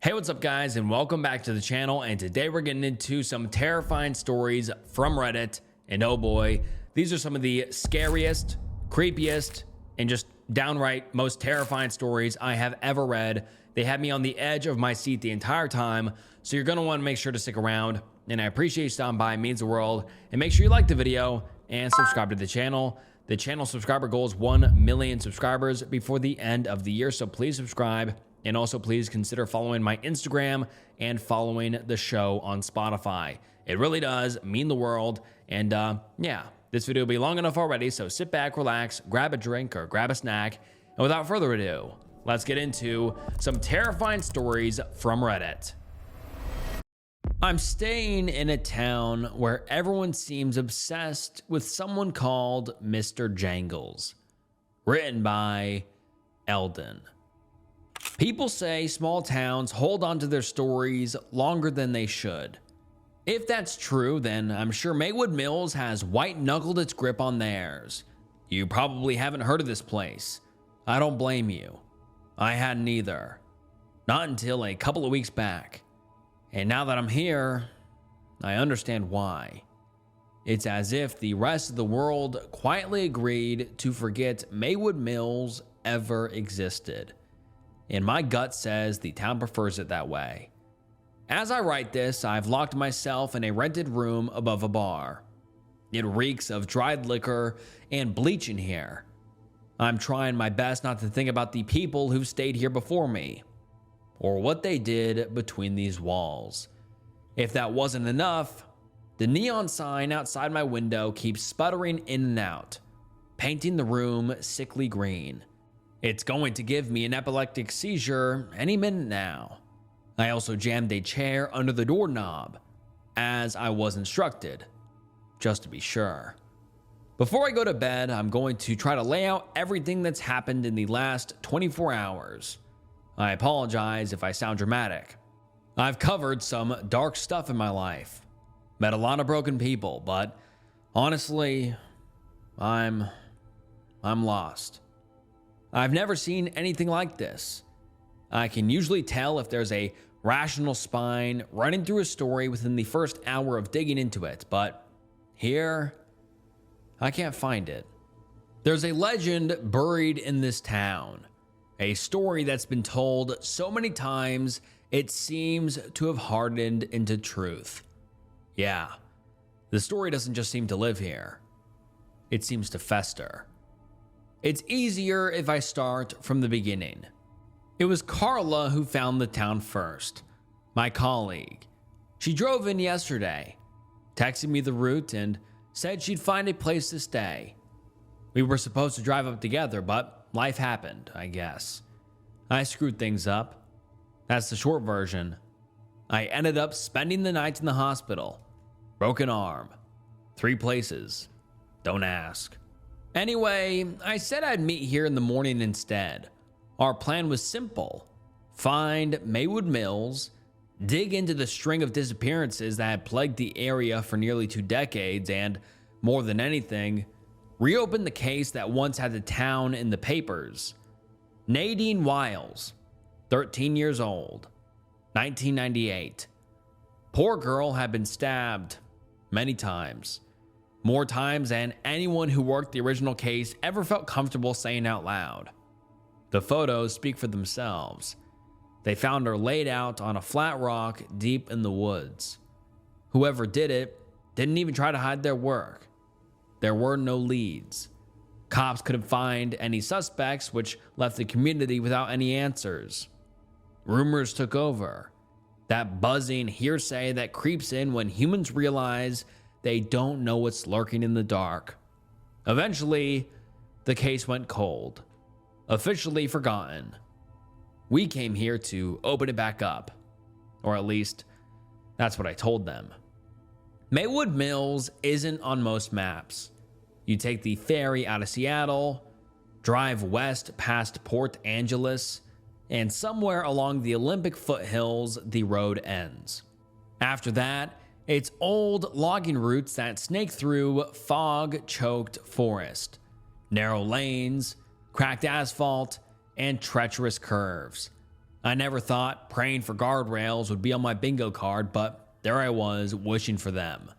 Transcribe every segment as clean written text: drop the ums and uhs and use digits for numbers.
Hey, what's up guys, and welcome back to the channel. And today we're getting into some terrifying stories from Reddit. And oh boy, these are some of the scariest, creepiest, and just downright most terrifying stories I have ever read. They had me on the edge of my seat the entire time, so you're gonna want to make sure to stick around. And I appreciate you stopping by, it means the world. And make sure you like the video and subscribe to the channel. The channel subscriber goal is 1 million subscribers before the end of the year, so please subscribe. And also please consider following my Instagram and following the show on Spotify. It really does mean the world. And yeah, this video will be long enough already, so sit back, relax, grab a drink or grab a snack. And without further ado, let's get into some terrifying stories from Reddit. I'm staying in a town where everyone seems obsessed with someone called Mr. Jangles. Written by Eldon. People say small towns hold on to their stories longer than they should. If that's true, then I'm sure Maywood Mills has white-knuckled its grip on theirs. You probably haven't heard of this place. I don't blame you. I hadn't either. Not until a couple of weeks back. And now that I'm here, I understand why. It's as if the rest of the world quietly agreed to forget Maywood Mills ever existed. And my gut says the town prefers it that way. As I write this, I've locked myself in a rented room above a bar. It reeks of dried liquor and bleach in here. I'm trying my best not to think about the people who've stayed here before me, or what they did between these walls. If that wasn't enough, the neon sign outside my window keeps sputtering in and out, painting the room sickly green. It's going to give me an epileptic seizure any minute now. I also jammed a chair under the doorknob, as I was instructed, just to be sure. Before I go to bed, I'm going to try to lay out everything that's happened in the last 24 hours. I apologize if I sound dramatic. I've covered some dark stuff in my life, met a lot of broken people, but honestly, I'm lost. I've never seen anything like this. I can usually tell if there's a rational spine running through a story within the first hour of digging into it, but here, I can't find it. There's a legend buried in this town, a story that's been told so many times it seems to have hardened into truth. Yeah, the story doesn't just seem to live here, it seems to fester. It's easier if I start from the beginning. It was Carla who found the town first, my colleague. She drove in yesterday, texted me the route and said she'd find a place to stay. We were supposed to drive up together, but life happened, I guess. I screwed things up. That's the short version. I ended up spending the night in the hospital. Broken arm. 3 places. Don't ask. Anyway, I said I'd meet here in the morning instead. Our plan was simple. Find Maywood Mills, dig into the string of disappearances that had plagued the area for nearly 2 decades, and, more than anything, reopen the case that once had the town in the papers. Nadine Wiles, 13 years old, 1998. Poor girl had been stabbed many times. More times than anyone who worked the original case ever felt comfortable saying out loud. The photos speak for themselves. They found her laid out on a flat rock deep in the woods. Whoever did it didn't even try to hide their work. There were no leads. Cops couldn't find any suspects, which left the community without any answers. Rumors took over. That buzzing hearsay that creeps in when humans realize they don't know what's lurking in the dark. Eventually, the case went cold, officially forgotten. We came here to open it back up, or at least that's what I told them. Maywood Mills isn't on most maps. You take the ferry out of Seattle, drive west past Port Angeles, and somewhere along the Olympic foothills, the road ends. After that, it's old logging routes that snake through fog-choked forest, narrow lanes, cracked asphalt, and treacherous curves. I never thought praying for guardrails would be on my bingo card, but there I was wishing for them.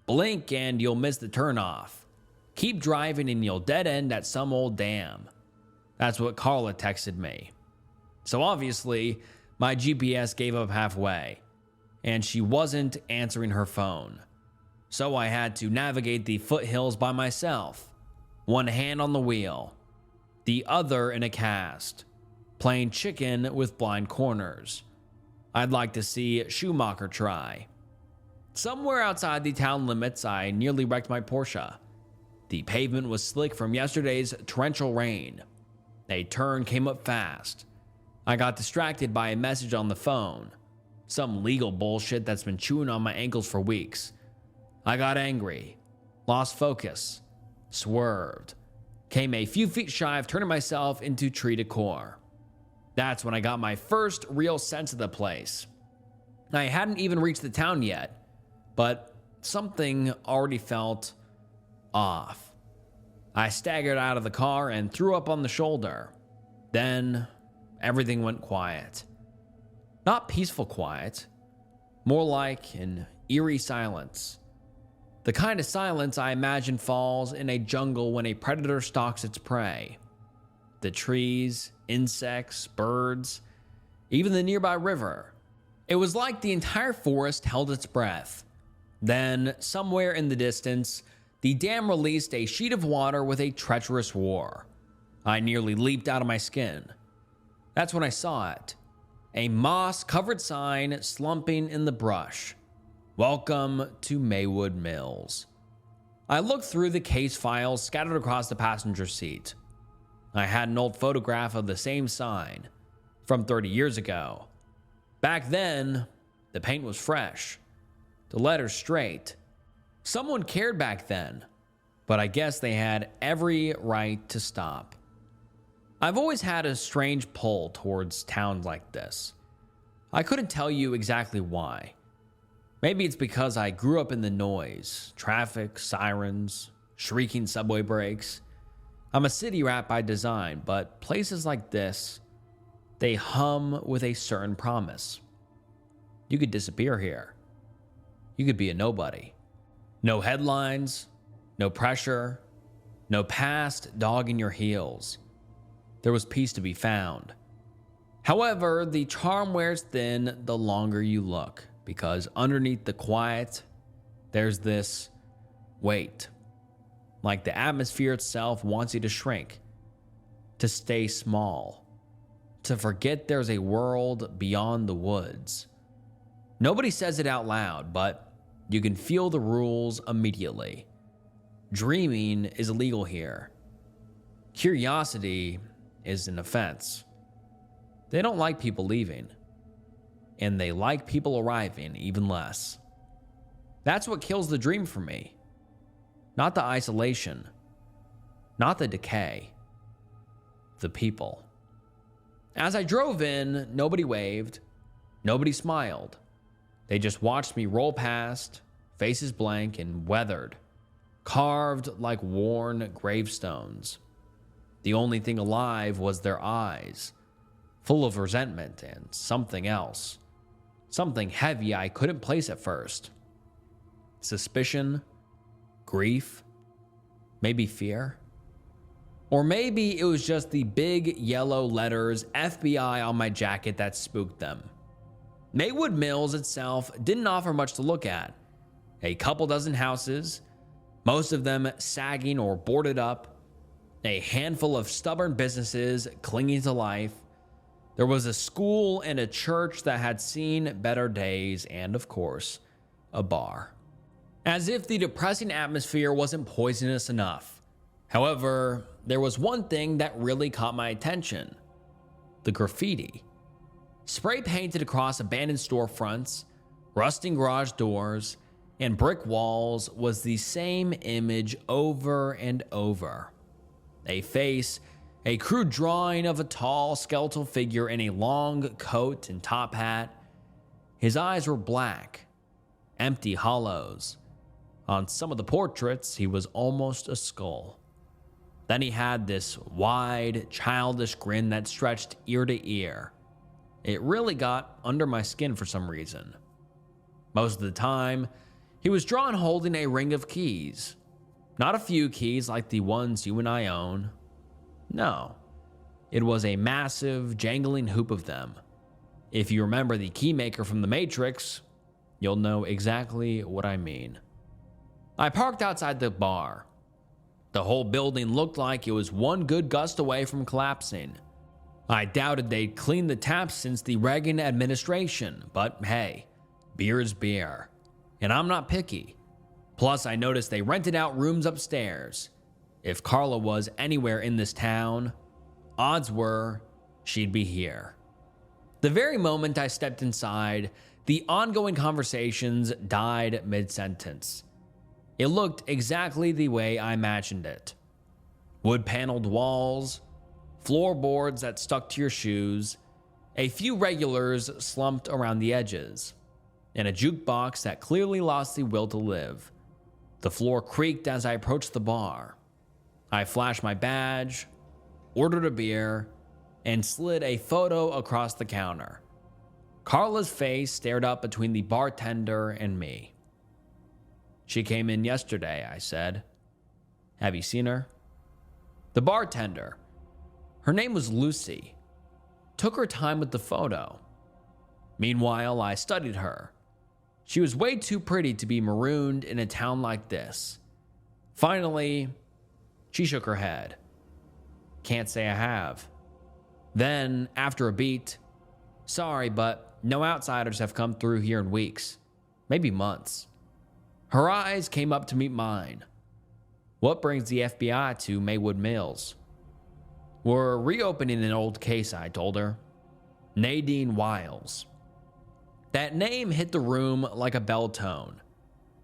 Blink and you'll miss the turnoff. Keep driving and you'll dead end at some old dam. That's what Carla texted me. So obviously, my GPS gave up halfway, and she wasn't answering her phone. So I had to navigate the foothills by myself, one hand on the wheel, the other in a cast, playing chicken with blind corners. I'd like to see Schumacher try. Somewhere outside the town limits, I nearly wrecked my Porsche. The pavement was slick from yesterday's torrential rain. A turn came up fast. I got distracted by a message on the phone. Some legal bullshit that's been chewing on my ankles for weeks. I got angry, lost focus, swerved, came a few feet shy of turning myself into tree decor. That's when I got my first real sense of the place. I hadn't even reached the town yet, but something already felt off. I staggered out of the car and threw up on the shoulder. Then everything went quiet. Not peaceful quiet, more like an eerie silence. The kind of silence I imagine falls in a jungle when a predator stalks its prey. The trees, insects, birds, even the nearby river. It was like the entire forest held its breath. Then, somewhere in the distance, the dam released a sheet of water with a treacherous roar. I nearly leaped out of my skin. That's when I saw it. A moss-covered sign slumping in the brush. Welcome to Maywood Mills. I looked through the case files scattered across the passenger seat. I had an old photograph of the same sign from 30 years ago. Back then, the paint was fresh, the letters straight. Someone cared back then, but I guess they had every right to stop. I've always had a strange pull towards towns like this. I couldn't tell you exactly why. Maybe it's because I grew up in the noise, traffic, sirens, shrieking subway brakes. I'm a city rat by design, but places like this, they hum with a certain promise. You could disappear here. You could be a nobody. No headlines, no pressure, no past dogging your heels. There was peace to be found. However, the charm wears thin the longer you look, because underneath the quiet, there's this weight. Like the atmosphere itself wants you to shrink, to stay small, to forget there's a world beyond the woods. Nobody says it out loud, but you can feel the rules immediately. Dreaming is illegal here. Curiosity is an offense. They don't like people leaving, and they like people arriving even less. That's what kills the dream for me. Not the isolation, not the decay, the people. As I drove in, nobody waved, nobody smiled. They just watched me roll past, faces blank and weathered, carved like worn gravestones. The only thing alive was their eyes, full of resentment and something else. Something heavy I couldn't place at first. Suspicion, grief, maybe fear. Or maybe it was just the big yellow letters FBI on my jacket that spooked them. Maywood Mills itself didn't offer much to look at. A couple dozen houses, most of them sagging or boarded up, a handful of stubborn businesses clinging to life. There was a school and a church that had seen better days, and of course, a bar. As if the depressing atmosphere wasn't poisonous enough. However, there was one thing that really caught my attention: the graffiti. Spray painted across abandoned storefronts, rusting garage doors, and brick walls was the same image over and over. A face, a crude drawing of a tall skeletal figure in a long coat and top hat. His eyes were black, empty hollows. On some of the portraits, he was almost a skull. Then he had this wide, childish grin that stretched ear to ear. It really got under my skin for some reason. Most of the time, he was drawn holding a ring of keys. Not a few keys like the ones you and I own. No, it was a massive, jangling hoop of them. If you remember the keymaker from The Matrix, you'll know exactly what I mean. I parked outside the bar. The whole building looked like it was one good gust away from collapsing. I doubted they'd cleaned the taps since the Reagan administration, but hey, beer is beer. And I'm not picky. Plus, I noticed they rented out rooms upstairs. If Carla was anywhere in this town, odds were she'd be here. The very moment I stepped inside, the ongoing conversations died mid-sentence. It looked exactly the way I imagined it. Wood-paneled walls, floorboards that stuck to your shoes, a few regulars slumped around the edges, and a jukebox that clearly lost the will to live. The floor creaked as I approached the bar. I flashed my badge, ordered a beer, and slid a photo across the counter. Carla's face stared up between the bartender and me. "She came in yesterday," I said. "Have you seen her?" The bartender, her name was Lucy, took her time with the photo. Meanwhile, I studied her. She was way too pretty to be marooned in a town like this. Finally, she shook her head. "Can't say I have." Then, after a beat, "Sorry, but no outsiders have come through here in weeks, maybe months." Her eyes came up to meet mine. "What brings the FBI to Maywood Mills?" "We're reopening an old case," I told her. Nadine Wiles. That name hit the room like a bell tone.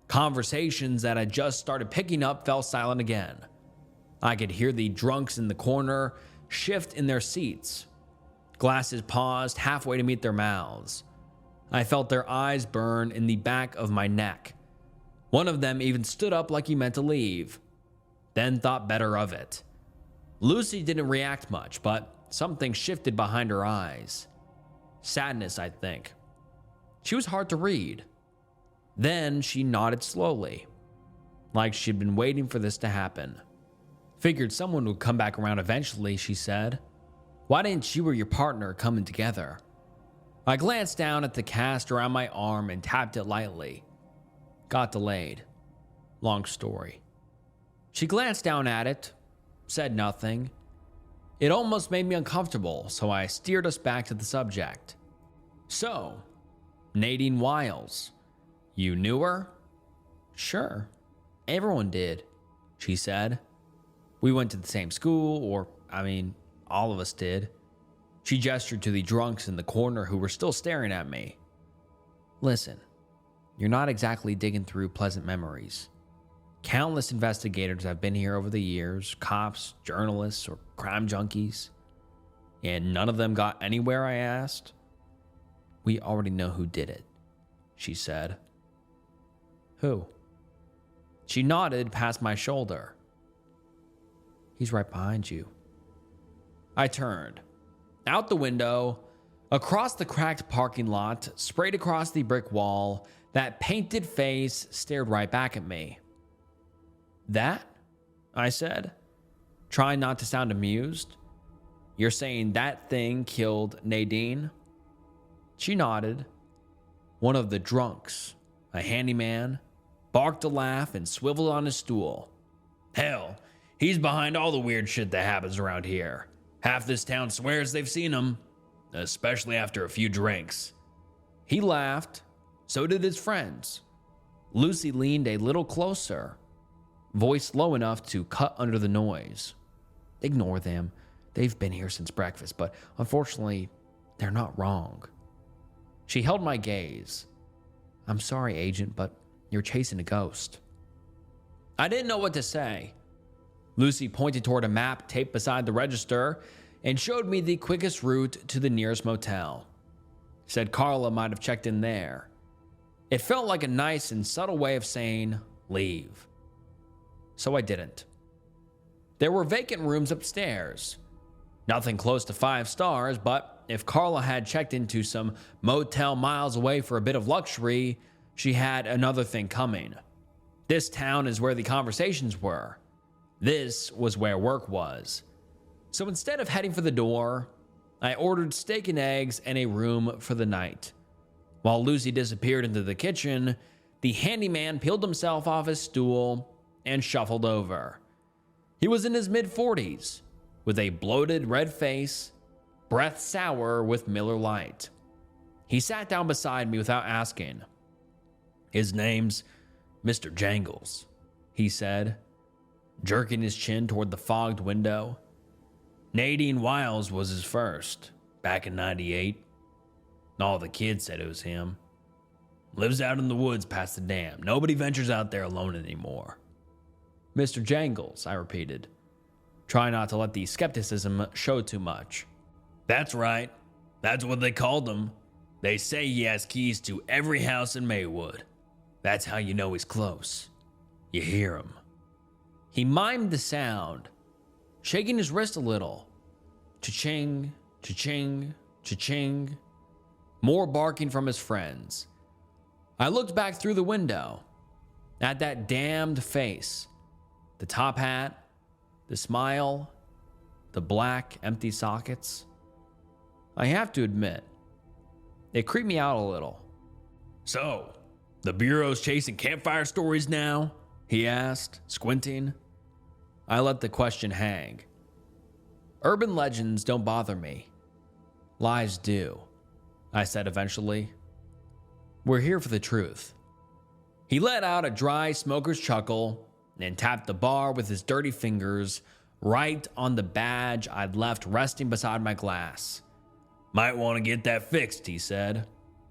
Conversations that I just started picking up fell silent again. I could hear the drunks in the corner shift in their seats. Glasses paused halfway to meet their mouths. I felt their eyes burn in the back of my neck. One of them even stood up like he meant to leave, then thought better of it. Lucy didn't react much, but something shifted behind her eyes. Sadness, I think. She was hard to read. Then she nodded slowly, like she'd been waiting for this to happen. "Figured someone would come back around eventually," she said. "Why didn't you or your partner come in together?" I glanced down at the cast around my arm and tapped it lightly. Got delayed. Long story. She glanced down at it, said nothing. It almost made me uncomfortable, so I steered us back to the subject. "So, Nadine Wiles, you knew her?" "Sure, everyone did," she said. "We went to the same school, or, all of us did." She gestured to the drunks in the corner who were still staring at me. "Listen, you're not exactly digging through pleasant memories. Countless investigators have been here over the years, cops, journalists, or crime junkies. And none of them got anywhere?" I asked. "We already know who did it," she said. "Who?" She nodded past my shoulder. "He's right behind you." I turned. Out the window, across the cracked parking lot, sprayed across the brick wall, that painted face stared right back at me. "That?" I said, trying not to sound amused. "You're saying that thing killed Nadine?" She nodded. One of the drunks, a handyman, barked a laugh and swiveled on his stool. "Hell, he's behind all the weird shit that happens around here. Half this town swears they've seen him, especially after a few drinks." He laughed. So did his friends. Lucy leaned a little closer, voice low enough to cut under the noise. "Ignore them. They've been here since breakfast, but unfortunately, they're not wrong." She held my gaze. "I'm sorry, Agent, but you're chasing a ghost." I didn't know what to say. Lucy pointed toward a map taped beside the register and showed me the quickest route to the nearest motel. Said Carla might have checked in there. It felt like a nice and subtle way of saying, leave. So I didn't. There were vacant rooms upstairs. Nothing close to 5 stars, but if Carla had checked into some motel miles away for a bit of luxury, she had another thing coming. This town is where the conversations were. This was where work was. So instead of heading for the door, I ordered steak and eggs and a room for the night. While Lucy disappeared into the kitchen, the handyman peeled himself off his stool and shuffled over. He was in his mid-40s, with a bloated red face, breath sour with Miller Lite. He sat down beside me without asking. "His name's Mr. Jangles," he said, jerking his chin toward the fogged window. "Nadine Wiles was his first, back in '98. All the kids said it was him. Lives out in the woods past the dam. Nobody ventures out there alone anymore." "Mr. Jangles," I repeated, trying not to let the skepticism show too much. "That's right. That's what they called him. They say he has keys to every house in Maywood. That's how you know he's close. You hear him." He mimed the sound, shaking his wrist a little. Cha-ching, cha-ching, cha-ching. More barking from his friends. I looked back through the window at that damned face, the top hat, the smile, the black empty sockets. I have to admit, it creeped me out a little. "So, the Bureau's chasing campfire stories now?" he asked, squinting. I let the question hang. "Urban legends don't bother me. Lies do," I said eventually. "We're here for the truth." He let out a dry smoker's chuckle and tapped the bar with his dirty fingers right on the badge I'd left resting beside my glass. "Might want to get that fixed," he said.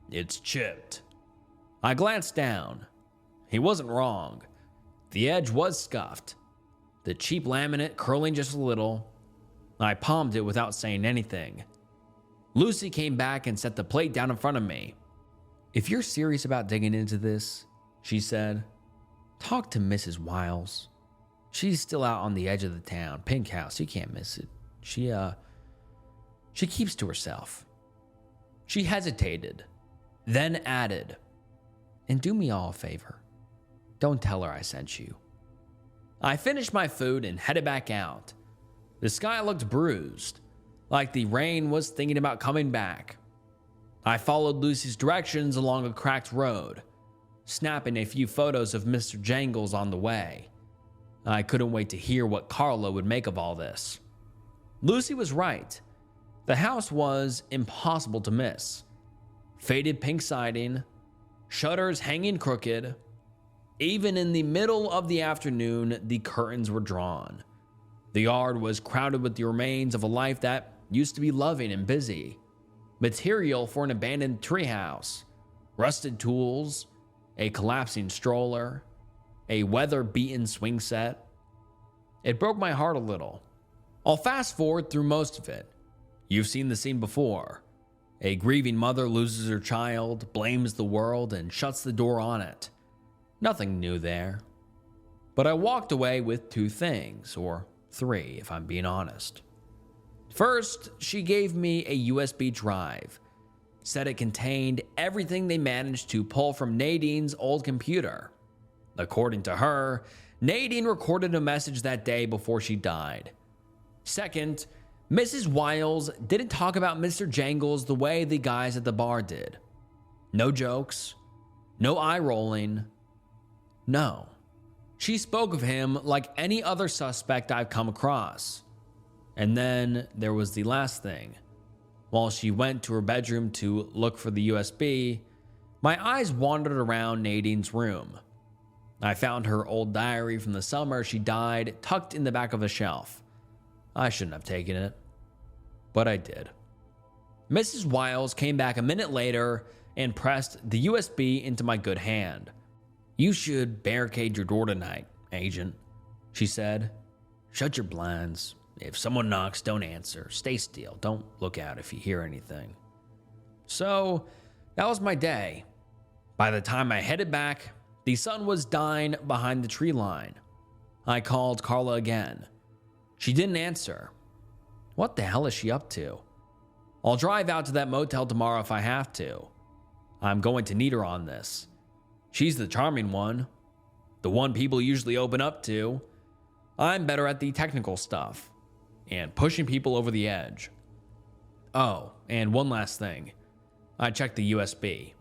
"It's chipped." I glanced down. He wasn't wrong. The edge was scuffed, the cheap laminate curling just a little. I palmed it without saying anything. Lucy came back and set the plate down in front of me. "If you're serious about digging into this," she said, "talk to Mrs. Wiles. She's still out on the edge of the town. Pink house, you can't miss it. She keeps to herself." She hesitated, then added, "And do me all a favor. Don't tell her I sent you." I finished my food and headed back out. The sky looked bruised, like the rain was thinking about coming back. I followed Lucy's directions along a cracked road, snapping a few photos of Mr. Jangles on the way. I couldn't wait to hear what Carla would make of all this. Lucy was right. The house was impossible to miss. Faded pink siding, shutters hanging crooked. Even in the middle of the afternoon, the curtains were drawn. The yard was crowded with the remains of a life that used to be loving and busy. Material for an abandoned treehouse, rusted tools, a collapsing stroller, a weather-beaten swing set. It broke my heart a little. I'll fast forward through most of it. You've seen the scene before. A grieving mother loses her child, blames the world, and shuts the door on it. Nothing new there. But I walked away with two things, or three if I'm being honest. First, she gave me a USB drive. Said it contained everything they managed to pull from Nadine's old computer. According to her, Nadine recorded a message that day before she died. Second, Mrs. Wiles didn't talk about Mr. Jangles the way the guys at the bar did. No jokes, no eye rolling. No. She spoke of him like any other suspect I've come across. And then there was the last thing. While she went to her bedroom to look for the USB, my eyes wandered around Nadine's room. I found her old diary from the summer she died tucked in the back of a shelf. I shouldn't have taken it, but I did. Mrs. Wiles came back a minute later and pressed the USB into my good hand. "You should barricade your door tonight, Agent," she said. "Shut your blinds. If someone knocks, don't answer. Stay still. Don't look out if you hear anything." So, that was my day. By the time I headed back, the sun was dying behind the tree line. I called Carla again. She didn't answer. What the hell is she up to? I'll drive out to that motel tomorrow if I have to. I'm going to need her on this. She's the charming one, the one people usually open up to. I'm better at the technical stuff and pushing people over the edge. Oh, and one last thing. I checked the USB.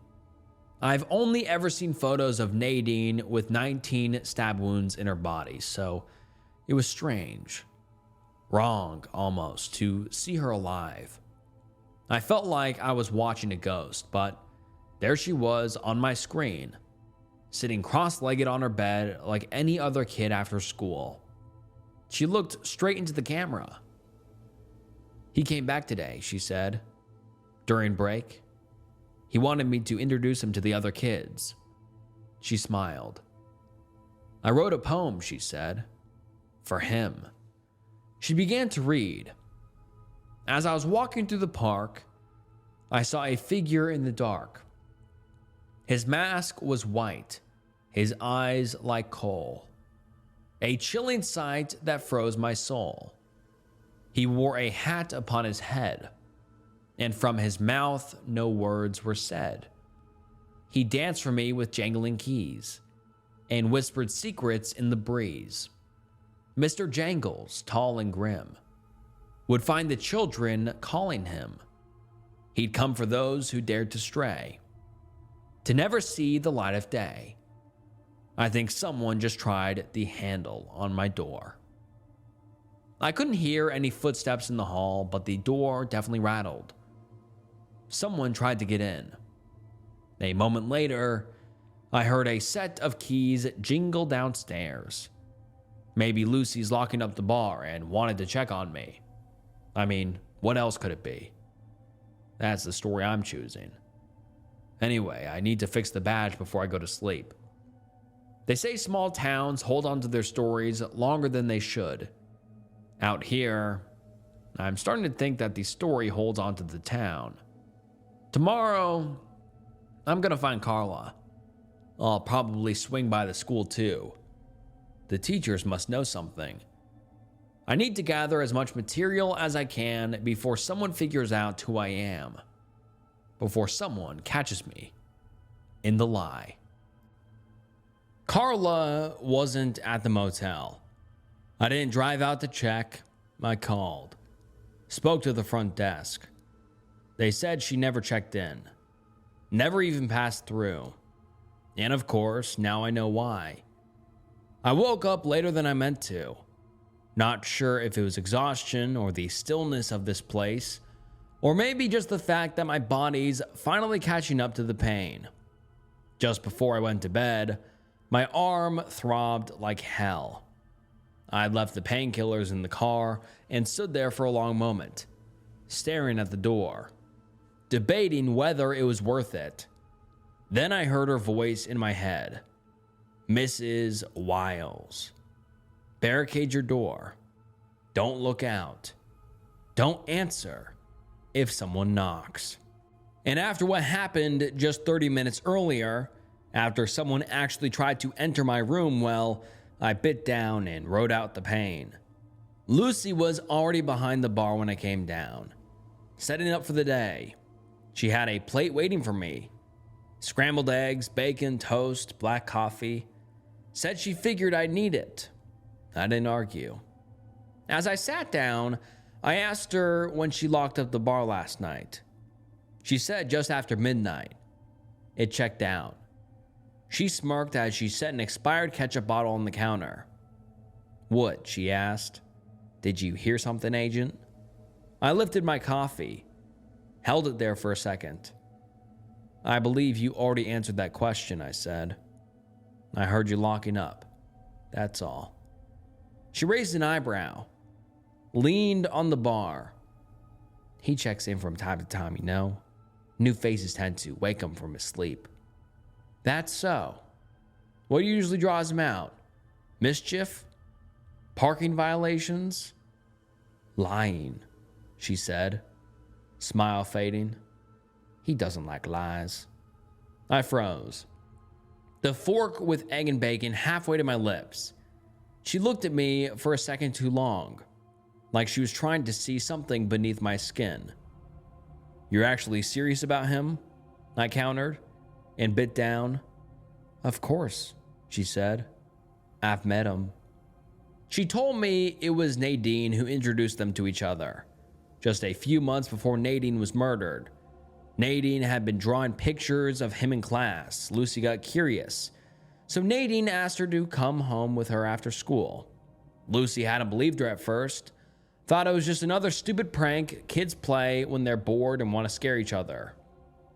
I've only ever seen photos of Nadine with 19 stab wounds in her body, so it was strange, wrong almost, to see her alive. I felt like I was watching a ghost, but there she was on my screen, sitting cross-legged on her bed like any other kid after school. She looked straight into the camera. "He came back today," she said, during break. "He wanted me to introduce him to the other kids." She smiled. "I wrote a poem," she said, "for him." She began to read. As I was walking through the park, I saw a figure in the dark. His mask was white, his eyes like coal. A chilling sight that froze my soul. He wore a hat upon his head, and from his mouth no words were said. He danced for me with jangling keys, and whispered secrets in the breeze. Mr. Jangles, tall and grim, would find the children calling him. He'd come for those who dared to stray, to never see the light of day. I think someone just tried the handle on my door. I couldn't hear any footsteps in the hall, but the door definitely rattled. Someone tried to get in. A moment later, I heard a set of keys jingle downstairs. Maybe Lucy's locking up the bar and wanted to check on me. I mean, what else could it be? That's the story I'm choosing. Anyway, I need to fix the badge before I go to sleep. They say small towns hold on to their stories longer than they should. Out here, I'm starting to think that the story holds on to the town. Tomorrow, I'm gonna find Carla. I'll probably swing by the school too. The teachers must know something. I need to gather as much material as I can before someone figures out who I am. Before someone catches me in the lie. Carla wasn't at the motel. I didn't drive out to check. I called. Spoke to the front desk. They said she never checked in. Never even passed through. And of course, now I know why. I woke up later than I meant to. Not sure if it was exhaustion or the stillness of this place, or maybe just the fact that my body's finally catching up to the pain. Just before I went to bed, my arm throbbed like hell. I left the painkillers in the car and stood there for a long moment, staring at the door, debating whether it was worth it. Then I heard her voice in my head. "Mrs. Wiles, barricade your door. Don't look out. Don't answer if someone knocks." And after what happened just 30 minutes earlier, after someone actually tried to enter my room, well, I bit down and wrote out the pain. Lucy was already behind the bar when I came down, setting up for the day. She had a plate waiting for me. Scrambled eggs, bacon, toast, black coffee. Said she figured I'd need it. I didn't argue. As I sat down, I asked her when she locked up the bar last night. She said just after midnight. It checked out. She smirked as she set an expired ketchup bottle on the counter. "What?" she asked. "Did you hear something, Agent?" I lifted my coffee, held it there for a second. "I believe you already answered that question," I said. "I heard you locking up. That's all." She raised an eyebrow, leaned on the bar. "He checks in from time to time, you know. New faces tend to wake him from his sleep." "That's so. What usually draws him out? Mischief? Parking violations?" "Lying," she said, smile fading. "He doesn't like lies." I froze, the fork with egg and bacon halfway to my lips. She looked at me for a second too long, like she was trying to see something beneath my skin. You're actually serious about him? I countered and bit down. Of course, she said. I've met him. She told me it was Nadine who introduced them to each other. Just a few months before Nadine was murdered, Nadine had been drawing pictures of him in class. Lucy got curious, so Nadine asked her to come home with her after school. Lucy hadn't believed her at first, thought it was just another stupid prank kids play when they're bored and want to scare each other.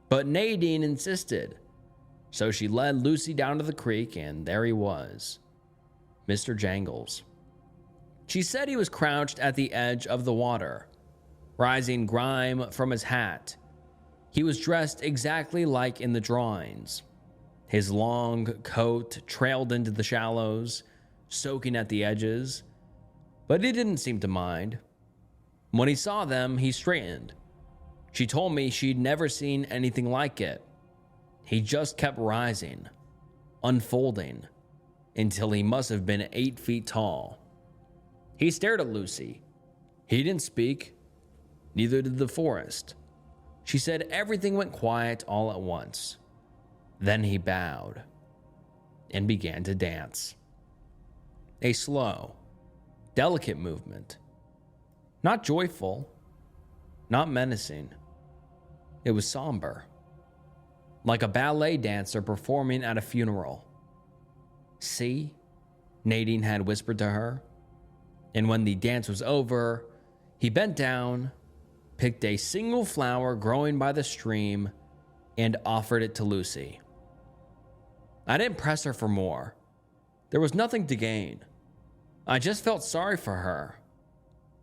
But Nadine insisted, so she led Lucy down to the creek, and there he was, Mr. Jangles. She said he was crouched at the edge of the water, rising grime from his hat. He was dressed exactly like in the drawings. His long coat trailed into the shallows, soaking at the edges, but he didn't seem to mind. When he saw them, he straightened. She told me she'd never seen anything like it. He just kept rising, unfolding, until he must have been 8 feet tall. He stared at Lucy. He didn't speak, neither did the forest. She said everything went quiet all at once. Then he bowed and began to dance. A slow, delicate movement. Not joyful, not menacing. It was somber, like a ballet dancer performing at a funeral. See? Nadine had whispered to her. And when the dance was over, he bent down, picked a single flower growing by the stream, and offered it to Lucy. I didn't press her for more. There was nothing to gain. I just felt sorry for her.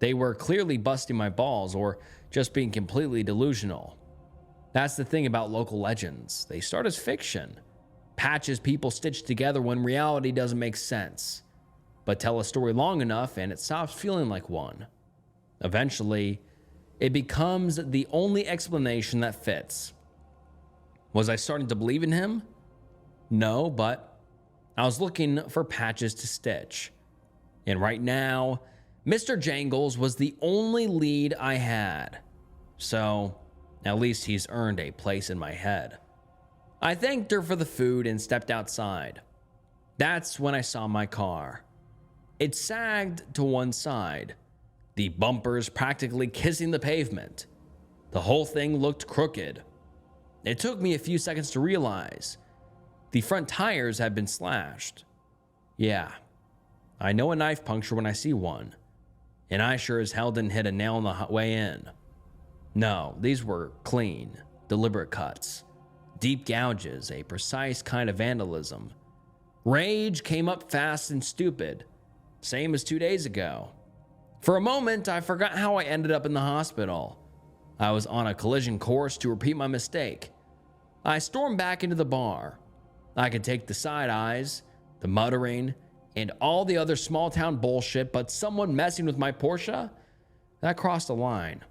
They were clearly busting my balls or just being completely delusional. That's the thing about local legends. They start as fiction, patches people stitch together when reality doesn't make sense. But tell a story long enough and it stops feeling like one. Eventually, it becomes the only explanation that fits. Was I starting to believe in him? No, but I was looking for patches to stitch. And right now, Mr. Jangles was the only lead I had. So, at least he's earned a place in my head. I thanked her for the food and stepped outside. That's when I saw my car. It sagged to one side, the bumpers practically kissing the pavement. The whole thing looked crooked. It took me a few seconds to realize the front tires had been slashed. Yeah, I know a knife puncture when I see one, and I sure as hell didn't hit a nail on the way in. No, these were clean, deliberate cuts, deep gouges, a precise kind of vandalism. Rage came up fast and stupid, same as 2 days ago. For a moment, I forgot how I ended up in the hospital. I was on a collision course to repeat my mistake. I stormed back into the bar. I could take the side eyes, the muttering, and all the other small town bullshit, but someone messing with my Porsche? That crossed a line.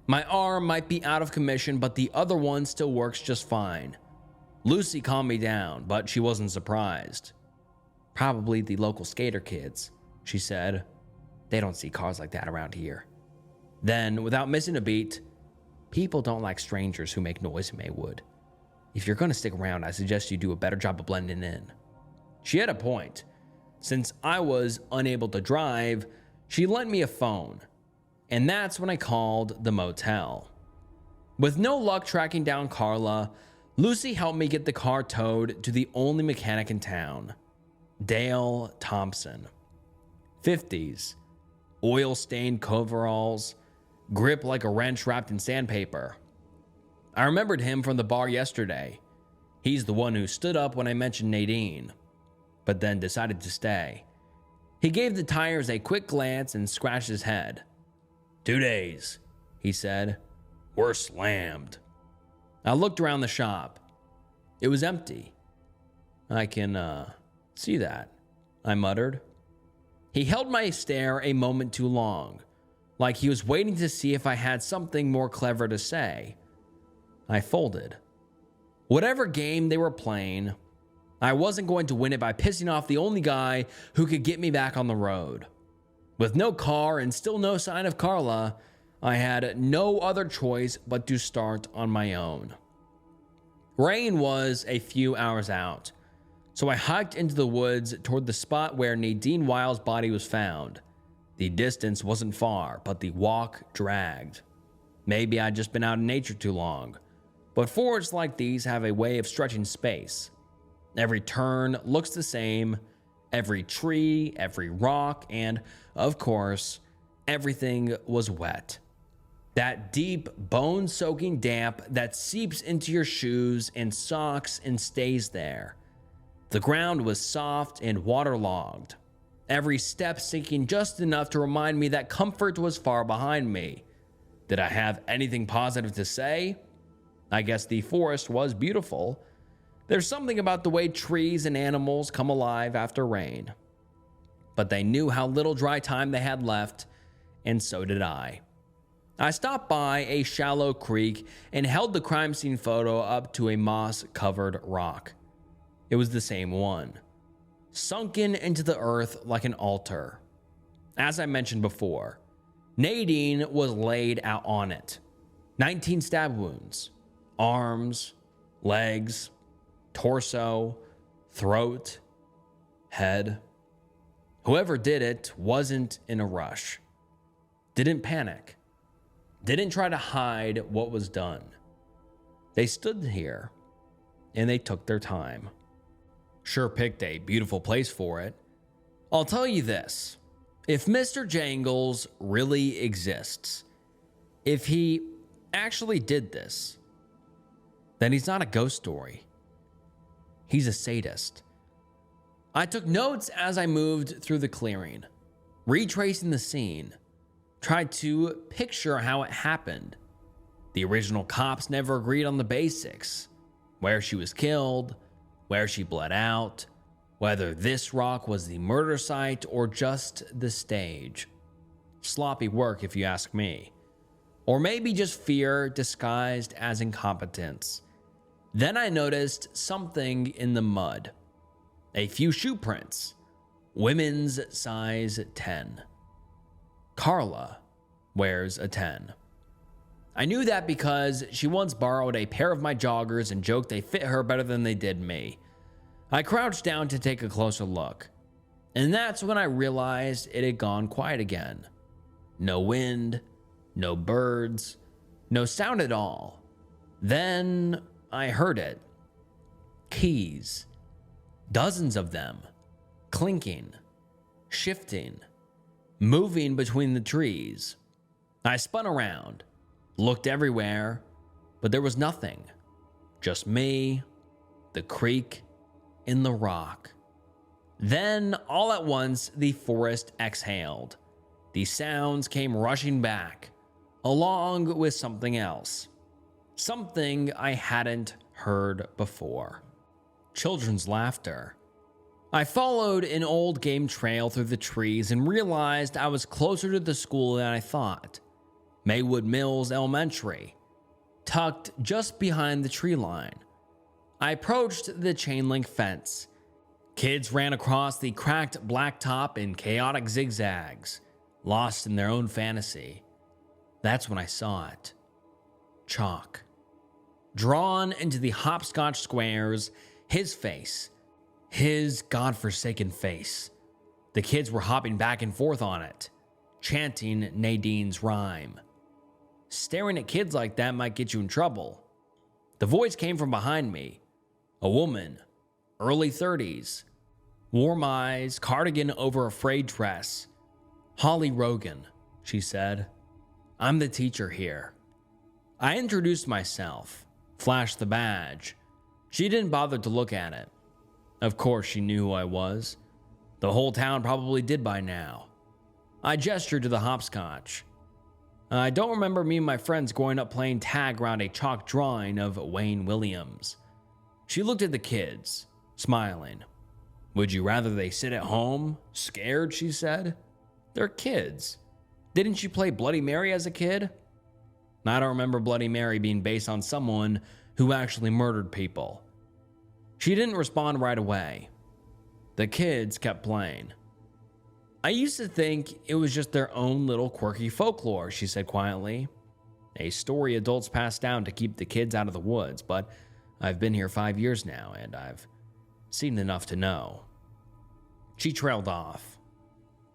My arm might be out of commission, but the other one still works just fine. Lucy calmed me down, but she wasn't surprised. Probably the local skater kids, she said. They don't see cars like that around here. Then, without missing a beat, people don't like strangers who make noise in Maywood. If you're going to stick around, I suggest you do a better job of blending in. She had a point. Since I was unable to drive, she lent me a phone, and that's when I called the motel. With no luck tracking down Carla, Lucy helped me get the car towed to the only mechanic in town, Dale Thompson. 50s, oil-stained coveralls, grip like a wrench wrapped in sandpaper. I remembered him from the bar yesterday. He's the one who stood up when I mentioned Nadine, but then decided to stay. He gave the tires a quick glance and scratched his head. 2 days, he said. We're slammed. I looked around the shop. It was empty. I can, see that, I muttered. He held my stare a moment too long, like he was waiting to see if I had something more clever to say. I folded. Whatever game they were playing, I wasn't going to win it by pissing off the only guy who could get me back on the road. With no car and still no sign of Carla, I had no other choice but to start on my own. Rain was a few hours out, so I hiked into the woods toward the spot where Nadine Wile's body was found. The distance wasn't far, but the walk dragged. Maybe I'd just been out in nature too long, but forests like these have a way of stretching space. Every turn looks the same, every tree, every rock, and, of course, everything was wet. That deep, bone-soaking damp that seeps into your shoes and socks and stays there. The ground was soft and waterlogged, every step sinking just enough to remind me that comfort was far behind me. Did I have anything positive to say? I guess the forest was beautiful. There's something about the way trees and animals come alive after rain. But they knew how little dry time they had left, and so did I. I stopped by a shallow creek and held the crime scene photo up to a moss-covered rock. It was the same one, sunken into the earth like an altar. As I mentioned before, Nadine was laid out on it. 19 stab wounds, arms, legs, torso, throat, head. Whoever did it wasn't in a rush, didn't panic, didn't try to hide what was done. They stood here and they took their time. Sure picked a beautiful place for it. I'll tell you this, if Mr. Jangles really exists, if he actually did this, then he's not a ghost story. He's a sadist. I took notes as I moved through the clearing, retracing the scene, tried to picture how it happened. The original cops never agreed on the basics. Where she was killed, where she bled out, whether this rock was the murder site or just the stage. Sloppy work if you ask me. Or maybe just fear disguised as incompetence. Then I noticed something in the mud. A few shoe prints. Women's size 10. Carla wears a 10. I knew that because she once borrowed a pair of my joggers and joked they fit her better than they did me. I crouched down to take a closer look, and that's when I realized it had gone quiet again. No wind, no birds, no sound at all. Then I heard it. Keys. Dozens of them. Clinking. Shifting. Moving between the trees. I spun around. Looked everywhere. But there was nothing. Just me, the creek, and the rock. Then, all at once, the forest exhaled. The sounds came rushing back, along with something else. Something I hadn't heard before. Children's laughter. I followed an old game trail through the trees and realized I was closer to the school than I thought. Maywood Mills Elementary, tucked just behind the tree line. I approached the chain link fence. Kids ran across the cracked blacktop in chaotic zigzags, lost in their own fantasy. That's when I saw it. Chalk. Drawn into the hopscotch squares, his face. His godforsaken face. The kids were hopping back and forth on it, chanting Nadine's rhyme. Staring at kids like that might get you in trouble. The voice came from behind me. A woman, early 30s. Warm eyes, cardigan over a frayed dress. Holly Rogan, she said. I'm the teacher here. I introduced myself, flashed the badge. She didn't bother to look at it. Of course she knew who I was. The whole town probably did by now. I gestured to the hopscotch. I don't remember me and my friends going up playing tag around a chalk drawing of Wayne Williams. She looked at the kids, smiling. Would you rather they sit at home, scared, she said? They're kids. Didn't you play Bloody Mary as a kid? I don't remember Bloody Mary being based on someone who actually murdered people. She didn't respond right away. The kids kept playing. I used to think it was just their own little quirky folklore, she said quietly. A story adults pass down to keep the kids out of the woods, but I've been here 5 years now, and I've seen enough to know. She trailed off.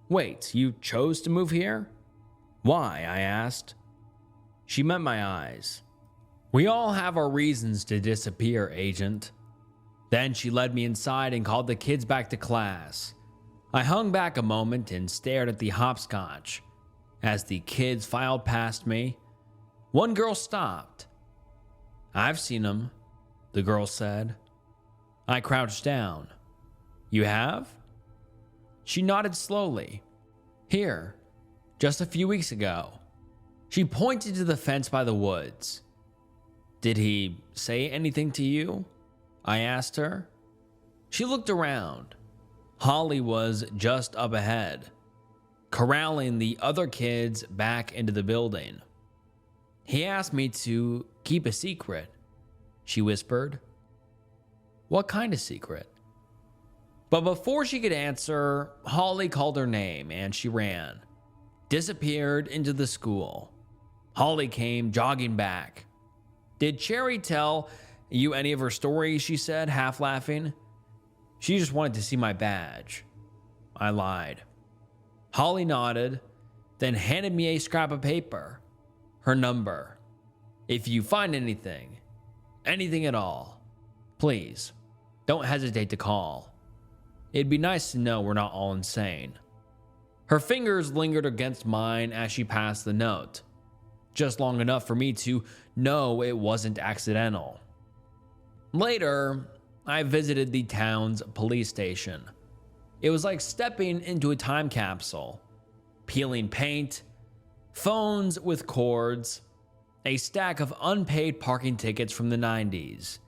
Wait, you chose to move here? Why? I asked. She met my eyes. We all have our reasons to disappear, Agent. Then she led me inside and called the kids back to class. I hung back a moment and stared at the hopscotch. As the kids filed past me, one girl stopped. I've seen him, the girl said. I crouched down. You have? She nodded slowly. Here, just a few weeks ago. She pointed to the fence by the woods. Did he say anything to you? I asked her. She looked around. Holly was just up ahead, corralling the other kids back into the building. He asked me to keep a secret, she whispered. What kind of secret? But before she could answer, Holly called her name and she ran, disappeared into the school. Holly came jogging back. Did Cherry tell you any of her stories? She said, half laughing. She just wanted to see my badge. I lied. Holly nodded, then handed me a scrap of paper. Her number. If you find anything at all, please don't hesitate to call. It'd be nice to know we're not all insane. Her fingers lingered against mine as she passed the note, just long enough for me to know it wasn't accidental. Later, I visited the town's police station. It was like stepping into a time capsule. Peeling paint, phones with cords, a stack of unpaid parking tickets from the 90s.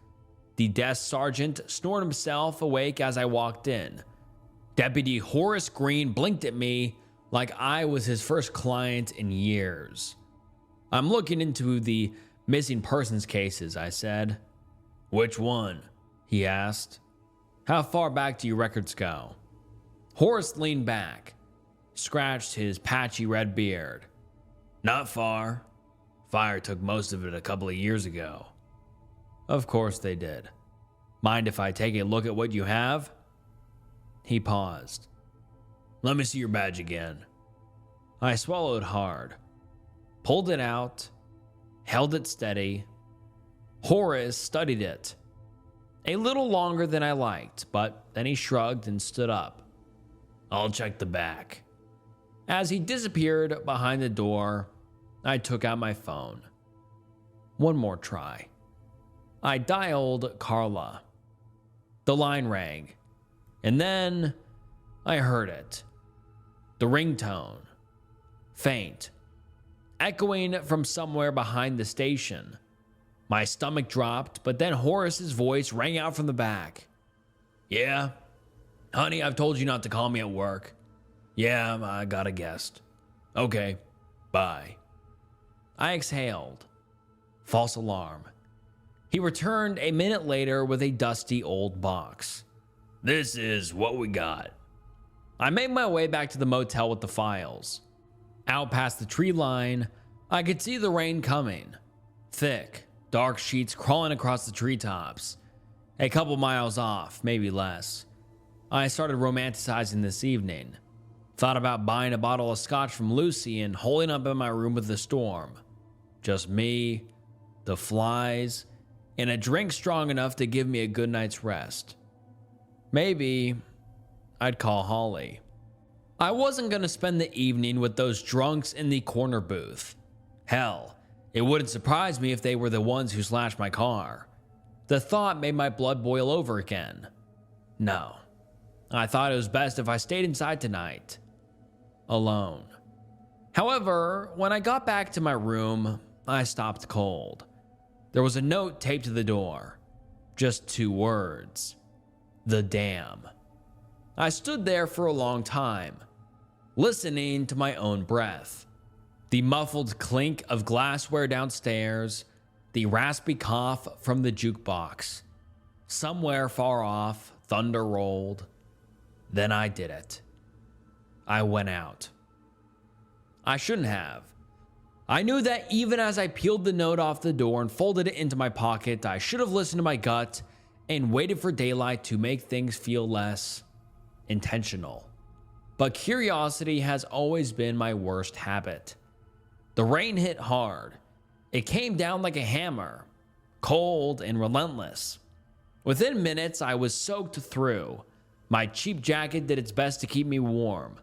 The desk sergeant snored himself awake as I walked in. Deputy Horace Green blinked at me like I was his first client in years. I'm looking into the missing persons cases, I said. Which one? He asked. How far back do your records go? Horace leaned back, scratched his patchy red beard. Not far. Fire took most of it a couple of years ago. Of course they did. Mind if I take a look at what you have? He paused. Let me see your badge again. I swallowed hard, pulled it out, held it steady. Horace studied it. A little longer than I liked, but then he shrugged and stood up. I'll check the back. As he disappeared behind the door, I took out my phone. One more try. I dialed Carla. The line rang, and then I heard it. The ringtone. Faint. Echoing from somewhere behind the station. My stomach dropped, but then Horace's voice rang out from the back. Yeah? Honey, I've told you not to call me at work. Yeah, I got a guest. Okay, bye. I exhaled. False alarm. He returned a minute later with a dusty old box. This is what we got. I made my way back to the motel with the files. Out past the tree line, I could see the rain coming. Thick, dark sheets crawling across the treetops. A couple miles off, maybe less. I started romanticizing this evening. Thought about buying a bottle of scotch from Lucy and holding up in my room with the storm. Just me, the flies, and a drink strong enough to give me a good night's rest. Maybe I'd call Holly. I wasn't going to spend the evening with those drunks in the corner booth. Hell, it wouldn't surprise me if they were the ones who slashed my car. The thought made my blood boil over again. No, I thought it was best if I stayed inside tonight. Alone. However, when I got back to my room, I stopped cold. There was a note taped to the door. Just 2 words. The dam. I stood there for a long time, listening to my own breath. The muffled clink of glassware downstairs, the raspy cough from the jukebox. Somewhere far off, thunder rolled. Then I did it. I went out. I shouldn't have. I knew that even as I peeled the note off the door and folded it into my pocket, I should have listened to my gut and waited for daylight to make things feel less intentional. But curiosity has always been my worst habit. The rain hit hard. It came down like a hammer, cold and relentless. Within minutes, I was soaked through. My cheap jacket did its best to keep me warm.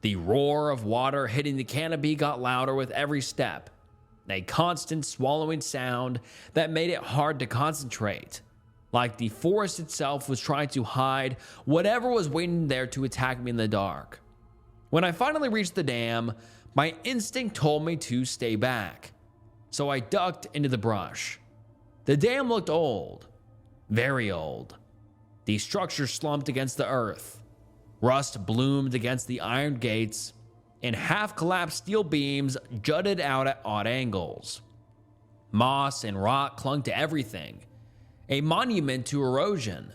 The roar of water hitting the canopy got louder with every step, a constant swallowing sound that made it hard to concentrate, like the forest itself was trying to hide whatever was waiting there to attack me in the dark. When I finally reached the dam, my instinct told me to stay back, so I ducked into the brush. The dam looked old, very old. The structure slumped against the earth. Rust bloomed against the iron gates, and half-collapsed steel beams jutted out at odd angles. Moss and rot clung to everything, a monument to erosion,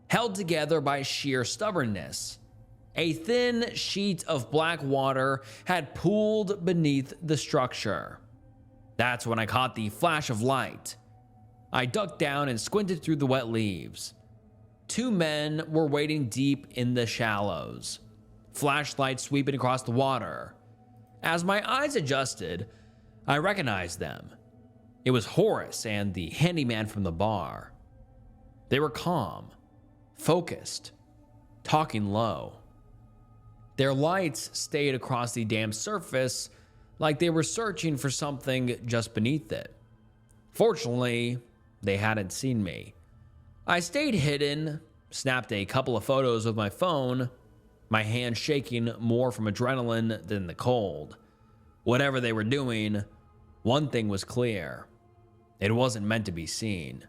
held together by sheer stubbornness. A thin sheet of black water had pooled beneath the structure. That's when I caught the flash of light. I ducked down and squinted through the wet leaves. 2 men were wading deep in the shallows, flashlights sweeping across the water. As my eyes adjusted, I recognized them. It was Horace and the handyman from the bar. They were calm, focused, talking low. Their lights stayed across the dam's surface like they were searching for something just beneath it. Fortunately, they hadn't seen me. I stayed hidden, snapped a couple of photos with my phone, my hand shaking more from adrenaline than the cold. Whatever they were doing, one thing was clear. It wasn't meant to be seen.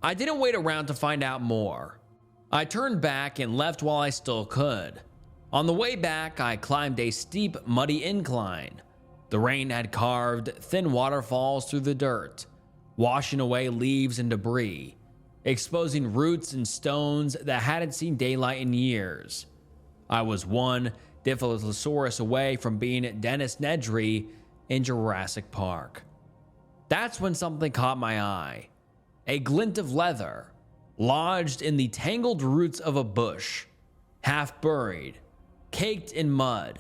I didn't wait around to find out more. I turned back and left while I still could. On the way back, I climbed a steep, muddy incline. The rain had carved thin waterfalls through the dirt, washing away leaves and debris, exposing roots and stones that hadn't seen daylight in years. I was one Dilophosaurus away from being Dennis Nedry in Jurassic Park. That's when something caught my eye. A glint of leather, lodged in the tangled roots of a bush, half buried, caked in mud.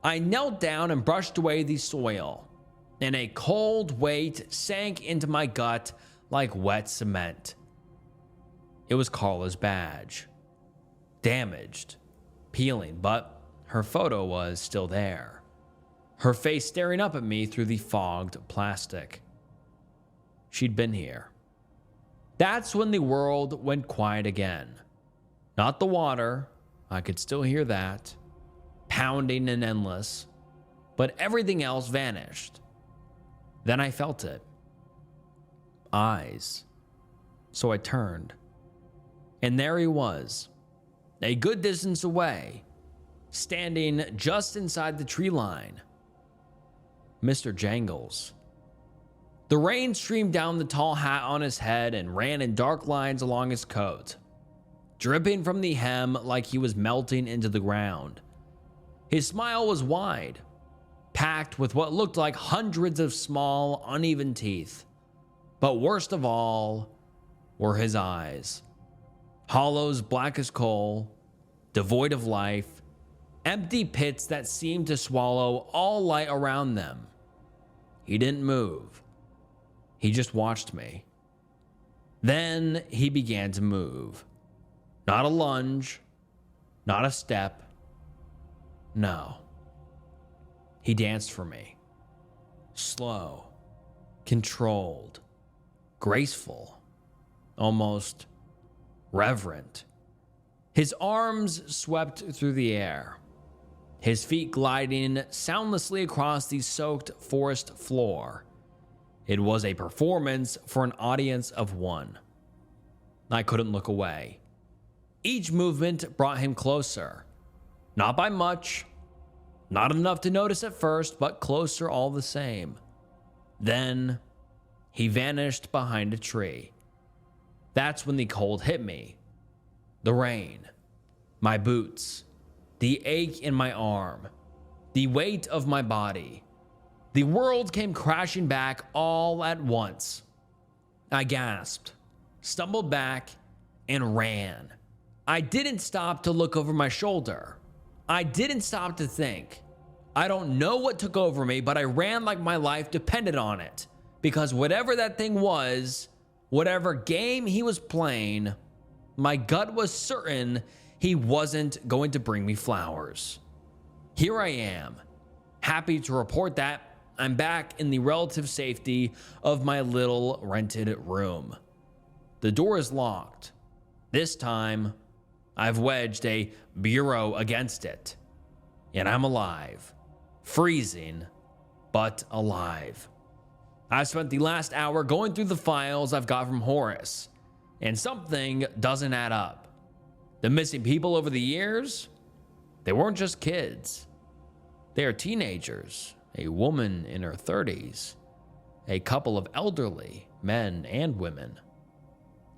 I knelt down and brushed away the soil, and a cold weight sank into my gut like wet cement. It was Carla's badge. Damaged, peeling, but her photo was still there. Her face staring up at me through the fogged plastic. She'd been here. That's when the world went quiet again. Not the water, I could still hear that, pounding and endless, but everything else vanished. Then I felt it. Eyes. So I turned. And there he was, a good distance away, standing just inside the tree line. Mr. Jangles. The rain streamed down the tall hat on his head and ran in dark lines along his coat, dripping from the hem like he was melting into the ground. His smile was wide, packed with what looked like hundreds of small, uneven teeth. But worst of all were his eyes. Hollows black as coal, devoid of life, empty pits that seemed to swallow all light around them. He didn't move. He just watched me. Then he began to move. Not a lunge, not a step. No. He danced for me. Slow, controlled, graceful, almost reverent. His arms swept through the air, his feet gliding soundlessly across the soaked forest floor. It was a performance for an audience of one. I couldn't look away. Each movement brought him closer. Not by much, not enough to notice at first, but closer all the same. Then he vanished behind a tree. That's when the cold hit me. The rain, my boots, the ache in my arm, the weight of my body. The world came crashing back all at once. I gasped, stumbled back, and ran. I didn't stop to look over my shoulder. I didn't stop to think. I don't know what took over me, but I ran like my life depended on it. Because whatever that thing was, whatever game he was playing, my gut was certain he wasn't going to bring me flowers. Here I am, happy to report that I'm back in the relative safety of my little rented room. The door is locked. This time, I've wedged a bureau against it. And I'm alive. Freezing, but alive. I've spent the last hour going through the files I've got from Horace, and something doesn't add up. The missing people over the years, they weren't just kids. They are teenagers, a woman in her 30s, a couple of elderly men and women.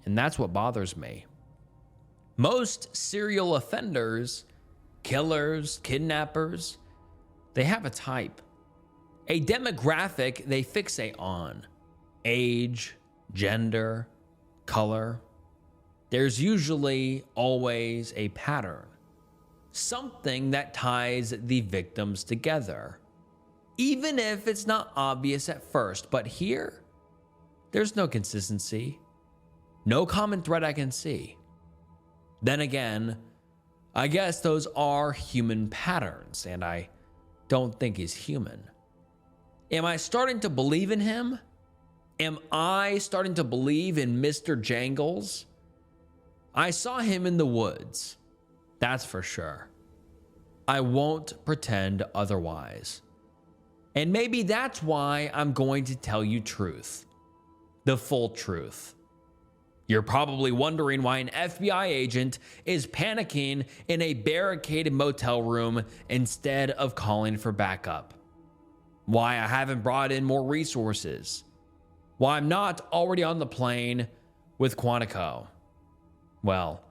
And that's what bothers me. Most serial offenders, killers, kidnappers, they have a type, a demographic they fixate on: age, gender, color. There's usually always a pattern, something that ties the victims together, even if it's not obvious at first. But here, there's no consistency, no common thread I can see. Then again, I guess those are human patterns, and I don't think he's human. Am I starting to believe in him? Am I starting to believe in Mr. Jangles? I saw him in the woods, that's for sure. I won't pretend otherwise. And maybe that's why I'm going to tell you truth, the full truth. You're probably wondering why an FBI agent is panicking in a barricaded motel room instead of calling for backup. Why I haven't brought in more resources. Why I'm not already on the plane with Quantico. Well,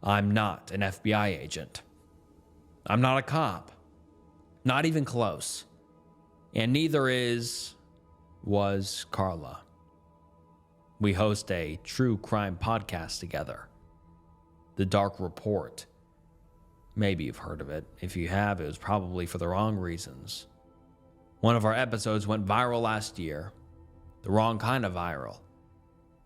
I'm not an FBI agent. I'm not a cop. Not even close. And neither was Carla. We host a true crime podcast together, The Dark Report. Maybe you've heard of it. If you have, it was probably for the wrong reasons. One of our episodes went viral last year. The wrong kind of viral.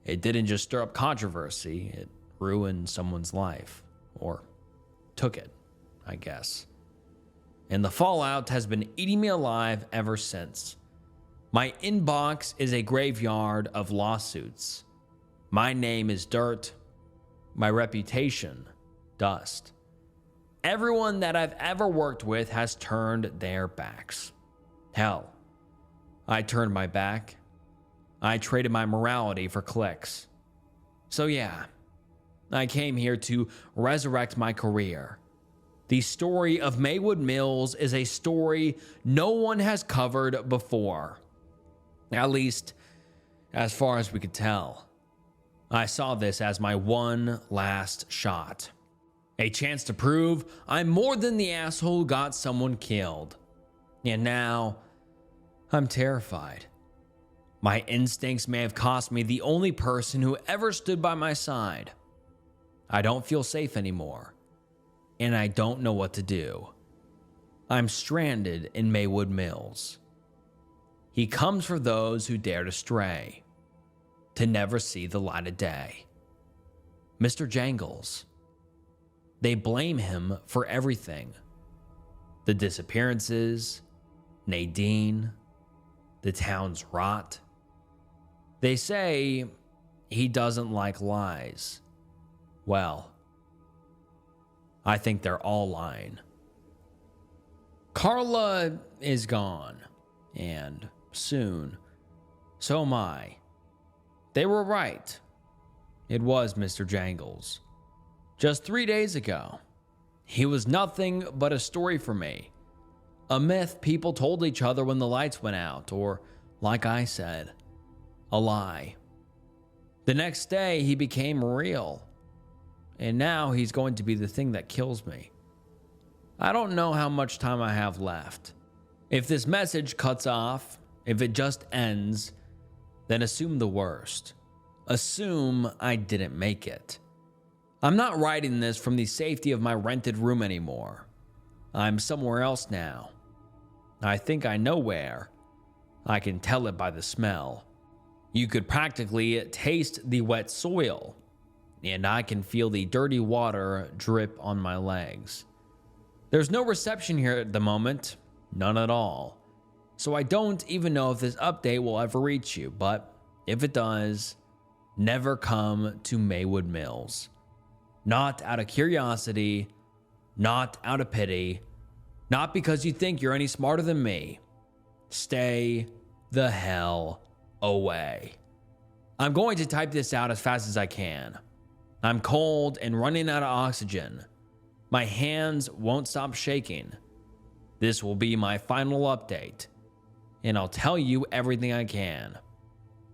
It didn't just stir up controversy, it ruined someone's life. Or took it, I guess. And the fallout has been eating me alive ever since. My inbox is a graveyard of lawsuits. My name is dirt. My reputation, dust. Everyone that I've ever worked with has turned their backs. Hell, I turned my back. I traded my morality for clicks. So yeah, I came here to resurrect my career. The story of Maywood Mills is a story no one has covered before. At least, as far as we could tell. I saw this as my one last shot. A chance to prove I'm more than the asshole who got someone killed. And now, I'm terrified. My instincts may have cost me the only person who ever stood by my side. I don't feel safe anymore. And I don't know what to do. I'm stranded in Maywood Mills. He comes for those who dare to stray, to never see the light of day. Mr. Jangles. They blame him for everything. The disappearances, Nadine, the town's rot. They say he doesn't like lies. Well, I think they're all lying. Carla is gone, and soon, so am I. They were right. It was Mr. Jangles. Just 3 days ago, he was nothing but a story for me. A myth people told each other when the lights went out, or, like I said, a lie. The next day, he became real. And now he's going to be the thing that kills me. I don't know how much time I have left. If this message cuts off, if it just ends, then assume the worst. Assume I didn't make it. I'm not writing this from the safety of my rented room anymore. I'm somewhere else now. I think I know where. I can tell it by the smell. You could practically taste the wet soil, and I can feel the dirty water drip on my legs. There's no reception here at the moment, none at all. So I don't even know if this update will ever reach you, but if it does, never come to Maywood Mills. Not out of curiosity, not out of pity, not because you think you're any smarter than me. Stay the hell away. I'm going to type this out as fast as I can. I'm cold and running out of oxygen. My hands won't stop shaking. This will be my final update, and I'll tell you everything I can.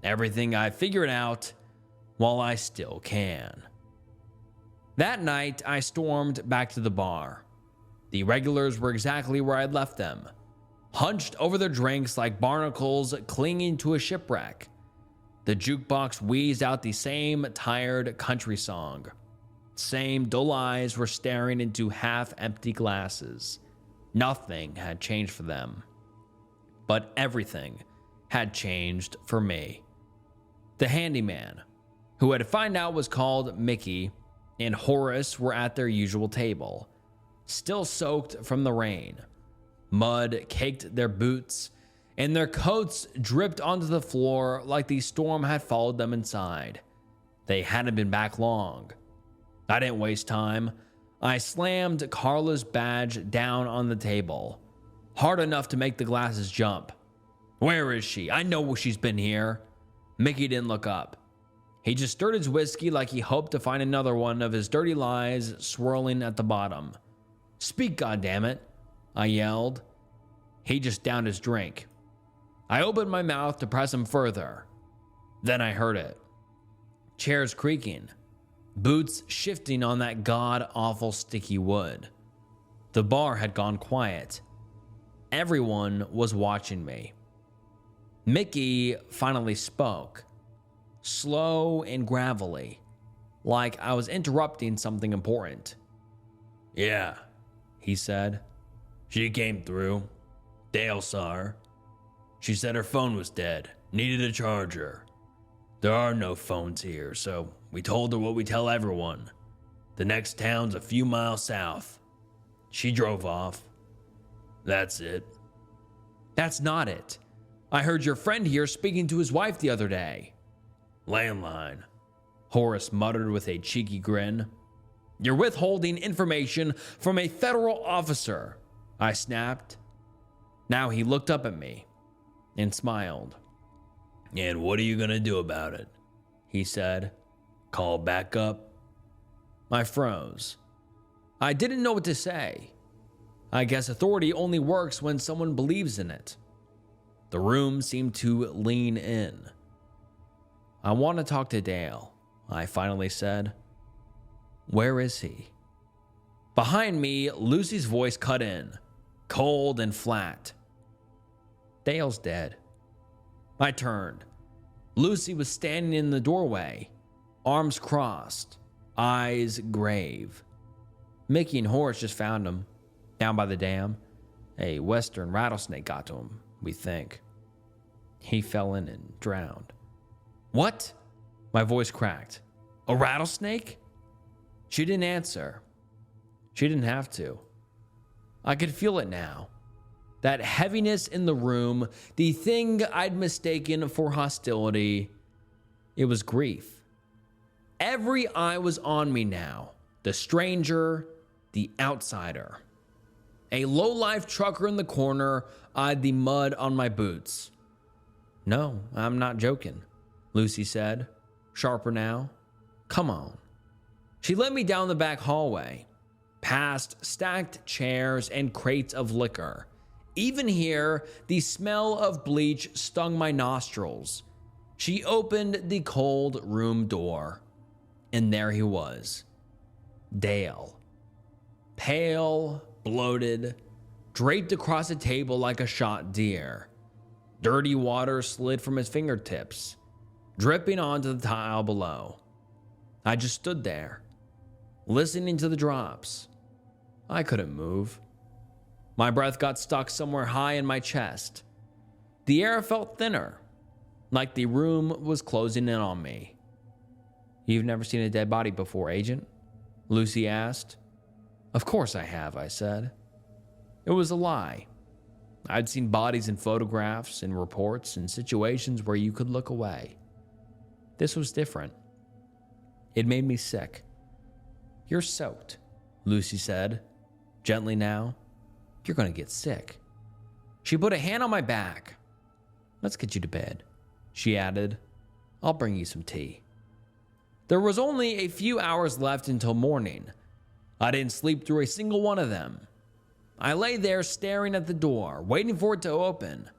Everything I figured out while I still can. That night, I stormed back to the bar. The regulars were exactly where I'd left them, hunched over their drinks like barnacles clinging to a shipwreck. The jukebox wheezed out the same tired country song. Same dull eyes were staring into half-empty glasses. Nothing had changed for them. But everything had changed for me. The handyman, who I'd find out was called Mickey, and Horace were at their usual table, still soaked from the rain. Mud caked their boots, and their coats dripped onto the floor like the storm had followed them inside. They hadn't been back long. I didn't waste time. I slammed Carla's badge down on the table, hard enough to make the glasses jump. Where is she? I know she's been here. Mickey didn't look up. He just stirred his whiskey like he hoped to find another one of his dirty lies swirling at the bottom. Speak, goddammit, I yelled. He just downed his drink. I opened my mouth to press him further. Then I heard it. Chairs creaking. Boots shifting on that god-awful sticky wood. The bar had gone quiet. Everyone was watching me. Mickey finally spoke, slow and gravelly, like I was interrupting something important. Yeah, he said. She came through. Dale saw her. She said her phone was dead, needed a charger. There are no phones here, so we told her what we tell everyone. The next town's a few miles south. She drove off. That's it. That's not it. I heard your friend here speaking to his wife the other day. Landline, Horace muttered with a cheeky grin. You're withholding information from a federal officer, I snapped. Now he looked up at me and smiled. And what are you gonna do about it? He said. Call back up? I froze. I didn't know what to say. I guess authority only works when someone believes in it. The room seemed to lean in. I want to talk to Dale, I finally said. Where is he? Behind me, Lucy's voice cut in, cold and flat. Dale's dead. I turned. Lucy was standing in the doorway, arms crossed, eyes grave. Mickey and Horace just found him, down by the dam. A western rattlesnake got to him, we think. He fell in and drowned. What? My voice cracked. A rattlesnake? She didn't answer. She didn't have to. I could feel it now. That heaviness in the room, the thing I'd mistaken for hostility, it was grief. Every eye was on me now. The stranger, the outsider. A low-life trucker in the corner eyed the mud on my boots. No, I'm not joking, Lucy said, sharper now. Come on. She led me down the back hallway, past stacked chairs and crates of liquor. Even here, the smell of bleach stung my nostrils. She opened the cold room door, and there he was. Dale. Pale, bloated, draped across a table like a shot deer. Dirty water slid from his fingertips, dripping onto the tile below. I just stood there, listening to the drops. I couldn't move. My breath got stuck somewhere high in my chest. The air felt thinner, like the room was closing in on me. "You've never seen a dead body before, Agent?" Lucy asked. "Of course I have," I said. It was a lie. I'd seen bodies in photographs, in reports, in situations where you could look away. This was different. It made me sick. "You're soaked," Lucy said, gently now. "You're going to get sick." She put a hand on my back. "Let's get you to bed," she added. "I'll bring you some tea." There was only a few hours left until morning. I didn't sleep through a single one of them. I lay there staring at the door, waiting for it to open,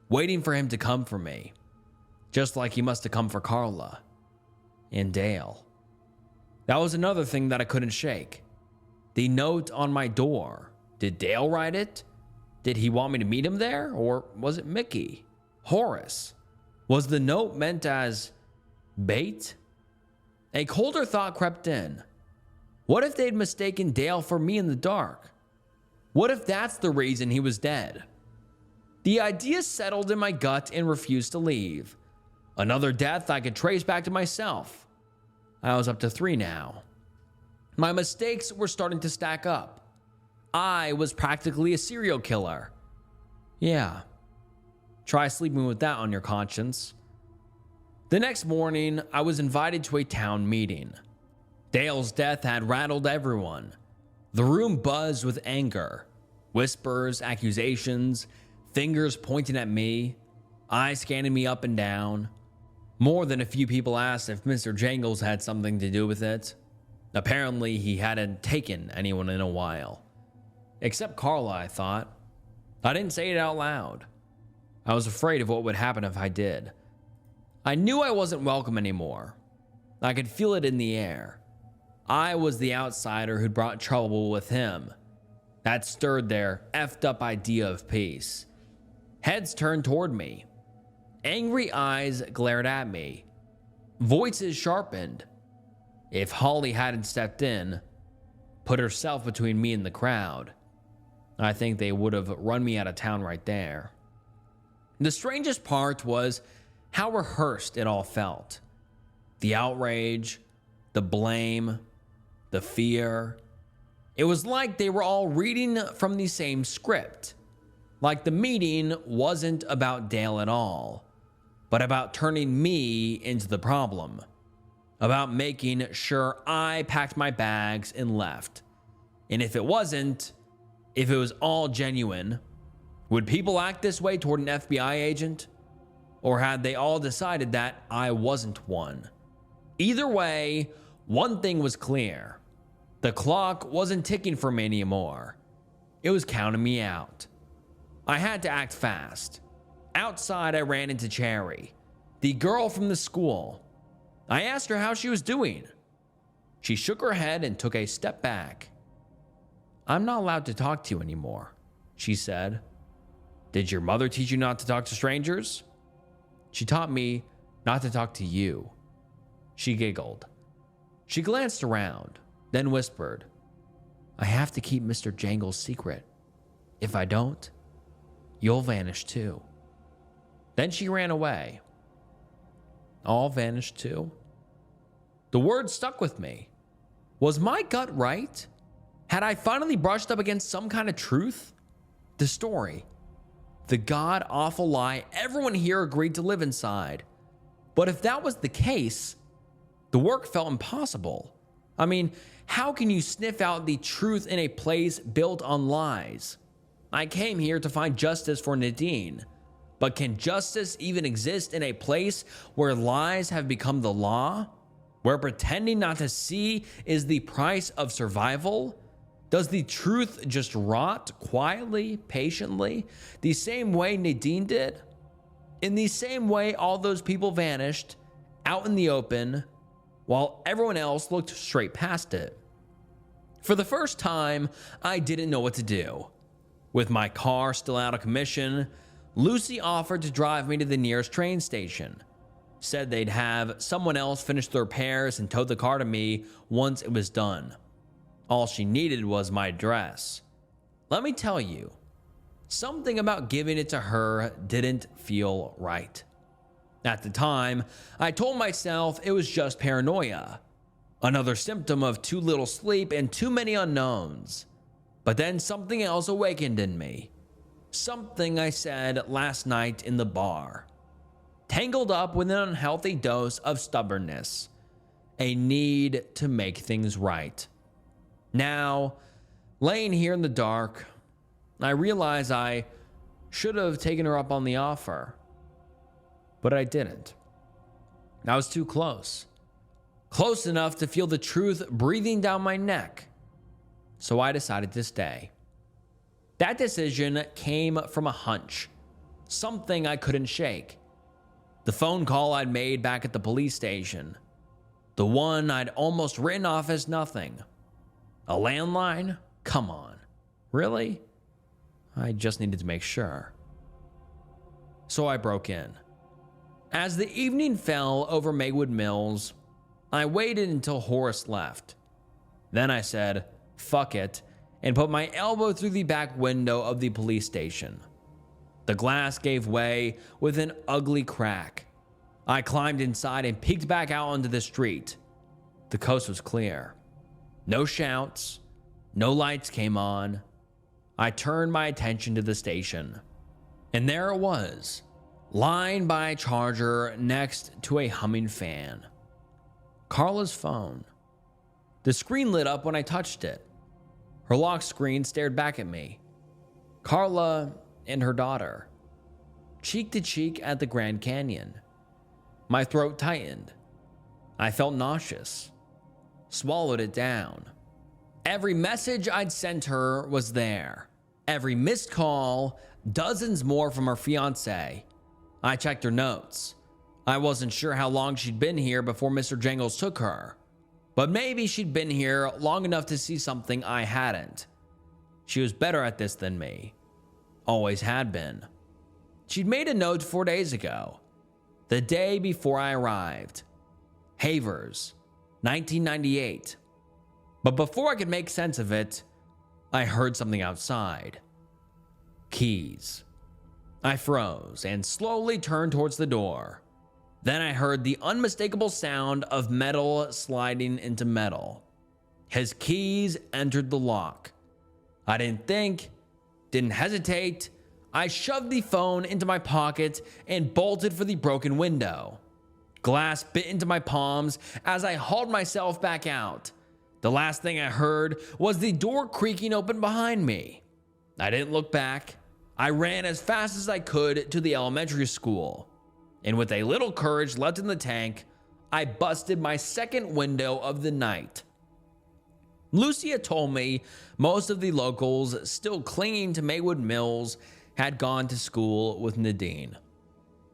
waiting for him to come for me, just like he must have come for Carla and Dale. That was another thing that I couldn't shake. The note on my door. Did Dale write it? Did he want me to meet him there? Or was it Mickey? Horace? Was the note meant as bait? A colder thought crept in. What if they'd mistaken Dale for me in the dark? What if that's the reason he was dead? The idea settled in my gut and refused to leave. Another death I could trace back to myself. I was up to 3 now. My mistakes were starting to stack up. I was practically a serial killer. Yeah. Try sleeping with that on your conscience. The next morning, I was invited to a town meeting. Dale's death had rattled everyone. The room buzzed with anger. Whispers, accusations, fingers pointing at me, eyes scanning me up and down. More than a few people asked if Mr. Jangles had something to do with it. Apparently, he hadn't taken anyone in a while. Except Carla, I thought. I didn't say it out loud. I was afraid of what would happen if I did. I knew I wasn't welcome anymore. I could feel it in the air. I was the outsider who'd brought trouble with him. That stirred their effed up idea of peace. Heads turned toward me. Angry eyes glared at me. Voices sharpened. If Holly hadn't stepped in, put herself between me and the crowd, I think they would have run me out of town right there. The strangest part was how rehearsed it all felt. The outrage, the blame, the fear. It was like they were all reading from the same script. Like the meeting wasn't about Dale at all, but about turning me into the problem. About making sure I packed my bags and left. And if it wasn't, if it was all genuine, would people act this way toward an FBI agent? Or had they all decided that I wasn't one? Either way, one thing was clear. The clock wasn't ticking for me anymore. It was counting me out. I had to act fast. Outside, I ran into Cherry, the girl from the school. I asked her how she was doing. She shook her head and took a step back. "I'm not allowed to talk to you anymore," she said. "Did your mother teach you not to talk to strangers?" "She taught me not to talk to you." She giggled. She glanced around, then whispered, "I have to keep Mr. Jangles' secret. If I don't, you'll vanish too." Then she ran away. All vanished too? The word stuck with me. Was my gut right? Had I finally brushed up against some kind of truth? The story. The god-awful lie everyone here agreed to live inside. But if that was the case, the work felt impossible. I mean, how can you sniff out the truth in a place built on lies? I came here to find justice for Nadine. But can justice even exist in a place where lies have become the law? Where pretending not to see is the price of survival? Does the truth just rot quietly, patiently, the same way Nadine did? In the same way all those people vanished, out in the open, while everyone else looked straight past it. For the first time, I didn't know what to do. With my car still out of commission, Lucy offered to drive me to the nearest train station. Said they'd have someone else finish the repairs and tow the car to me once it was done. All she needed was my address. Let me tell you, something about giving it to her didn't feel right. At the time, I told myself it was just paranoia, another symptom of too little sleep and too many unknowns. But then something else awakened in me. Something I said last night in the bar. Tangled up with an unhealthy dose of stubbornness. A need to make things right. Now, laying here in the dark, I realize I should have taken her up on the offer. But I didn't. I was too close. Close enough to feel the truth breathing down my neck. So I decided to stay. That decision came from a hunch. Something I couldn't shake. The phone call I'd made back at the police station. The one I'd almost written off as nothing. A landline? Come on. Really? I just needed to make sure. So I broke in. As the evening fell over Maywood Mills, I waited until Horace left. Then I said, fuck it, and put my elbow through the back window of the police station. The glass gave way with an ugly crack. I climbed inside and peeked back out onto the street. The coast was clear. No shouts, no lights came on. I turned my attention to the station. And there it was, lying by a charger next to a humming fan. Carla's phone. The screen lit up when I touched it. Her lock screen stared back at me. Carla and her daughter. Cheek to cheek at the Grand Canyon. My throat tightened. I felt nauseous. Swallowed it down. Every message I'd sent her was there. Every missed call, dozens more from her fiancé. I checked her notes. I wasn't sure how long she'd been here before Mr. Jangles took her. But maybe she'd been here long enough to see something I hadn't. She was better at this than me. Always had been. She'd made a note 4 days ago. The day before I arrived. Havers, 1998. But before I could make sense of it, I heard something outside. Keys. I froze and slowly turned towards the door. Then I heard the unmistakable sound of metal sliding into metal. His keys entered the lock. I didn't think, didn't hesitate. I shoved the phone into my pocket and bolted for the broken window. Glass bit into my palms as I hauled myself back out. The last thing I heard was the door creaking open behind me. I didn't look back. I ran as fast as I could to the elementary school. And with a little courage left in the tank, I busted my second window of the night. Lucia told me most of the locals still clinging to Maywood Mills had gone to school with Nadine.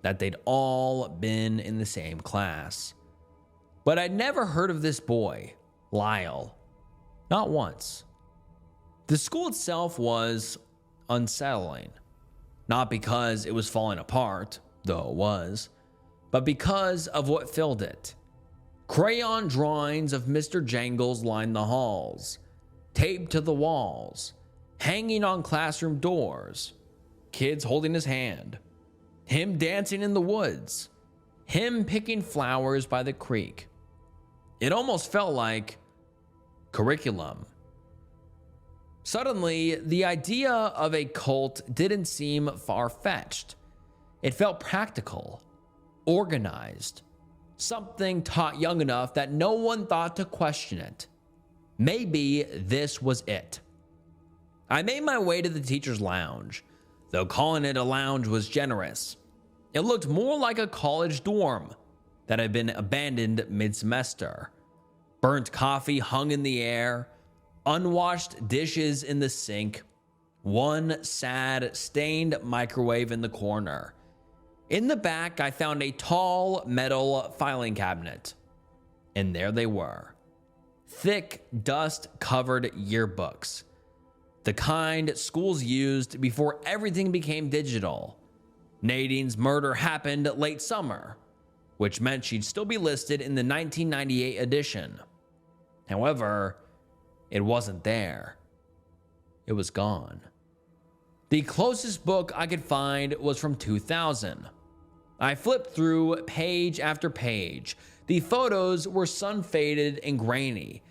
That they'd all been in the same class. But I'd never heard of this boy, Lyle. Not once. The school itself was unsettling. Not because it was falling apart, though it was, but because of what filled it. Crayon drawings of Mr. Jangles lined the halls, taped to the walls, hanging on classroom doors, kids holding his hand, him dancing in the woods, him picking flowers by the creek. It almost felt like curriculum. Suddenly, the idea of a cult didn't seem far-fetched. It felt practical, organized, something taught young enough that no one thought to question it. Maybe this was it. I made my way to the teacher's lounge, though calling it a lounge was generous. It looked more like a college dorm that had been abandoned mid-semester. Burnt coffee hung in the air, unwashed dishes in the sink, one sad, stained microwave in the corner. In the back, I found a tall metal filing cabinet. And there they were. thick, dust-covered yearbooks. The kind schools used before everything became digital. Nadine's murder happened late summer, which meant she'd still be listed in the 1998 edition. However, it wasn't there. It was gone. The closest book I could find was from 2000. I flipped through page after page. The photos were sun-faded and grainy,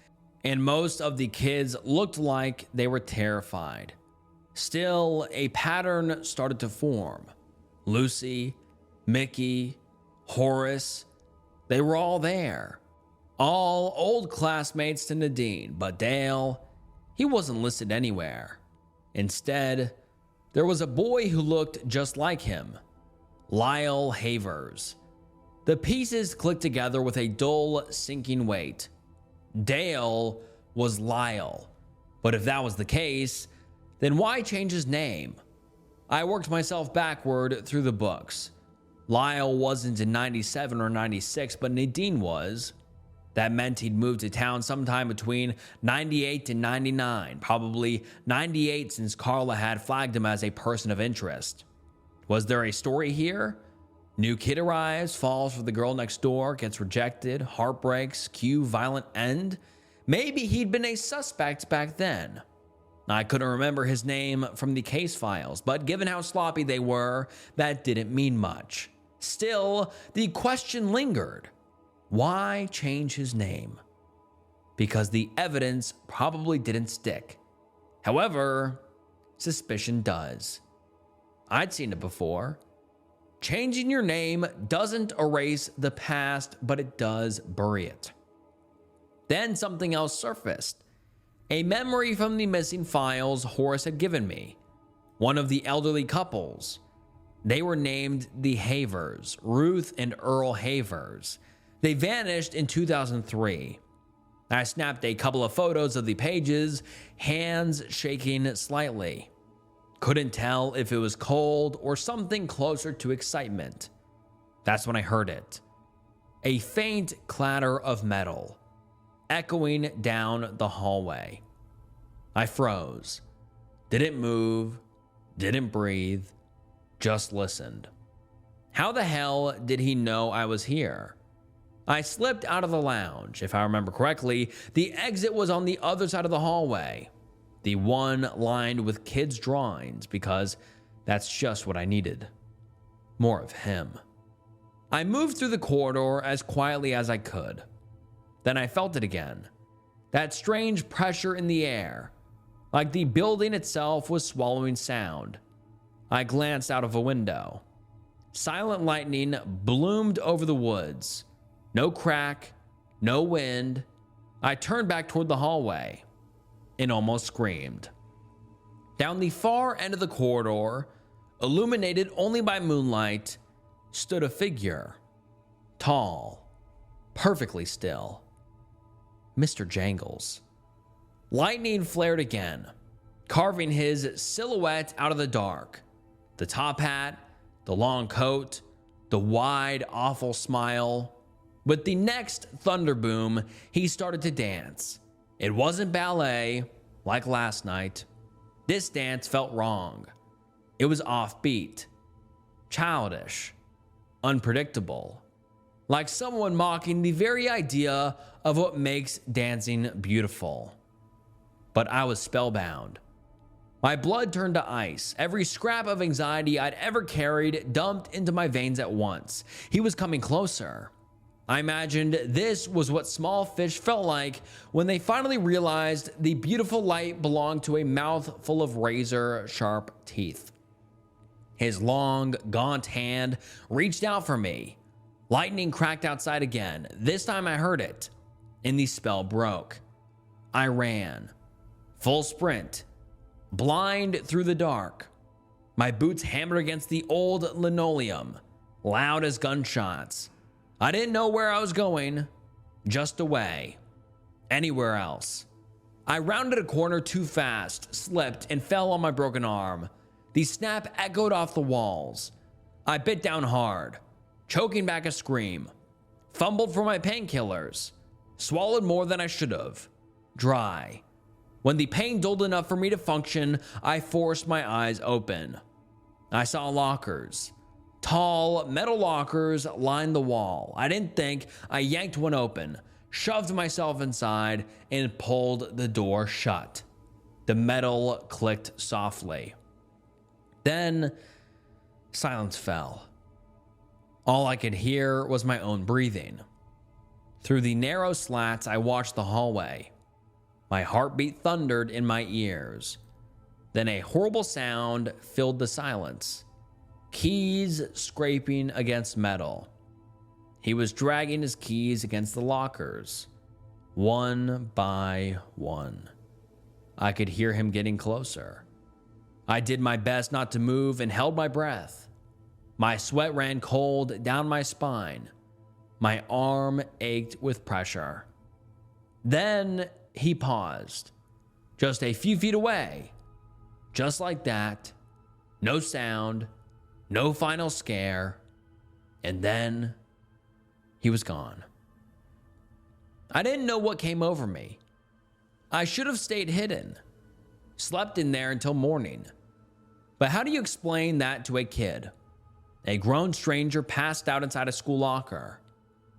and most of the kids looked like they were terrified. Still, a pattern started to form. Lucy, Mickey, Horace, they were all there. All old classmates to Nadine, but Dale, he wasn't listed anywhere. Instead, there was a boy who looked just like him, Lyle Havers. The pieces clicked together with a dull, sinking weight. Dale was Lyle, but if that was the case, then why change his name? I worked myself backward through the books. Lyle wasn't in 97 or 96, but Nadine was. That meant he'd moved to town sometime between 98 and 99, probably 98 since Carla had flagged him as a person of interest. Was there a story here? New kid arrives, falls for the girl next door, gets rejected, heartbreaks, cue violent end? Maybe he'd been a suspect back then. I couldn't remember his name from the case files, but given how sloppy they were, that didn't mean much. Still, the question lingered. Why change his name? Because the evidence probably didn't stick. However, suspicion does. I'd seen it before. Changing your name doesn't erase the past, but it does bury it. Then something else surfaced. A memory from the missing files Horace had given me. One of the elderly couples. They were named the Havers, Ruth and Earl Havers. They vanished in 2003. I snapped a couple of photos of the pages, hands shaking slightly. Couldn't tell if it was cold or something closer to excitement. That's when I heard it. A faint clatter of metal, echoing down the hallway. I froze. Didn't move, didn't breathe, just listened. How the hell did he know I was here? I slipped out of the lounge. If I remember correctly, the exit was on the other side of the hallway. The one lined with kids' drawings, because that's just what I needed. More of him. I moved through the corridor as quietly as I could. Then I felt it again. That strange pressure in the air, like the building itself was swallowing sound. I glanced out of a window. Silent lightning bloomed over the woods. No crack, no wind. I turned back toward the hallway and almost screamed. Down the far end of the corridor, illuminated only by moonlight, stood a figure. Tall, perfectly still. Mr. Jangles. Lightning flared again, carving his silhouette out of the dark. The top hat, the long coat, the wide, awful smile. With the next thunder boom, he started to dance. It wasn't ballet, like last night. This dance felt wrong. It was offbeat, childish, unpredictable, like someone mocking the very idea of what makes dancing beautiful. But I was spellbound. My blood turned to ice. Every scrap of anxiety I'd ever carried dumped into my veins at once. He was coming closer. I imagined this was what small fish felt like when they finally realized the beautiful light belonged to a mouth full of razor-sharp teeth. His long, gaunt hand reached out for me. Lightning cracked outside again. This time I heard it, and the spell broke. I ran. Full sprint. Blind through the dark. My boots hammered against the old linoleum, loud as gunshots. I didn't know where I was going, just away. Anywhere else. I rounded a corner too fast, slipped, and fell on my broken arm. The snap echoed off the walls. I bit down hard, choking back a scream. Fumbled for my painkillers. Swallowed more than I should have. dry. When the pain dulled enough for me to function, I forced my eyes open. I saw lockers. Tall metal lockers lined the wall. I didn't think. I yanked one open, shoved myself inside, and pulled the door shut. The metal clicked softly. Then silence fell. All I could hear was my own breathing. Through the narrow slats, I watched the hallway. My heartbeat thundered in my ears. Then a horrible sound filled the silence. Keys scraping against metal. He was dragging his keys against the lockers, one by one. I could hear him getting closer. I did my best not to move and held my breath. My sweat ran cold down my spine. My arm ached with pressure. Then he paused, just a few feet away. Just like that, no sound, no final scare, and then he was gone. I didn't know what came over me. I should have stayed hidden, slept in there until morning. But how do you explain that to a kid? A grown stranger passed out inside a school locker.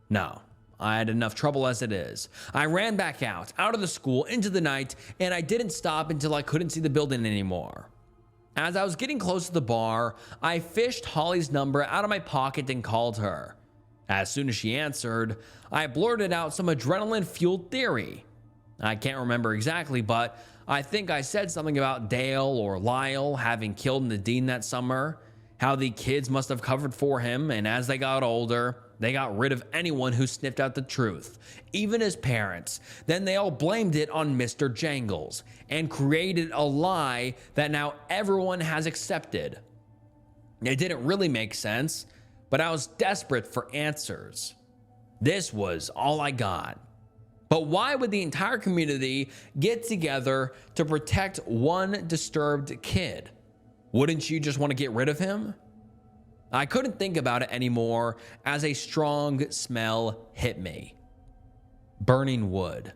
No, I had enough trouble as it is. I ran back out of the school into the night, and I didn't stop until I couldn't see the building anymore. As I was getting close to the bar, I fished Holly's number out of my pocket and called her. As soon as she answered, I blurted out some adrenaline-fueled theory. I can't remember exactly, but I think I said something about Dale or Lyle having killed Nadine that summer, how the kids must have covered for him, and as they got older, they got rid of anyone who sniffed out the truth, even his parents. Then they all blamed it on Mr. Jangles and created a lie that now everyone has accepted. It didn't really make sense, but I was desperate for answers. This was all I got. But why would the entire community get together to protect one disturbed kid? Wouldn't you just want to get rid of him? I couldn't think about it anymore as a strong smell hit me. Burning wood.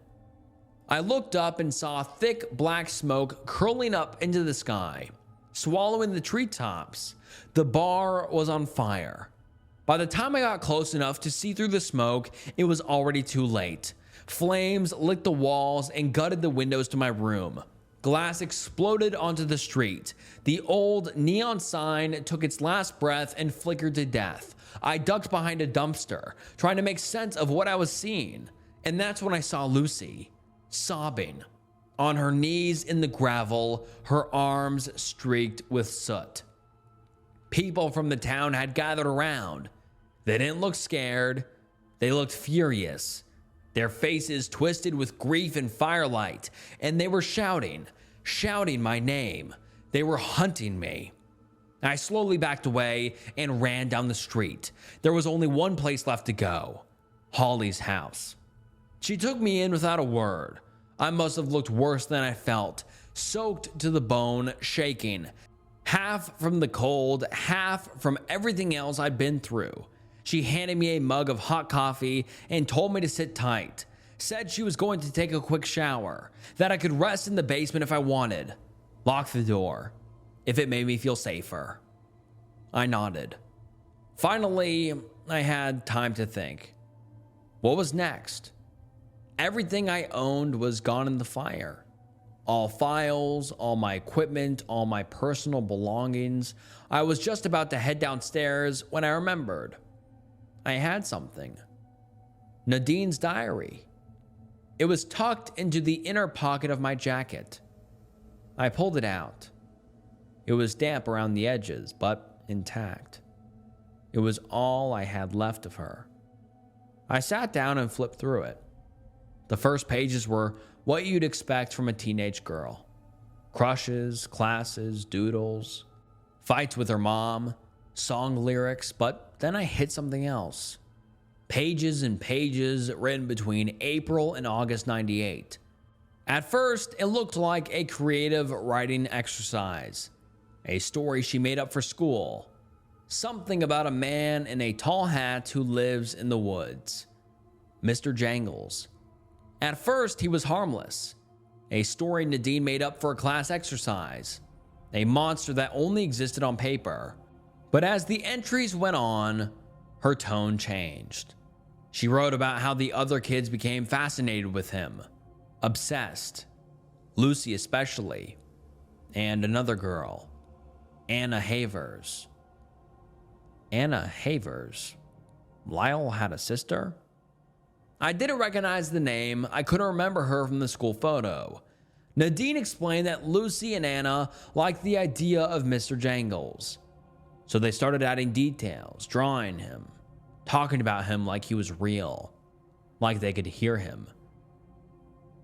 I looked up and saw thick black smoke curling up into the sky, swallowing the treetops. The bar was on fire. By the time I got close enough to see through the smoke, it was already too late. Flames licked the walls and gutted the windows to my room. Glass exploded onto the street. The old neon sign took its last breath and flickered to death. I ducked behind a dumpster, trying to make sense of what I was seeing. And that's when I saw Lucy, sobbing, on her knees in the gravel, her arms streaked with soot. People from the town had gathered around. They didn't look scared. They looked furious. Their faces twisted with grief and firelight, and they were shouting my name. They were hunting me. I slowly backed away and ran down the street. There was only one place left to go, Holly's house. She took me in without a word. I must have looked worse than I felt, soaked to the bone, shaking, half from the cold, half from everything else I'd been through. She handed me a mug of hot coffee and told me to sit tight. Said she was going to take a quick shower, that I could rest in the basement if I wanted. Lock the door, if it made me feel safer. I nodded. Finally, I had time to think. What was next? Everything I owned was gone in the fire. All files, all my equipment, all my personal belongings. I was just about to head downstairs when I remembered. I had something. Nadine's diary. It was tucked into the inner pocket of my jacket. I pulled it out. It was damp around the edges, but intact. It was all I had left of her. I sat down and flipped through it. The first pages were what you'd expect from a teenage girl. Crushes, classes, doodles, fights with her mom, song lyrics, but then I hit something else. Pages and pages written between April and August 98. At first, it looked like a creative writing exercise. A story she made up for school. Something about a man in a tall hat who lives in the woods. Mr. Jangles. At first, he was harmless, a story Nadine made up for a class exercise, a monster that only existed on paper. But as the entries went on, her tone changed. She wrote about how the other kids became fascinated with him, obsessed, Lucy especially, and another girl, Anna Havers. Anna Havers? Lyle had a sister? I didn't recognize the name. I couldn't remember her from the school photo. Nadine explained that Lucy and Anna liked the idea of Mr. Jangles. So they started adding details, drawing him, talking about him like he was real, like they could hear him.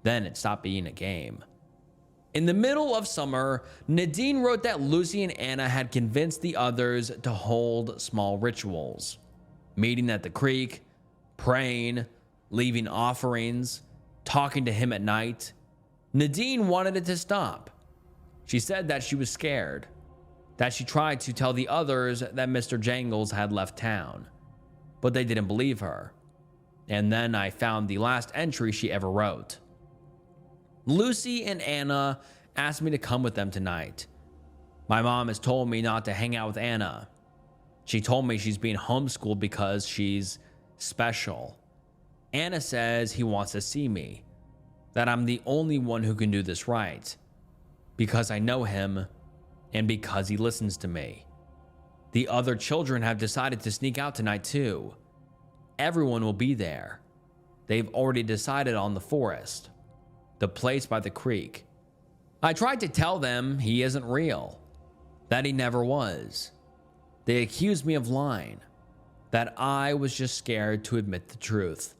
Then it stopped being a game. In the middle of summer, Nadine wrote that Lucy and Anna had convinced the others to hold small rituals, meeting at the creek, praying, leaving offerings, talking to him at night. Nadine wanted it to stop. She said that she was scared, that she tried to tell the others that Mr. Jangles had left town, but they didn't believe her. And then I found the last entry she ever wrote. Lucy and Anna asked me to come with them tonight. My mom has told me not to hang out with Anna. She told me she's being homeschooled because she's special. Anna says he wants to see me, that I'm the only one who can do this right, because I know him and because he listens to me. The other children have decided to sneak out tonight too. Everyone will be there. They've already decided on the forest, the place by the creek. I tried to tell them he isn't real, that he never was. They accused me of lying, that I was just scared to admit the truth.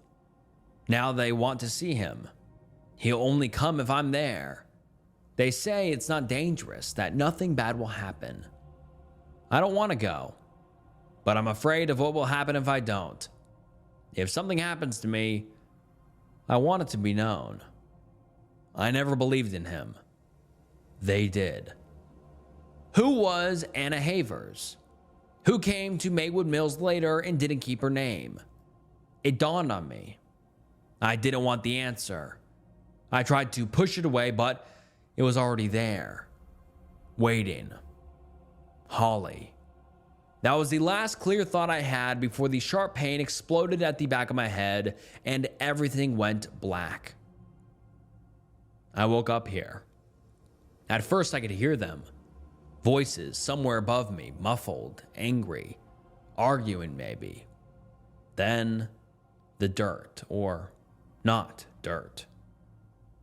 Now they want to see him. He'll only come if I'm there. They say it's not dangerous, that nothing bad will happen. I don't want to go, but I'm afraid of what will happen if I don't. If something happens to me, I want it to be known. I never believed in him. They did. Who was Anna Havers? Who came to Maywood Mills later and didn't keep her name? It dawned on me. I didn't want the answer. I tried to push it away, but it was already there, waiting. Holly. That was the last clear thought I had before the sharp pain exploded at the back of my head and everything went black. I woke up here. At first I could hear them. Voices somewhere above me, muffled, angry, arguing maybe. Then the dirt, or not dirt.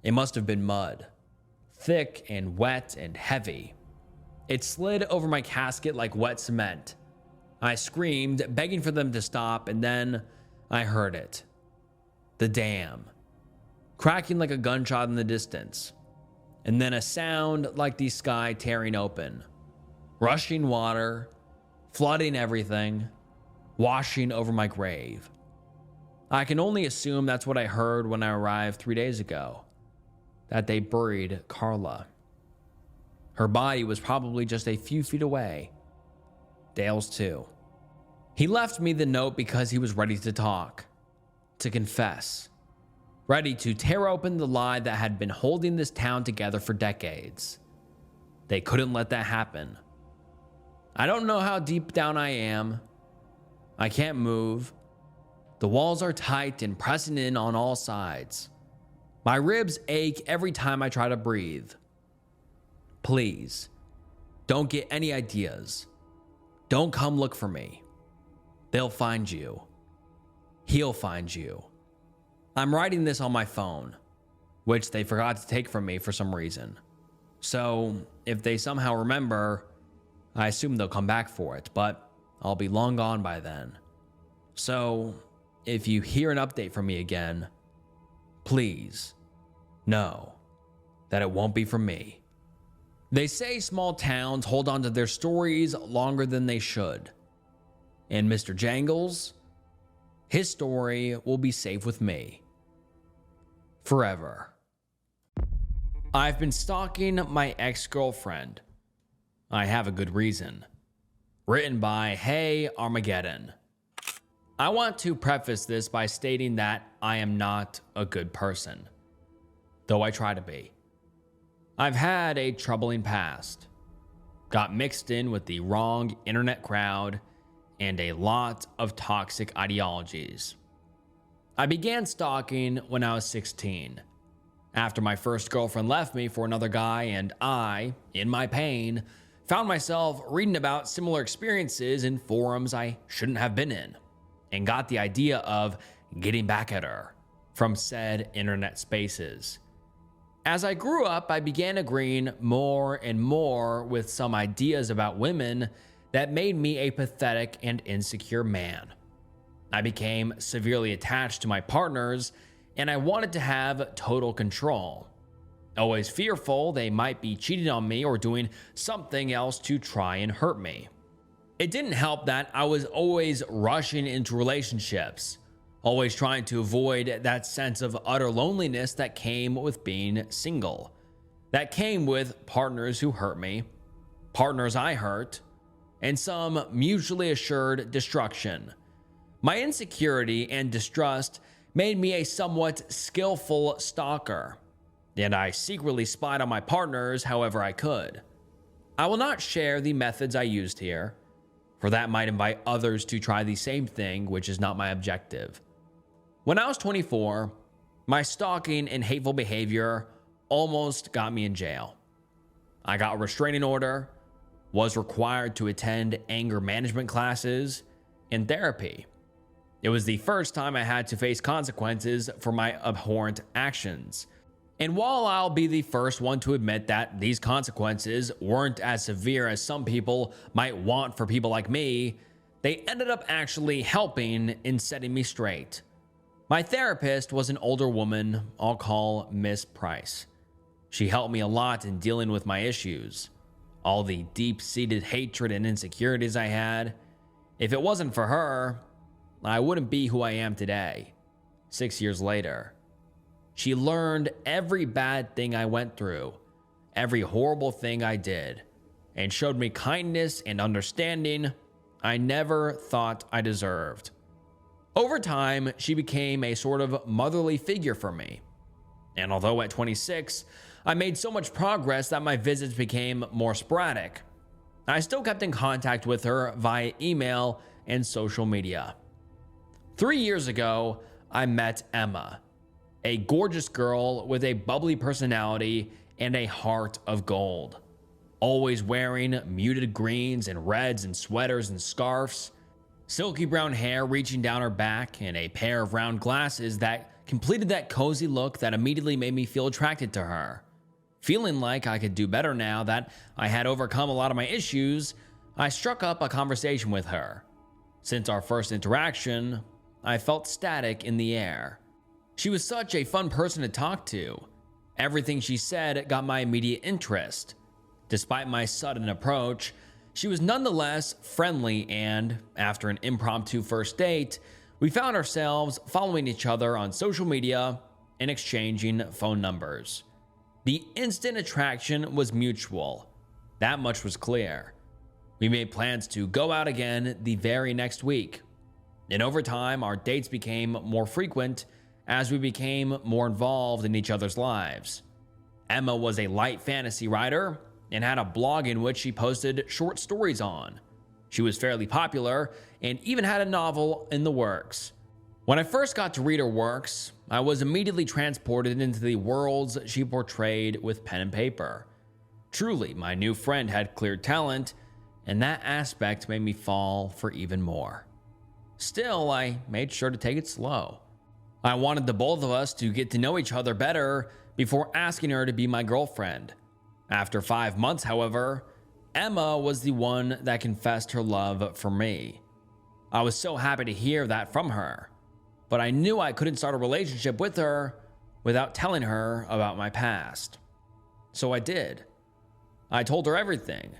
It must have been mud, thick and wet and heavy. It slid over my casket like wet cement. I screamed, begging for them to stop, and then I heard it. The dam, cracking like a gunshot in the distance, and then a sound like the sky tearing open, rushing water, flooding everything, washing over my grave. I can only assume that's what I heard when I arrived 3 days ago, that they buried Carla. Her body was probably just a few feet away. Dale's too. He left me the note because he was ready to talk, to confess, ready to tear open the lie that had been holding this town together for decades. They couldn't let that happen. I don't know how deep down I am. I can't move. The walls are tight and pressing in on all sides. My ribs ache every time I try to breathe. Please, don't get any ideas. Don't come look for me. They'll find you. He'll find you. I'm writing this on my phone, which they forgot to take from me for some reason. So if they somehow remember, I assume they'll come back for it, but I'll be long gone by then. So if you hear an update from me again, please know that it won't be from me. They say small towns hold on to their stories longer than they should. And Mr. Jangles, his story will be safe with me. Forever. I've been stalking my ex-girlfriend. I have a good reason. Written by Hey Armageddon. I want to preface this by stating that I am not a good person, though I try to be. I've had a troubling past, got mixed in with the wrong internet crowd, and a lot of toxic ideologies. I began stalking when I was 16, after my first girlfriend left me for another guy, and I, in my pain, found myself reading about similar experiences in forums I shouldn't have been in, and got the idea of getting back at her from said internet spaces. As I grew up, I began agreeing more and more with some ideas about women that made me a pathetic and insecure man. I became severely attached to my partners, and I wanted to have total control. Always fearful they might be cheating on me or doing something else to try and hurt me. It didn't help that I was always rushing into relationships, always trying to avoid that sense of utter loneliness that came with being single, that came with partners who hurt me, partners I hurt, and some mutually assured destruction. My insecurity and distrust made me a somewhat skillful stalker, and I secretly spied on my partners however I could. I will not share the methods I used here, for that might invite others to try the same thing, which is not my objective. When I was 24, my stalking and hateful behavior almost got me in jail. I got a restraining order, was required to attend anger management classes, and therapy. It was the first time I had to face consequences for my abhorrent actions. And while I'll be the first one to admit that these consequences weren't as severe as some people might want for people like me, they ended up actually helping in setting me straight. My therapist was an older woman I'll call Miss Price. She helped me a lot in dealing with my issues, all the deep-seated hatred and insecurities I had. If it wasn't for her, I wouldn't be who I am today, 6 years later. She learned every bad thing I went through, every horrible thing I did, and showed me kindness and understanding I never thought I deserved. Over time, she became a sort of motherly figure for me. And although at 26, I made so much progress that my visits became more sporadic, I still kept in contact with her via email and social media. 3 years ago, I met Emma, a gorgeous girl with a bubbly personality and a heart of gold, always wearing muted greens and reds and sweaters and scarves, silky brown hair reaching down her back, and a pair of round glasses that completed that cozy look that immediately made me feel attracted to her. Feeling like I could do better now that I had overcome a lot of my issues, I struck up a conversation with her. Since our first interaction, I felt static in the air. She was such a fun person to talk to. Everything she said got my immediate interest. Despite my sudden approach, she was nonetheless friendly, and after an impromptu first date, we found ourselves following each other on social media and exchanging phone numbers. The instant attraction was mutual. That much was clear. We made plans to go out again the very next week. And over time, our dates became more frequent as we became more involved in each other's lives. Emma was a light fantasy writer and had a blog in which she posted short stories on. She was fairly popular and even had a novel in the works. When I first got to read her works, I was immediately transported into the worlds she portrayed with pen and paper. Truly, my new friend had clear talent, and that aspect made me fall for even more. Still, I made sure to take it slow. I wanted the both of us to get to know each other better before asking her to be my girlfriend. After 5 months, however, Emma was the one that confessed her love for me. I was so happy to hear that from her, but I knew I couldn't start a relationship with her without telling her about my past. So I did. I told her everything.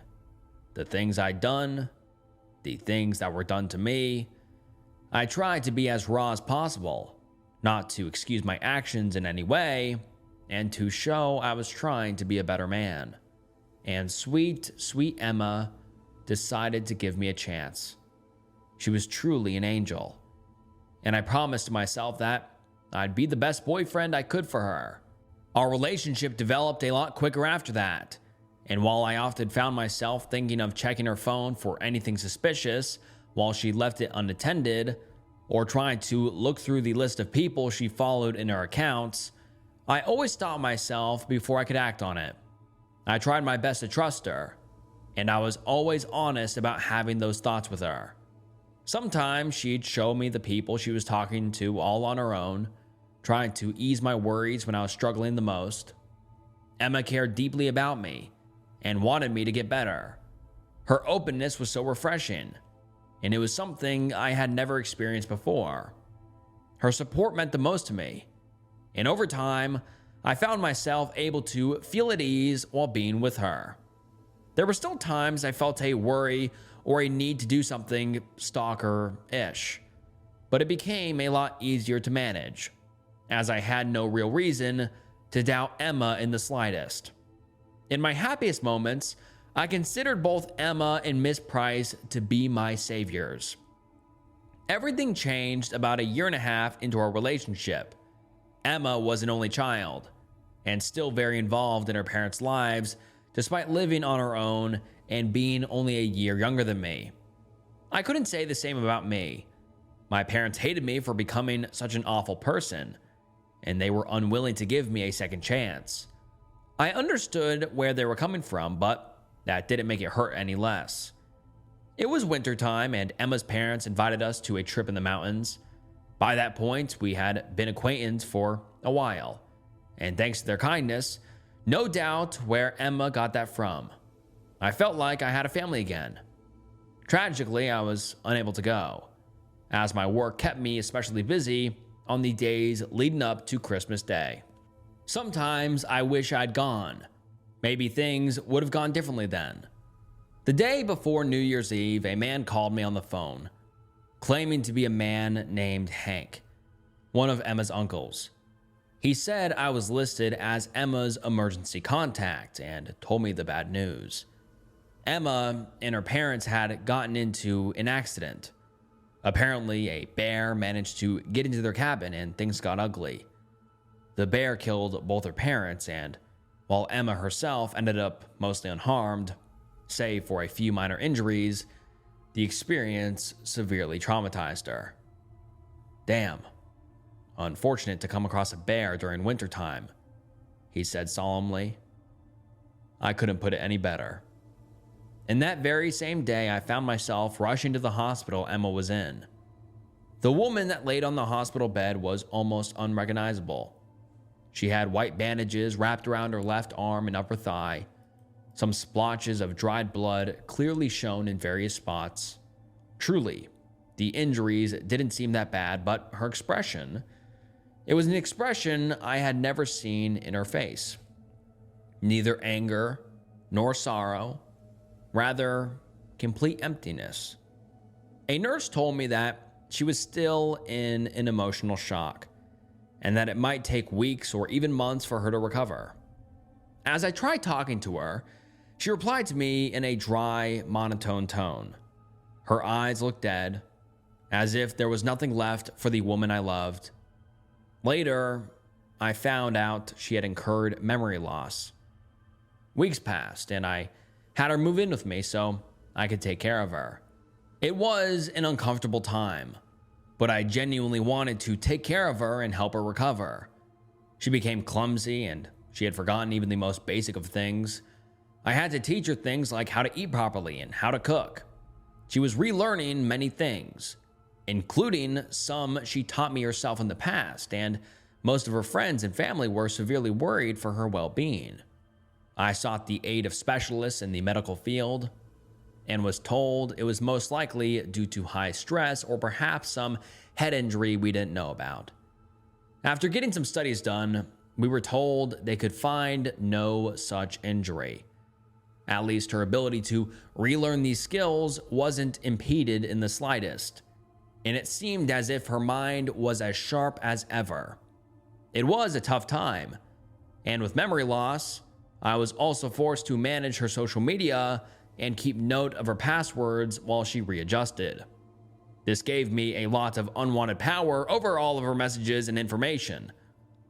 The things I'd done, the things that were done to me. I tried to be as raw as possible, not to excuse my actions in any way, and to show I was trying to be a better man. And sweet, sweet Emma decided to give me a chance. She was truly an angel, and I promised myself that I'd be the best boyfriend I could for her. Our relationship developed a lot quicker after that, and while I often found myself thinking of checking her phone for anything suspicious while she left it unattended, or trying to look through the list of people she followed in her accounts, I always stopped myself before I could act on it. I tried my best to trust her, and I was always honest about having those thoughts with her. Sometimes she'd show me the people she was talking to all on her own, trying to ease my worries when I was struggling the most. Emma cared deeply about me and wanted me to get better. Her openness was so refreshing, and it was something I had never experienced before. Her support meant the most to me, and over time, I found myself able to feel at ease while being with her. There were still times I felt a worry or a need to do something stalker-ish, but it became a lot easier to manage, as I had no real reason to doubt Emma in the slightest. In my happiest moments, I considered both Emma and Miss Price to be my saviors. Everything changed about a year and a half into our relationship. Emma was an only child, and still very involved in her parents' lives, despite living on her own and being only a year younger than me. I couldn't say the same about me. My parents hated me for becoming such an awful person, and they were unwilling to give me a second chance. I understood where they were coming from, but that didn't make it hurt any less. It was wintertime, and Emma's parents invited us to a trip in the mountains. By that point, we had been acquainted for a while, and thanks to their kindness, no doubt where Emma got that from. I felt like I had a family again. Tragically, I was unable to go, as my work kept me especially busy on the days leading up to Christmas Day. Sometimes I wish I'd gone. Maybe things would have gone differently then. The day before New Year's Eve, a man called me on the phone, claiming to be a man named Hank, one of Emma's uncles. He said I was listed as Emma's emergency contact and told me the bad news. Emma and her parents had gotten into an accident. Apparently, a bear managed to get into their cabin and things got ugly. The bear killed both her parents, and while Emma herself ended up mostly unharmed, save for a few minor injuries, the experience severely traumatized her. Damn. Unfortunate to come across a bear during wintertime, he said solemnly. I couldn't put it any better. And that very same day, I found myself rushing to the hospital Emma was in. The woman that laid on the hospital bed was almost unrecognizable. She had white bandages wrapped around her left arm and upper thigh, some splotches of dried blood clearly shown in various spots. Truly, the injuries didn't seem that bad, but her expression, it was an expression I had never seen in her face. Neither anger nor sorrow, rather complete emptiness. A nurse told me that she was still in an emotional shock, and that it might take weeks or even months for her to recover. As I tried talking to her, she replied to me in a dry, monotone tone. Her eyes looked dead, as if there was nothing left for the woman I loved. Later, I found out she had incurred memory loss. Weeks passed, and I had her move in with me so I could take care of her. It was an uncomfortable time, but I genuinely wanted to take care of her and help her recover. She became clumsy, and she had forgotten even the most basic of things. I had to teach her things like how to eat properly and how to cook. She was relearning many things, including some she taught me herself in the past, and most of her friends and family were severely worried for her well-being. I sought the aid of specialists in the medical field and was told it was most likely due to high stress or perhaps some head injury we didn't know about. After getting some studies done, we were told they could find no such injury. At least her ability to relearn these skills wasn't impeded in the slightest, and it seemed as if her mind was as sharp as ever. It was a tough time, and with memory loss, I was also forced to manage her social media and keep note of her passwords while she readjusted. This gave me a lot of unwanted power over all of her messages and information,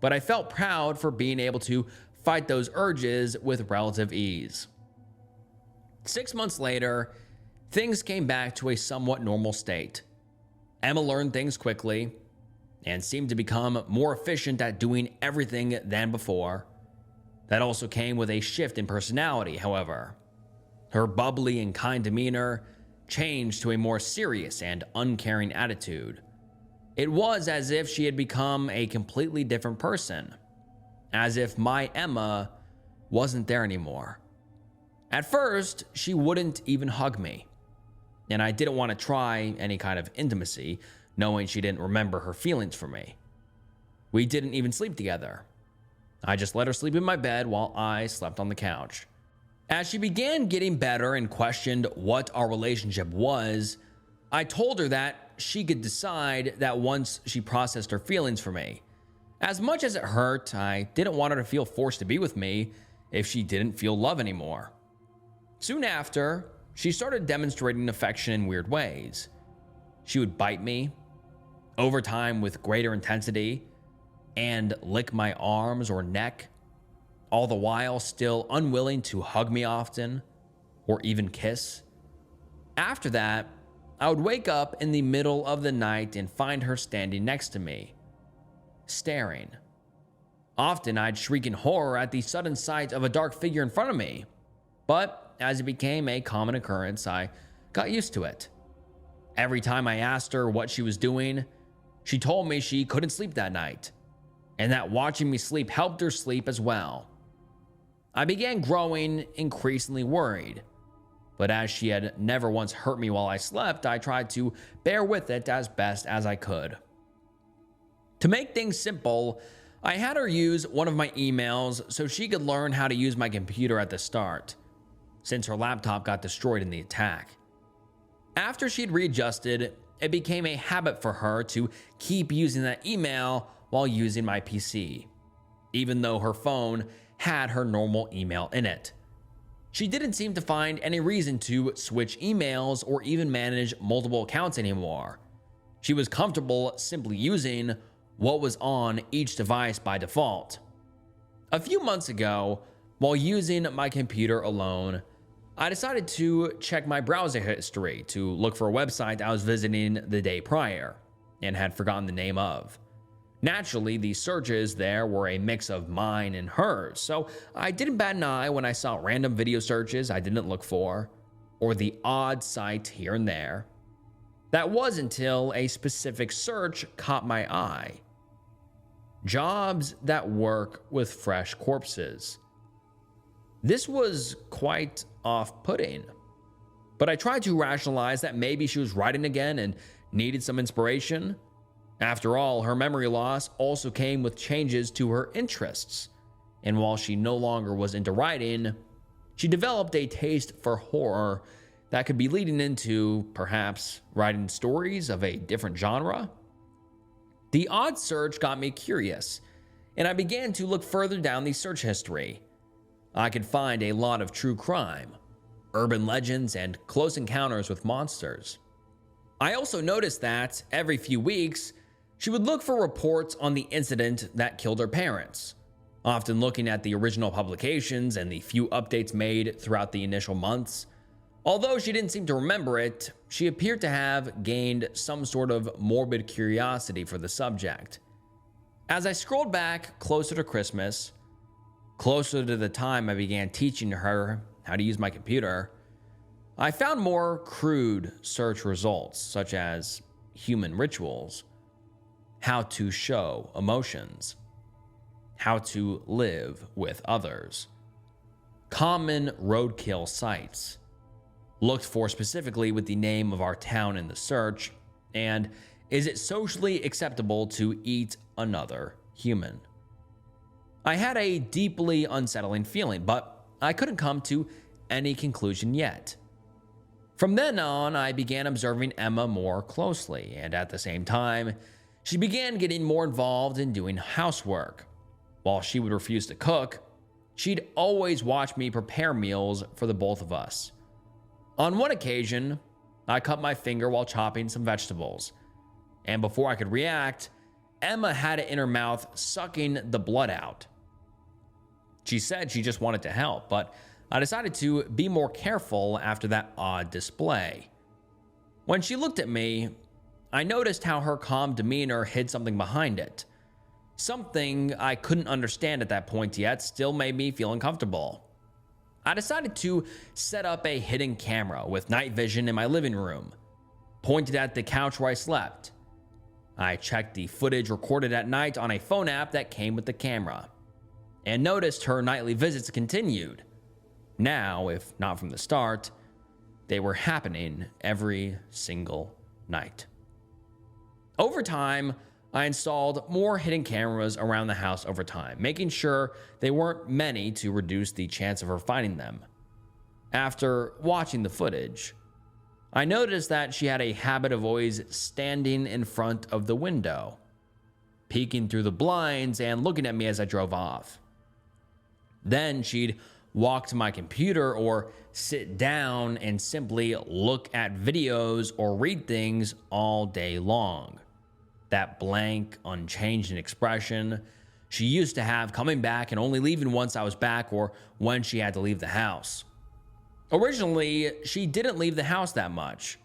but I felt proud for being able to fight those urges with relative ease. 6 months later, things came back to a somewhat normal state. Emma learned things quickly and seemed to become more efficient at doing everything than before. That also came with a shift in personality, however. Her bubbly and kind demeanor changed to a more serious and uncaring attitude. It was as if she had become a completely different person, as if my Emma wasn't there anymore. At first, she wouldn't even hug me, and I didn't want to try any kind of intimacy, knowing she didn't remember her feelings for me. We didn't even sleep together. I just let her sleep in my bed while I slept on the couch. As she began getting better and questioned what our relationship was, I told her that she could decide that once she processed her feelings for me. As much as it hurt, I didn't want her to feel forced to be with me if she didn't feel love anymore. Soon after, she started demonstrating affection in weird ways. She would bite me, over time with greater intensity, and lick my arms or neck, all the while still unwilling to hug me often or even kiss. After that, I would wake up in the middle of the night and find her standing next to me, staring. Often I'd shriek in horror at the sudden sight of a dark figure in front of me, but as it became a common occurrence, I got used to it. Every time I asked her what she was doing, she told me she couldn't sleep that night, and that watching me sleep helped her sleep as well. I began growing increasingly worried, but as she had never once hurt me while I slept, I tried to bear with it as best as I could. To make things simple, I had her use one of my emails so she could learn how to use my computer at the start, since her laptop got destroyed in the attack. After she'd readjusted, it became a habit for her to keep using that email while using my PC, even though her phone had her normal email in it. She didn't seem to find any reason to switch emails or even manage multiple accounts anymore. She was comfortable simply using what was on each device by default. A few months ago, while using my computer alone, I decided to check my browser history to look for a website I was visiting the day prior and had forgotten the name of. Naturally, the searches there were a mix of mine and hers, so I didn't bat an eye when I saw random video searches I didn't look for, or the odd site here and there. That was until a specific search caught my eye. Jobs that work with fresh corpses. This was quite off-putting, but I tried to rationalize that maybe she was writing again and needed some inspiration. After all, her memory loss also came with changes to her interests, and while she no longer was into writing, she developed a taste for horror that could be leading into, perhaps, writing stories of a different genre. The odd search got me curious, and I began to look further down the search history. I could find a lot of true crime, urban legends, and close encounters with monsters. I also noticed that every few weeks, she would look for reports on the incident that killed her parents, often looking at the original publications and the few updates made throughout the initial months. Although she didn't seem to remember it, she appeared to have gained some sort of morbid curiosity for the subject. As I scrolled back closer to Christmas, closer to the time I began teaching her how to use my computer, I found more crude search results, such as human rituals, how to show emotions, how to live with others, common roadkill sites, looked for specifically with the name of our town in the search, and is it socially acceptable to eat another human? I had a deeply unsettling feeling, but I couldn't come to any conclusion yet. From then on, I began observing Emma more closely, and at the same time, she began getting more involved in doing housework. While she would refuse to cook, she'd always watch me prepare meals for the both of us. On one occasion, I cut my finger while chopping some vegetables. And before I could react, Emma had it in her mouth, sucking the blood out. She said she just wanted to help, but I decided to be more careful after that odd display. When she looked at me, I noticed how her calm demeanor hid something behind it. Something I couldn't understand at that point yet still made me feel uncomfortable. I decided to set up a hidden camera with night vision in my living room, pointed at the couch where I slept. I checked the footage recorded at night on a phone app that came with the camera, and noticed her nightly visits continued. Now, if not from the start, they were happening every single night. Over time, I installed more hidden cameras around the house over time, making sure they weren't many to reduce the chance of her finding them. After watching the footage, I noticed that she had a habit of always standing in front of the window, peeking through the blinds and looking at me as I drove off. Then she'd walk to my computer or sit down and simply look at videos or read things all day long. That blank, unchanged expression she used to have, coming back and only leaving once I was back or when she had to leave the house. Originally, she didn't leave the house that much,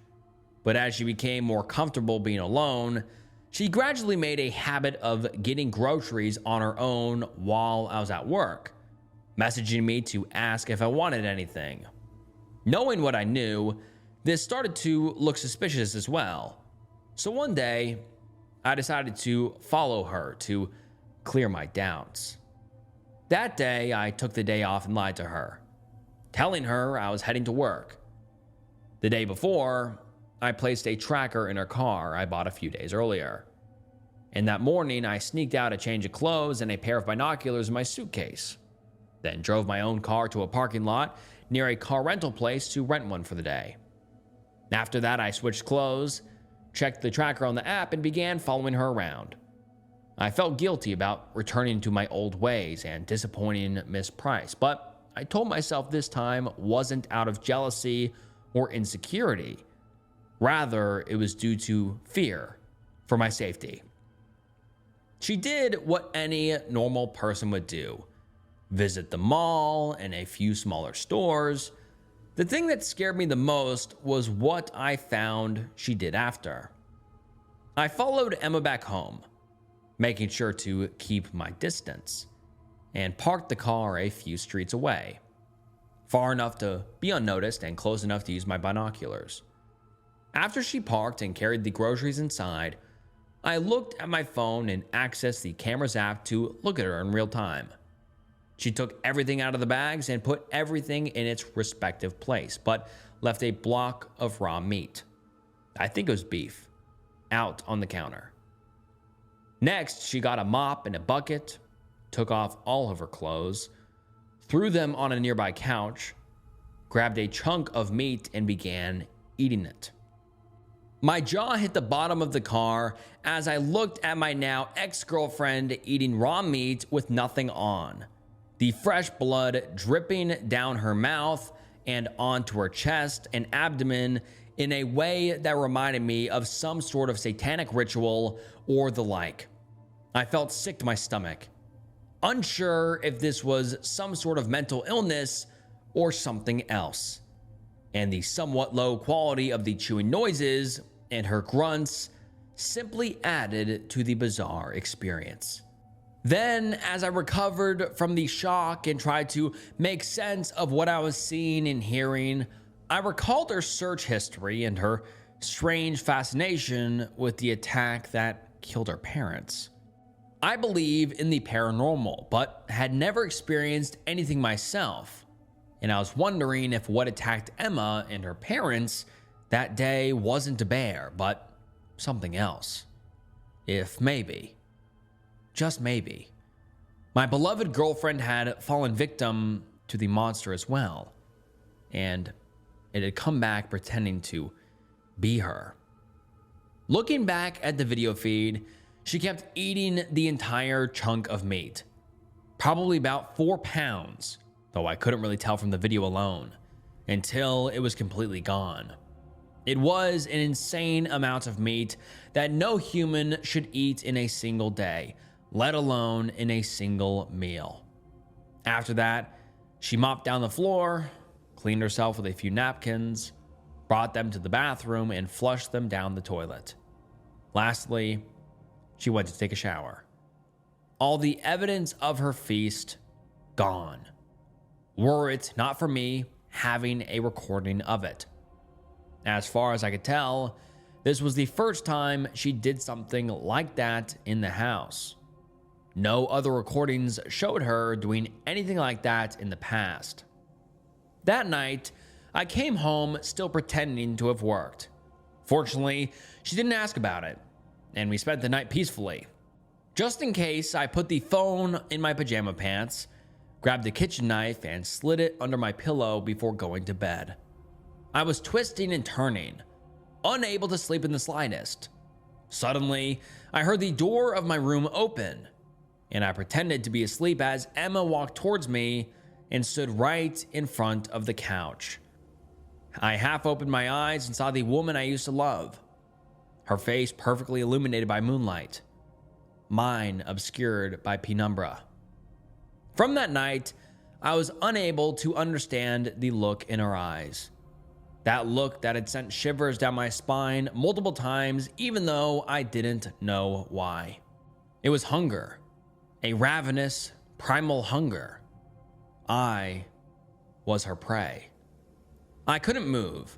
but as she became more comfortable being alone, she gradually made a habit of getting groceries on her own while I was at work, messaging me to ask if I wanted anything. Knowing what I knew, this started to look suspicious as well. So one day, I decided to follow her to clear my doubts. That day, I took the day off and lied to her, telling her I was heading to work. The day before, I placed a tracker in her car I bought a few days earlier. And that morning, I sneaked out a change of clothes and a pair of binoculars in my suitcase, then drove my own car to a parking lot near a car rental place to rent one for the day. After that, I switched clothes, checked the tracker on the app, and began following her around. I felt guilty about returning to my old ways and disappointing Miss Price, but I told myself this time wasn't out of jealousy or insecurity. Rather, it was due to fear for my safety. She did what any normal person would do: visit the mall and a few smaller stores. The thing that scared me the most was what I found she did after. I followed Emma back home, making sure to keep my distance, and parked the car a few streets away, far enough to be unnoticed and close enough to use my binoculars. After she parked and carried the groceries inside, I looked at my phone and accessed the camera's app to look at her in real time. She took everything out of the bags and put everything in its respective place, but left a block of raw meat, I think it was beef, out on the counter. Next, she got a mop and a bucket, took off all of her clothes, threw them on a nearby couch, grabbed a chunk of meat, and began eating it. My jaw hit the bottom of the car as I looked at my now ex-girlfriend eating raw meat with nothing on, the fresh blood dripping down her mouth and onto her chest and abdomen in a way that reminded me of some sort of satanic ritual or the like. I felt sick to my stomach, unsure if this was some sort of mental illness or something else. And the somewhat low quality of the chewing noises and her grunts simply added to the bizarre experience. Then, as I recovered from the shock and tried to make sense of what I was seeing and hearing, I recalled her search history and her strange fascination with the attack that killed her parents. I believe in the paranormal, but had never experienced anything myself, and I was wondering if what attacked Emma and her parents that day wasn't a bear, but something else. If maybe, just maybe, my beloved girlfriend had fallen victim to the monster as well, and it had come back pretending to be her. Looking back at the video feed, she kept eating the entire chunk of meat, probably about 4 pounds, though I couldn't really tell from the video alone, until it was completely gone. It was an insane amount of meat that no human should eat in a single day, let alone in a single meal. After that, she mopped down the floor, cleaned herself with a few napkins, brought them to the bathroom, and flushed them down the toilet. Lastly, she went to take a shower. All the evidence of her feast gone. Were it not for me having a recording of it. As far as I could tell, this was the first time she did something like that in the house. No other recordings showed her doing anything like that in the past. That night, I came home still pretending to have worked. Fortunately, she didn't ask about it, and we spent the night peacefully. Just in case, I put the phone in my pajama pants, grabbed the kitchen knife, and slid it under my pillow before going to bed. I was twisting and turning, unable to sleep in the slightest. Suddenly, I heard the door of my room open, and I pretended to be asleep as Emma walked towards me and stood right in front of the couch. I half opened my eyes and saw the woman I used to love, her face perfectly illuminated by moonlight, mine obscured by penumbra. From that night, I was unable to understand the look in her eyes. That look that had sent shivers down my spine multiple times, even though I didn't know why. It was hunger, a ravenous, primal hunger. I was her prey. I couldn't move.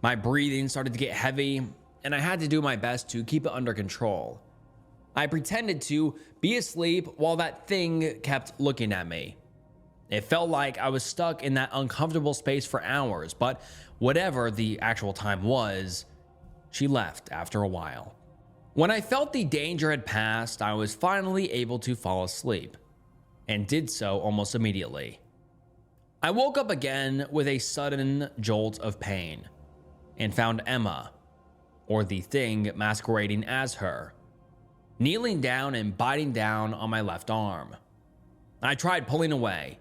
My breathing started to get heavy, and I had to do my best to keep it under control. I pretended to be asleep while that thing kept looking at me. It felt like I was stuck in that uncomfortable space for hours, but whatever the actual time was, she left after a while. When I felt the danger had passed, I was finally able to fall asleep, and did so almost immediately. I woke up again with a sudden jolt of pain, and found Emma, or the thing masquerading as her, kneeling down and biting down on my left arm. I tried pulling away,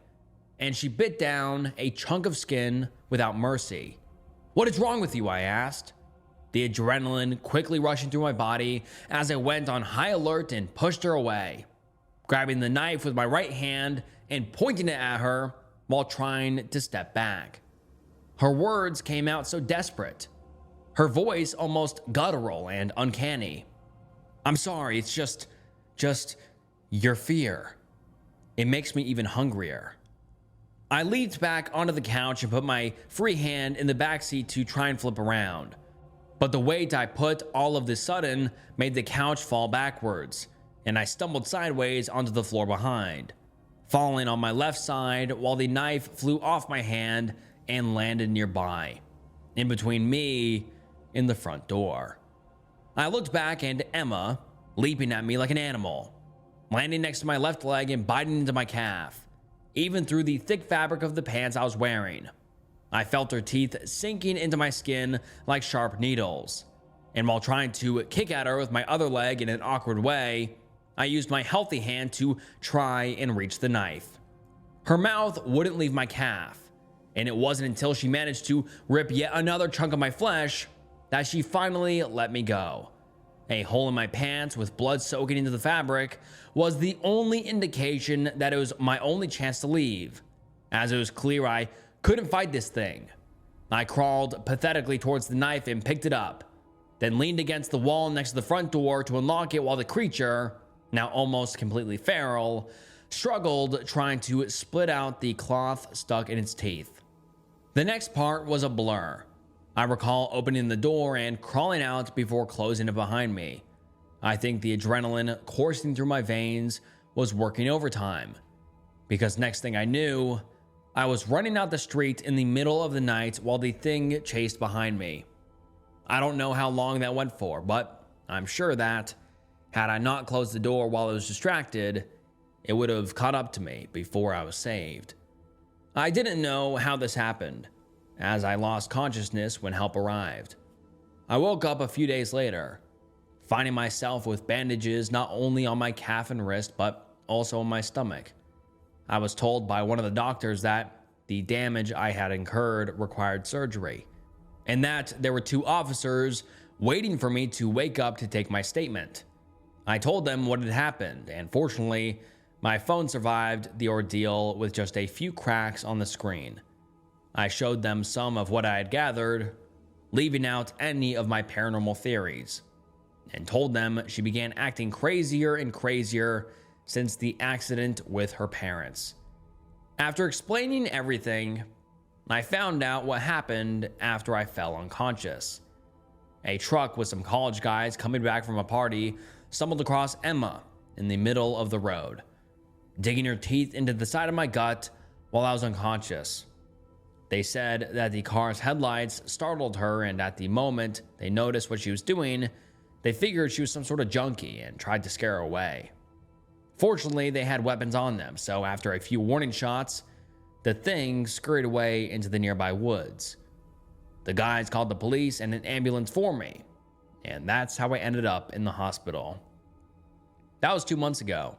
and she bit down a chunk of skin without mercy. "What is wrong with you?" I asked, the adrenaline quickly rushing through my body as I went on high alert and pushed her away, grabbing the knife with my right hand and pointing it at her while trying to step back. Her words came out so desperate, her voice almost guttural and uncanny. "I'm sorry, it's just your fear. It makes me even hungrier." I leaped back onto the couch and put my free hand in the backseat to try and flip around. But the weight I put all of the sudden made the couch fall backwards, and I stumbled sideways onto the floor behind, falling on my left side while the knife flew off my hand and landed nearby, in between me and the front door. I looked back, and Emma, leaping at me like an animal, landing next to my left leg and biting into my calf, even through the thick fabric of the pants I was wearing. I felt her teeth sinking into my skin like sharp needles, and while trying to kick at her with my other leg in an awkward way, I used my healthy hand to try and reach the knife. Her mouth wouldn't leave my calf, and it wasn't until she managed to rip yet another chunk of my flesh that she finally let me go. A hole in my pants with blood soaking into the fabric was the only indication that it was my only chance to leave, as it was clear I couldn't fight this thing. I crawled pathetically towards the knife and picked it up, then leaned against the wall next to the front door to unlock it while the creature, now almost completely feral, struggled trying to split out the cloth stuck in its teeth. The next part was a blur. I recall opening the door and crawling out before closing it behind me. I think the adrenaline coursing through my veins was working overtime, because next thing I knew, I was running out the street in the middle of the night while the thing chased behind me. I don't know how long that went for, but I'm sure that, had I not closed the door while I was distracted, it would have caught up to me before I was saved. I didn't know how this happened, as I lost consciousness when help arrived. I woke up a few days later, finding myself with bandages not only on my calf and wrist, but also on my stomach. I was told by one of the doctors that the damage I had incurred required surgery, and that there were 2 officers waiting for me to wake up to take my statement. I told them what had happened, and fortunately, my phone survived the ordeal with just a few cracks on the screen. I showed them some of what I had gathered, leaving out any of my paranormal theories, and told them she began acting crazier and crazier since the accident with her parents. After explaining everything, I found out what happened after I fell unconscious. A truck with some college guys coming back from a party stumbled across Emma in the middle of the road, digging her teeth into the side of my gut while I was unconscious. They said that the car's headlights startled her, and at the moment they noticed what she was doing, they figured she was some sort of junkie and tried to scare her away. Fortunately, they had weapons on them, so after a few warning shots, the thing scurried away into the nearby woods. The guys called the police and an ambulance for me, and that's how I ended up in the hospital. That was 2 months ago.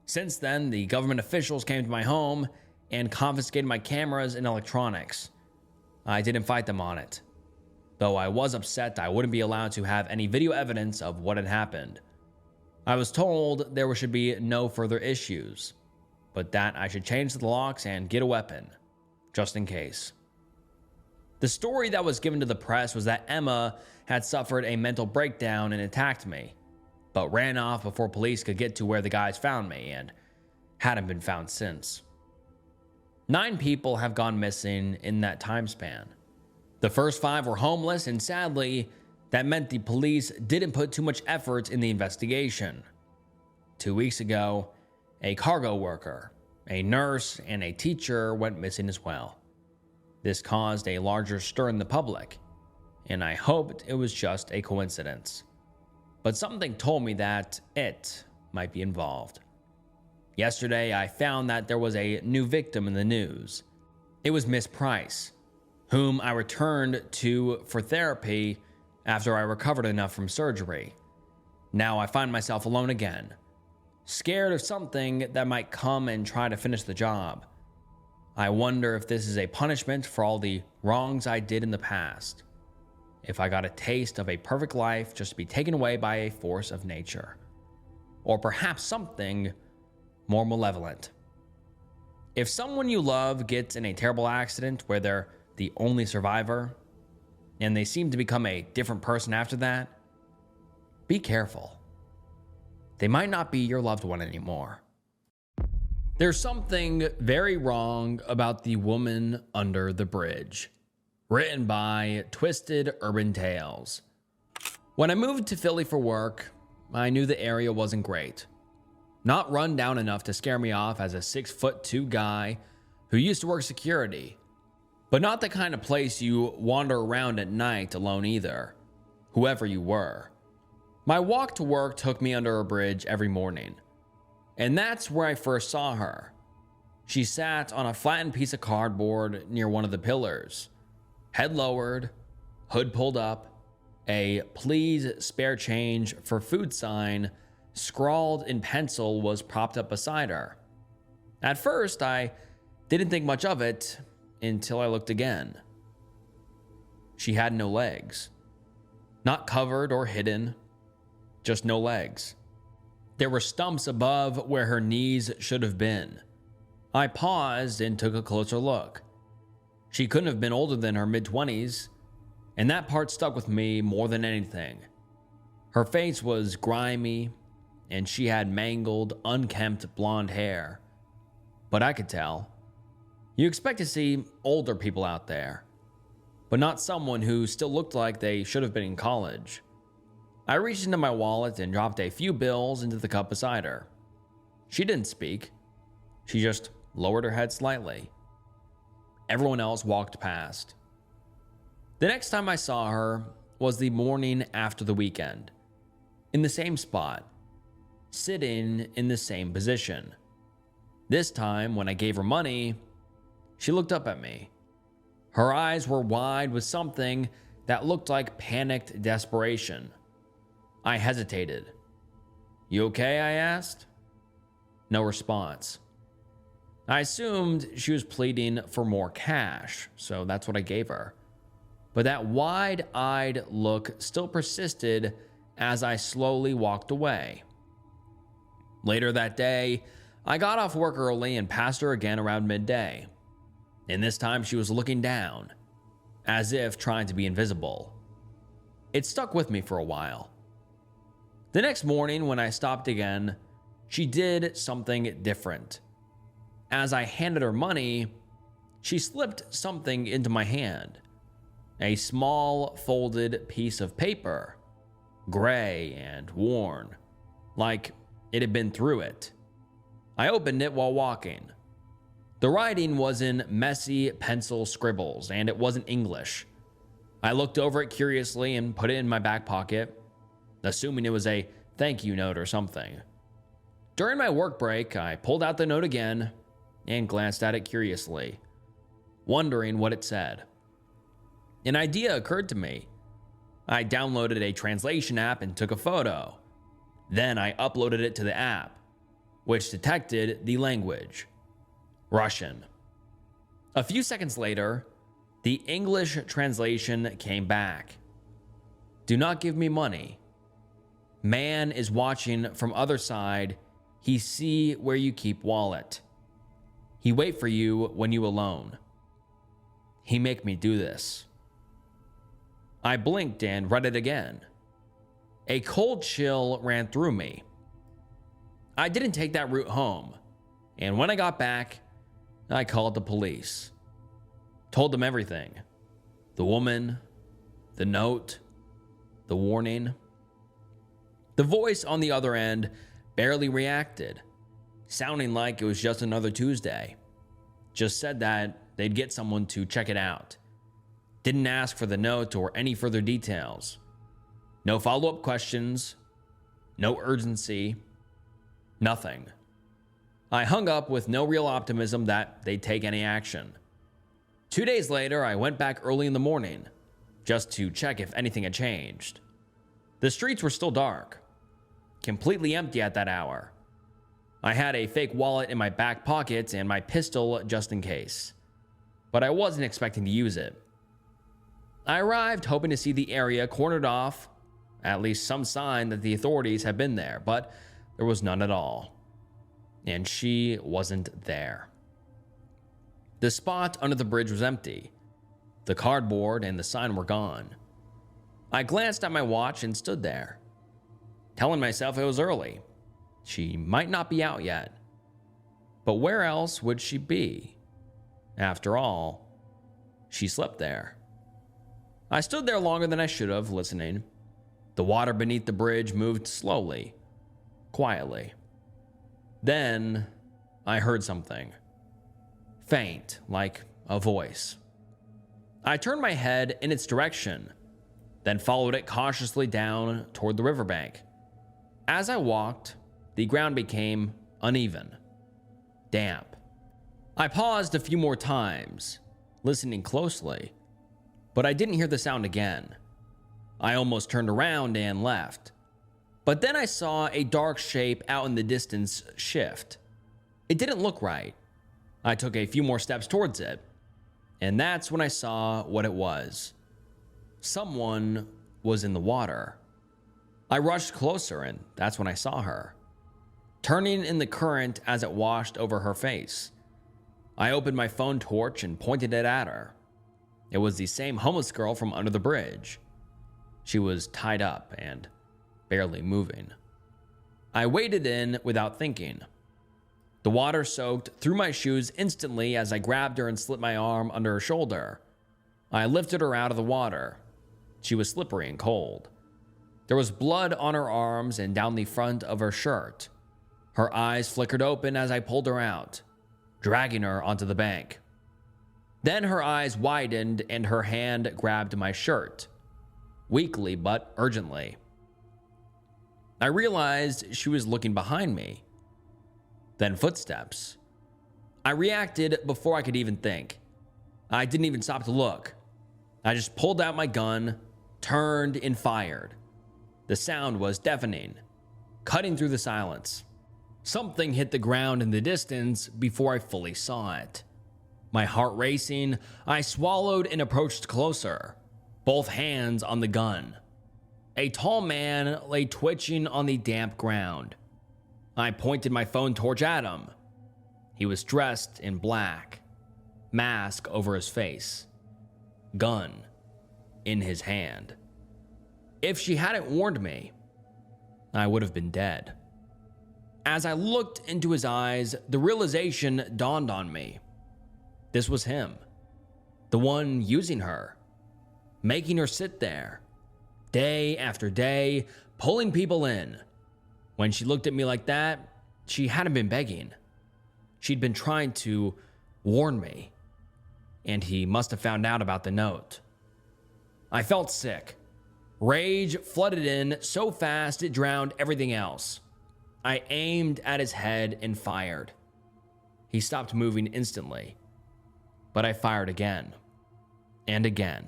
Since then, the government officials came to my home and confiscated my cameras and electronics. I didn't fight them on it, though I was upset I wouldn't be allowed to have any video evidence of what had happened. I was told there should be no further issues, but that I should change the locks and get a weapon, just in case. The story that was given to the press was that Emma had suffered a mental breakdown and attacked me, but ran off before police could get to where the guys found me and hadn't been found since. 9 people have gone missing in that time span. The first 5 were homeless, and sadly, that meant the police didn't put too much effort in the investigation. 2 weeks ago, a cargo worker, a nurse, and a teacher went missing as well. This caused a larger stir in the public, and I hoped it was just a coincidence. But something told me that it might be involved. Yesterday, I found that there was a new victim in the news. It was Miss Price, whom I returned to for therapy after I recovered enough from surgery. Now I find myself alone again, scared of something that might come and try to finish the job. I wonder if this is a punishment for all the wrongs I did in the past. If I got a taste of a perfect life just to be taken away by a force of nature. Or perhaps something more malevolent. If someone you love gets in a terrible accident where they're the only survivor, and they seem to become a different person after that, be careful. They might not be your loved one anymore. There's something very wrong about the woman under the bridge. Written by Twisted Urban Tales. When I moved to Philly for work, I knew the area wasn't great. Not run down enough to scare me off as a 6'2" guy who used to work security, but not the kind of place you wander around at night alone either, whoever you were. My walk to work took me under a bridge every morning, and that's where I first saw her. She sat on a flattened piece of cardboard near one of the pillars, head lowered, hood pulled up, a "please spare change for food" sign scrawled in pencil was propped up beside her. At first, I didn't think much of it until I looked again. She had no legs. Not covered or hidden, just no legs. There were stumps above where her knees should have been. I paused and took a closer look. She couldn't have been older than her mid-20s, and that part stuck with me more than anything. Her face was grimy, and she had mangled, unkempt blonde hair. But I could tell. You expect to see older people out there, but not someone who still looked like they should have been in college. I reached into my wallet and dropped a few bills into the cup beside her. She didn't speak. She just lowered her head slightly. Everyone else walked past. The next time I saw her was the morning after the weekend, in the same spot, sitting in the same position. This time, when I gave her money, she looked up at me. Her eyes were wide with something that looked like panicked desperation. I hesitated. "You okay?" I asked. No response. I assumed she was pleading for more cash, so that's what I gave her. but that wide-eyed look still persisted as I slowly walked away. Later that day, I got off work early and passed her again around midday. And this time she was looking down, as if trying to be invisible. It stuck with me for a while. The next morning, when I stopped again, she did something different. As I handed her money, she slipped something into my hand. A small folded piece of paper, gray and worn, like it had been through it. I opened it while walking. The writing was in messy pencil scribbles, and it wasn't English. I looked over it curiously and put it in my back pocket, assuming it was a thank you note or something. During my work break, I pulled out the note again and glanced at it curiously, wondering what it said. An idea occurred to me. I downloaded a translation app and took a photo. Then I uploaded it to the app, which detected the language: Russian. A few seconds later, the English translation came back. Do not give me money. Man is watching from other side. He see where you keep wallet. He wait for you when you alone. He make me do this. I blinked and read it again. A cold chill ran through me. I didn't take that route home, and when I got back, I called the police. Told them everything. The woman, the note, the warning. The voice on the other end barely reacted, sounding like it was just another Tuesday. Just said that they'd get someone to check it out. Didn't ask for the note or any further details. No follow-up questions, no urgency, nothing. I hung up with no real optimism that they'd take any action. 2 days later, I went back early in the morning, just to check if anything had changed. The streets were still dark, completely empty at that hour. I had a fake wallet in my back pocket and my pistol just in case, but I wasn't expecting to use it. I arrived hoping to see the area cornered off, at least some sign that the authorities had been there, but there was none at all. And she wasn't there. The spot under the bridge was empty. The cardboard and the sign were gone. I glanced at my watch and stood there, telling myself it was early. She might not be out yet. But where else would she be? After all, she slept there. I stood there longer than I should have, listening. The water beneath the bridge moved slowly, quietly. Then I heard something. Faint, like a voice. I turned my head in its direction, then followed it cautiously down toward the riverbank. As I walked, the ground became uneven, damp. I paused a few more times, listening closely, but I didn't hear the sound again. I almost turned around and left. But then I saw a dark shape out in the distance shift. It didn't look right. I took a few more steps towards it, and that's when I saw what it was. Someone was in the water. I rushed closer, and that's when I saw her, turning in the current as it washed over her face. I opened my phone torch and pointed it at her. It was the same homeless girl from under the bridge. She was tied up and barely moving. I waded in without thinking. The water soaked through my shoes instantly as I grabbed her and slipped my arm under her shoulder. I lifted her out of the water. She was slippery and cold. There was blood on her arms and down the front of her shirt. Her eyes flickered open as I pulled her out, dragging her onto the bank. Then her eyes widened and her hand grabbed my shirt, weakly but urgently. I realized she was looking behind me. Then footsteps. I reacted before I could even think. I didn't even stop to look. I just pulled out my gun, turned, and fired. The sound was deafening, cutting through the silence. Something hit the ground in the distance before I fully saw it. My heart racing, I swallowed and approached closer. both hands on the gun. A tall man lay twitching on the damp ground. I pointed my phone torch at him. He was dressed in black, mask over his face, gun in his hand. If she hadn't warned me, I would have been dead. As I looked into his eyes, the realization dawned on me. This was him, the one using her, making her sit there, day after day, pulling people in. When she looked at me like that, she hadn't been begging. She'd been trying to warn me, and he must have found out about the note. I felt sick. Rage flooded in so fast it drowned everything else. I aimed at his head and fired. He stopped moving instantly, but I fired again and again.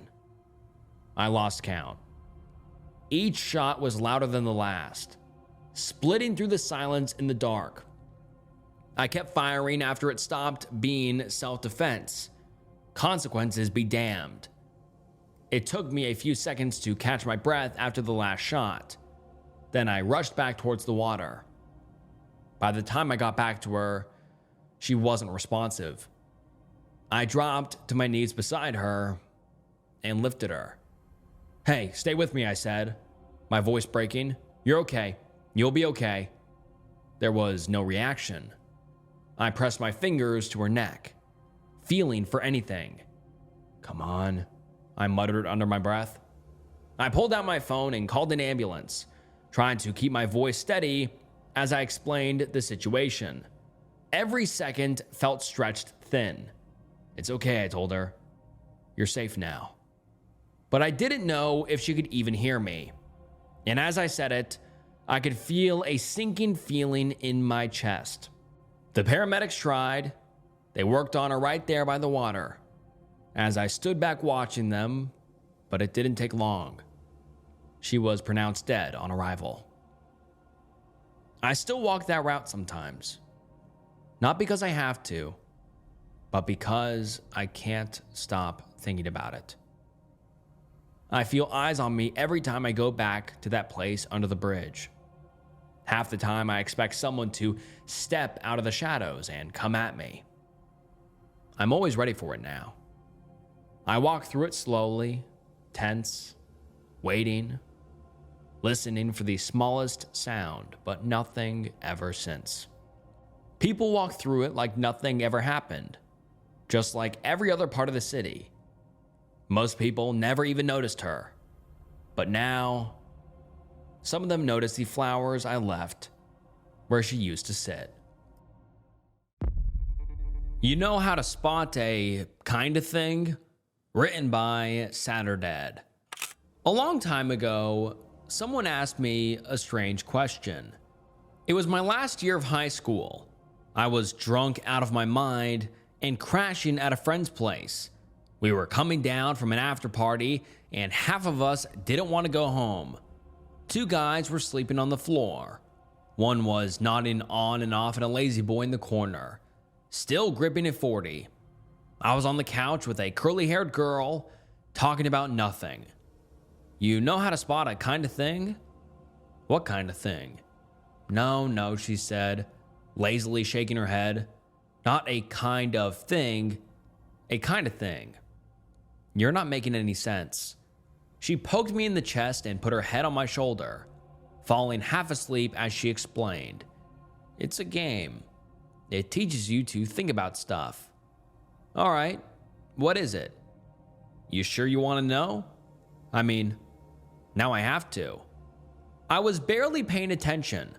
I lost count. Each shot was louder than the last, splitting through the silence in the dark. I kept firing after it stopped being self-defense. Consequences be damned. It took me a few seconds to catch my breath after the last shot. Then I rushed back towards the water. By the time I got back to her, she wasn't responsive. I dropped to my knees beside her and lifted her. "Hey, stay with me," I said, my voice breaking. "You're okay. You'll be okay." There was no reaction. I pressed my fingers to her neck, feeling for anything. "Come on," I muttered under my breath. I pulled out my phone and called an ambulance, trying to keep my voice steady as I explained the situation. Every second felt stretched thin. "It's okay," I told her. "You're safe now." But I didn't know if she could even hear me. And as I said it, I could feel a sinking feeling in my chest. The paramedics tried. They worked on her right there by the water. As I stood back watching them, but it didn't take long. She was pronounced dead on arrival. I still walk that route sometimes. Not because I have to, but because I can't stop thinking about it. I feel eyes on me every time I go back to that place under the bridge. Half the time I expect someone to step out of the shadows and come at me. I'm always ready for it now. I walk through it slowly, tense, waiting, listening for the smallest sound, but nothing ever since. People walk through it like nothing ever happened, just like every other part of the city. Most people never even noticed her, but now, some of them notice the flowers I left where she used to sit. You know how to spot a kind of thing? Written by Saturday. A long time ago, someone asked me a strange question. It was my last year of high school. I was drunk out of my mind and crashing at a friend's place. We were coming down from an after party and half of us didn't want to go home. Two guys were sleeping on the floor. One was nodding on and off at a lazy boy in the corner, still gripping a 40. I was on the couch with a curly-haired girl talking about nothing. You know how to spot a kind of thing? What kind of thing? No, she said, lazily shaking her head. Not a kind of thing, a kind of thing. You're not making any sense. She poked me in the chest and put her head on my shoulder, falling half asleep as she explained. It's a game. It teaches you to think about stuff. All right, what is it? You sure you want to know? I mean, now I have to. I was barely paying attention.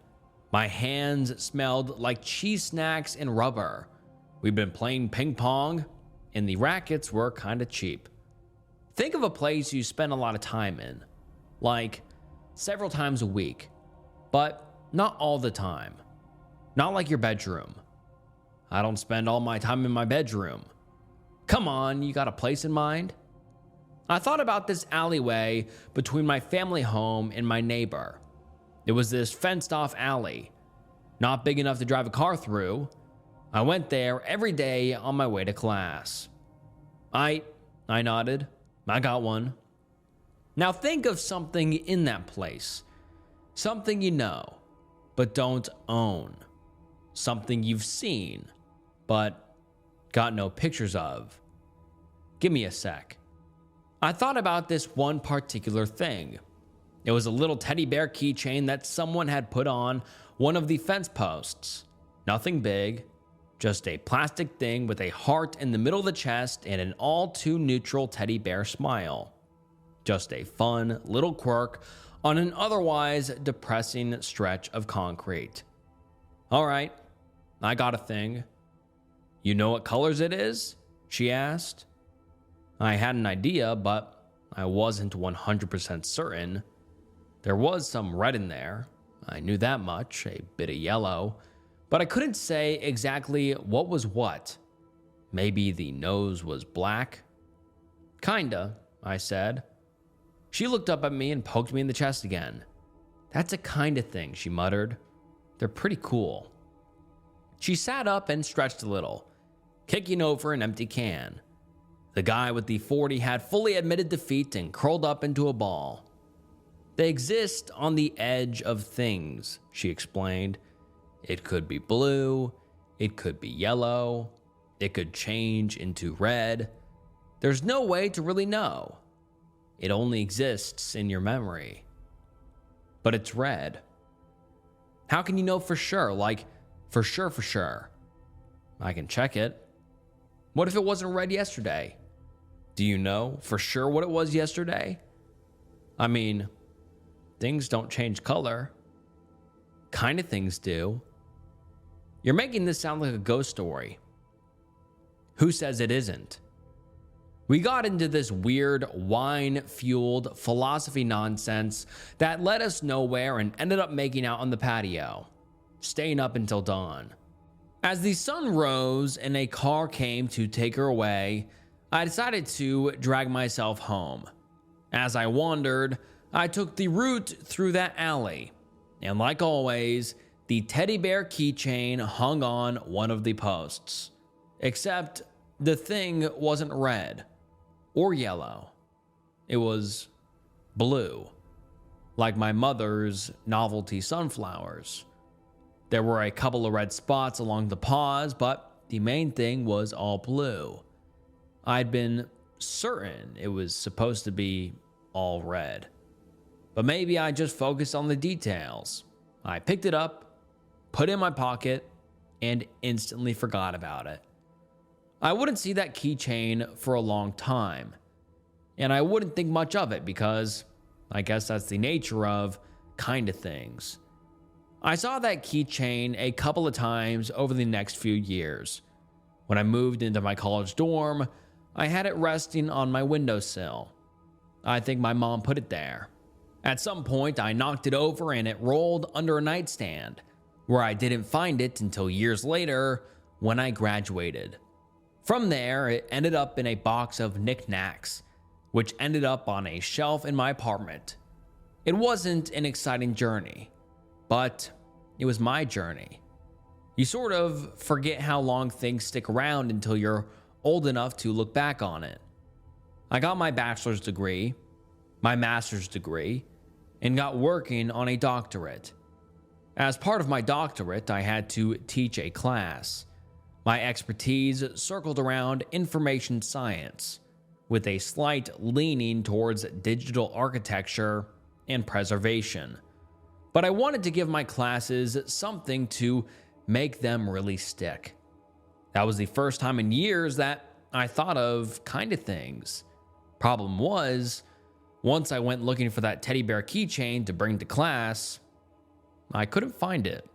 My hands smelled like cheese snacks and rubber. We'd been playing ping pong, and the rackets were kind of cheap. Think of a place you spend a lot of time in, like several times a week, but not all the time. Not like your bedroom. I don't spend all my time in my bedroom. Come on, you got a place in mind? I thought about this alleyway between my family home and my neighbor. It was this fenced-off alley, not big enough to drive a car through. I went there every day on my way to class. I nodded. I got one. Now think of something in that place. Something you know, but don't own. Something you've seen, but got no pictures of. Give me a sec. I thought about this one particular thing. It was a little teddy bear keychain that someone had put on one of the fence posts. Nothing big, just a plastic thing with a heart in the middle of the chest and an all too neutral teddy bear smile. Just a fun little quirk on an otherwise depressing stretch of concrete. All right, I got a thing. You know what colors it is? She asked. I had an idea, but I wasn't 100% certain. There was some red in there. I knew that much, a bit of yellow, but I couldn't say exactly what was what. Maybe the nose was black? Kinda, I said. She looked up at me and poked me in the chest again. That's a kind of thing, she muttered. They're pretty cool. She sat up and stretched a little, kicking over an empty can. The guy with the 40 had fully admitted defeat and curled up into a ball. They exist on the edge of things, she explained. It could be blue, it could be yellow, it could change into red. There's no way to really know. It only exists in your memory. But it's red. How can you know for sure? Like, for sure. I can check it. What if it wasn't red yesterday? Do you know for sure what it was yesterday? I mean, things don't change color. Kind of things do. You're making this sound like a ghost story. Who says it isn't? We got into this weird wine-fueled philosophy nonsense that led us nowhere and ended up making out on the patio, staying up until dawn. As the sun rose and a car came to take her away, I decided to drag myself home. As I wandered, I took the route through that alley, and like always, the teddy bear keychain hung on one of the posts. Except the thing wasn't red or yellow. It was blue, like my mother's novelty sunflowers. There were a couple of red spots along the paws, but the main thing was all blue. I'd been certain it was supposed to be all red. But maybe I just focused on the details. I picked it up, put it in my pocket, and instantly forgot about it. I wouldn't see that keychain for a long time, and I wouldn't think much of it because I guess that's the nature of kind of things. I saw that keychain a couple of times over the next few years. When I moved into my college dorm, I had it resting on my windowsill. I think my mom put it there. At some point, I knocked it over and it rolled under a nightstand, where I didn't find it until years later when I graduated. From there, it ended up in a box of knickknacks, which ended up on a shelf in my apartment. It wasn't an exciting journey, but it was my journey. You sort of forget how long things stick around until you're old enough to look back on it. I got my bachelor's degree, my master's degree, and got working on a doctorate. As part of my doctorate, I had to teach a class. My expertise circled around information science, with a slight leaning towards digital architecture and preservation. But I wanted to give my classes something to make them really stick. That was the first time in years that I thought of kind of things. Problem was, once I went looking for that teddy bear keychain to bring to class, I couldn't find it.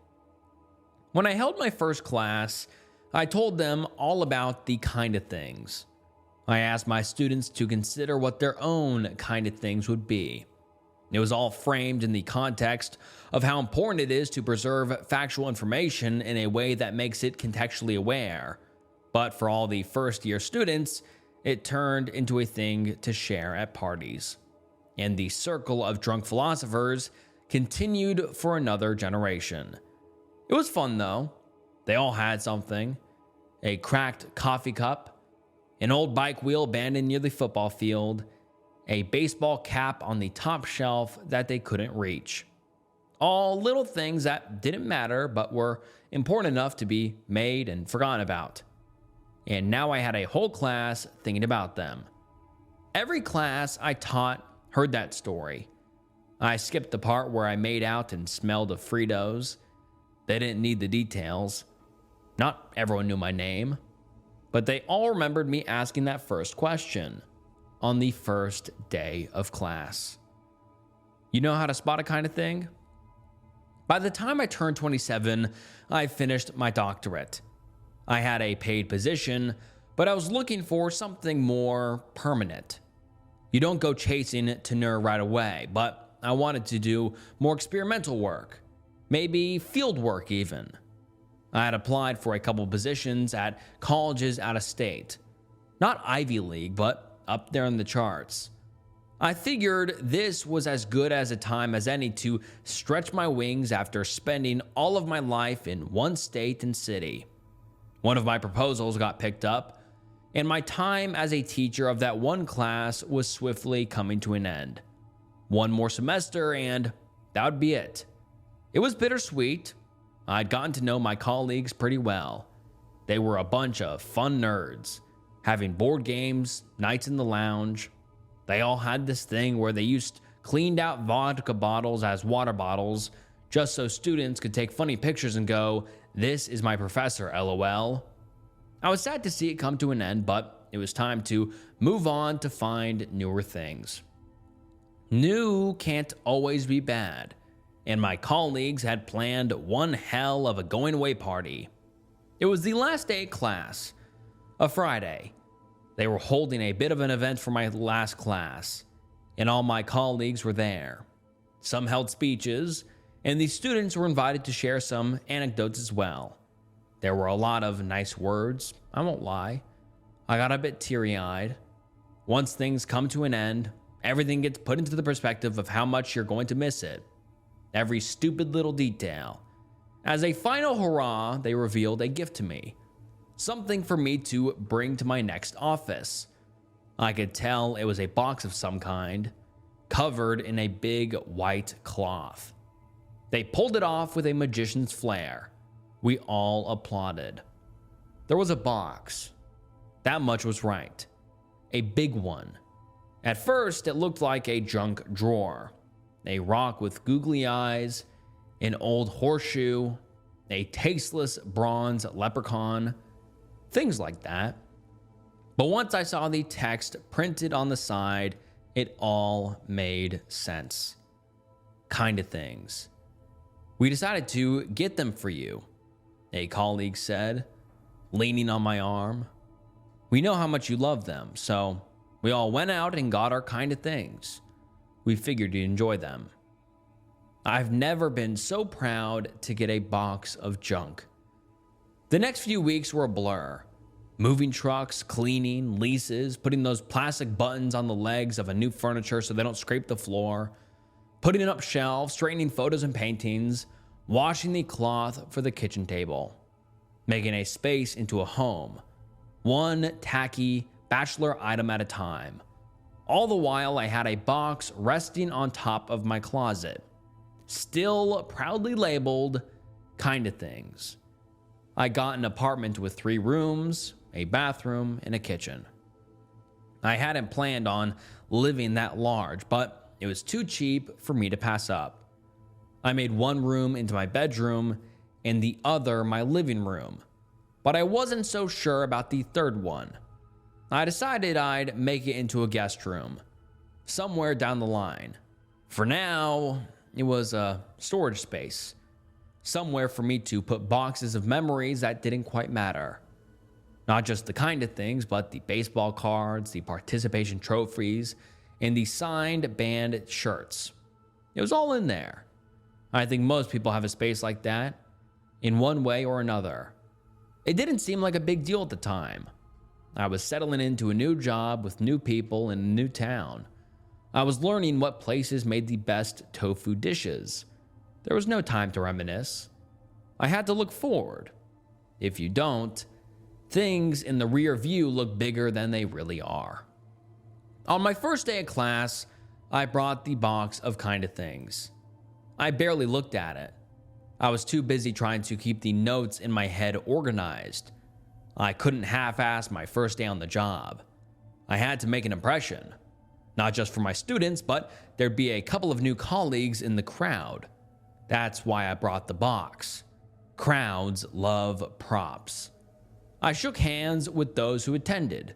When I held my first class, I told them all about the kind of things. I asked my students to consider what their own kind of things would be. It was all framed in the context of how important it is to preserve factual information in a way that makes it contextually aware. But for all the first-year students, it turned into a thing to share at parties. And the circle of drunk philosophers continued for another generation. It was fun, though. They all had something. A cracked coffee cup, an old bike wheel abandoned near the football field, a baseball cap on the top shelf that they couldn't reach. All little things that didn't matter but were important enough to be made and forgotten about. And now I had a whole class thinking about them. Every class I taught heard that story. I skipped the part where I made out and smelled of Fritos. They didn't need the details. Not everyone knew my name, but they all remembered me asking that first question on the first day of class. You know how to spot a kind of thing? By the time I turned 27, I finished my doctorate. I had a paid position, but I was looking for something more permanent. You don't go chasing tenure right away, but I wanted to do more experimental work, maybe field work even. I had applied for a couple positions at colleges out of state. Not Ivy League, but up there in the charts. I figured this was as good as a time as any to stretch my wings after spending all of my life in one state and city. One of my proposals got picked up, and my time as a teacher of that one class was swiftly coming to an end. One more semester and that would be it. It was bittersweet. I'd gotten to know my colleagues pretty well. They were a bunch of fun nerds, having board games, nights in the lounge. They all had this thing where they cleaned out vodka bottles as water bottles just so students could take funny pictures and go, "This is my professor, LOL." I was sad to see it come to an end, but it was time to move on to find newer things. New can't always be bad, and my colleagues had planned one hell of a going away party. It was the last day of class, a Friday. They were holding a bit of an event for my last class, and all my colleagues were there. Some held speeches, and the students were invited to share some anecdotes as well. There were a lot of nice words, I won't lie. I got a bit teary-eyed. Once things come to an end, everything gets put into the perspective of how much you're going to miss it. Every stupid little detail. As a final hurrah, they revealed a gift to me. Something for me to bring to my next office. I could tell it was a box of some kind, covered in a big white cloth. They pulled it off with a magician's flair. We all applauded. There was a box. That much was right. A big one. At first, it looked like a junk drawer. A rock with googly eyes, an old horseshoe, a tasteless bronze leprechaun, things like that. But once I saw the text printed on the side, it all made sense. Kind of things. "We decided to get them for you," a colleague said, leaning on my arm. "We know how much you love them, so we all went out and got our kind of things. We figured you'd enjoy them." I've never been so proud to get a box of junk. The next few weeks were a blur. Moving trucks, cleaning, leases, putting those plastic buttons on the legs of a new furniture so they don't scrape the floor, putting up shelves, straightening photos and paintings, washing the cloth for the kitchen table, making a space into a home, one tacky bachelor item at a time. All the while, I had a box resting on top of my closet, still proudly labeled "kind of things." I got an apartment with 3 rooms, a bathroom, and a kitchen. I hadn't planned on living that large, but it was too cheap for me to pass up. I made one room into my bedroom and the other my living room, but I wasn't so sure about the third one. I decided I'd make it into a guest room, somewhere down the line. For now, it was a storage space, somewhere for me to put boxes of memories that didn't quite matter. Not just the kind of things, but the baseball cards, the participation trophies, and the signed band shirts. It was all in there. I think most people have a space like that, in one way or another. It didn't seem like a big deal at the time. I was settling into a new job with new people in a new town. I was learning what places made the best tofu dishes. There was no time to reminisce. I had to look forward. If you don't, things in the rear view look bigger than they really are. On my first day of class, I brought the box of kind of things. I barely looked at it. I was too busy trying to keep the notes in my head organized. I couldn't half-ass my first day on the job. I had to make an impression, not just for my students, but there'd be a couple of new colleagues in the crowd. That's why I brought the box. Crowds love props. I shook hands with those who attended,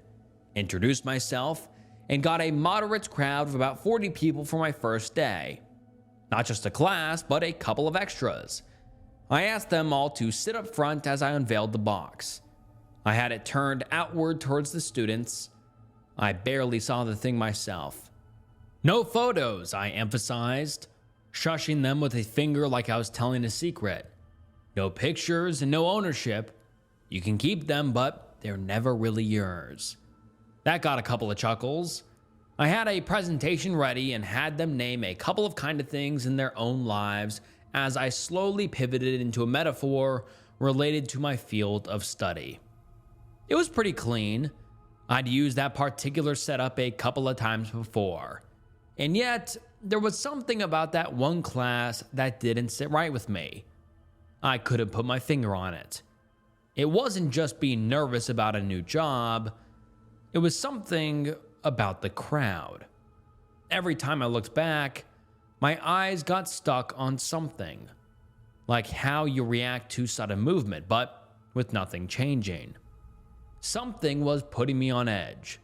introduced myself, and got a moderate crowd of about 40 people for my first day. Not just a class, but a couple of extras. I asked them all to sit up front as I unveiled the box. I had it turned outward towards the students. I barely saw the thing myself. No photos, I emphasized, shushing them with a finger like I was telling a secret. No pictures and no ownership. You can keep them, but they're never really yours. That got a couple of chuckles. I had a presentation ready and had them name a couple of kind of things in their own lives as I slowly pivoted into a metaphor related to my field of study. It was pretty clean. I'd used that particular setup a couple of times before. And yet, there was something about that one class that didn't sit right with me. I couldn't put my finger on it. It wasn't just being nervous about a new job. It was something about the crowd. Every time I looked back, my eyes got stuck on something. Like how you react to sudden movement, but with nothing changing. Something was putting me on edge,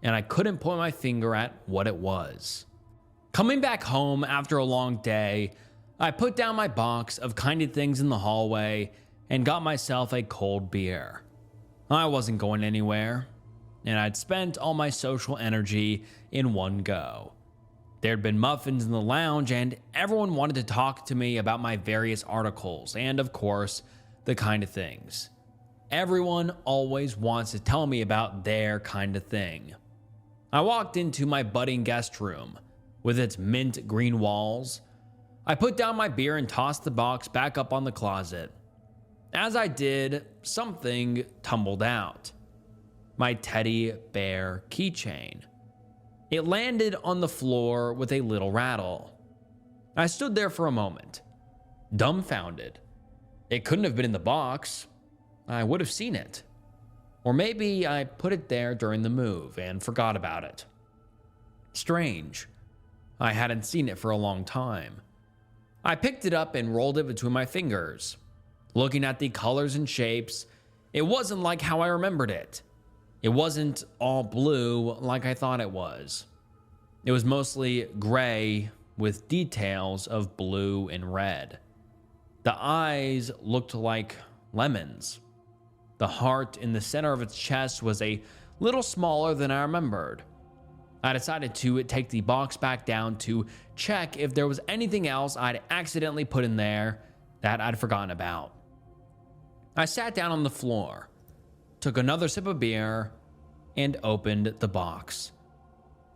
and I couldn't point my finger at what it was. Coming back home after a long day, I put down my box of kind of things in the hallway and got myself a cold beer. I wasn't going anywhere, and I'd spent all my social energy in one go. There'd been muffins in the lounge, and everyone wanted to talk to me about my various articles and, of course, the kind of things. Everyone always wants to tell me about their kind of thing. I walked into my budding guest room with its mint green walls. I put down my beer and tossed the box back up on the closet. As I did, something tumbled out. My teddy bear keychain. It landed on the floor with a little rattle. I stood there for a moment, dumbfounded. It couldn't have been in the box. I would have seen it. Or maybe I put it there during the move and forgot about it. Strange. I hadn't seen it for a long time. I picked it up and rolled it between my fingers. Looking at the colors and shapes, it wasn't like how I remembered it. It wasn't all blue like I thought it was. It was mostly gray with details of blue and red. The eyes looked like lemons. The heart in the center of its chest was a little smaller than I remembered. I decided to take the box back down to check if there was anything else I'd accidentally put in there that I'd forgotten about. I sat down on the floor, took another sip of beer, and opened the box.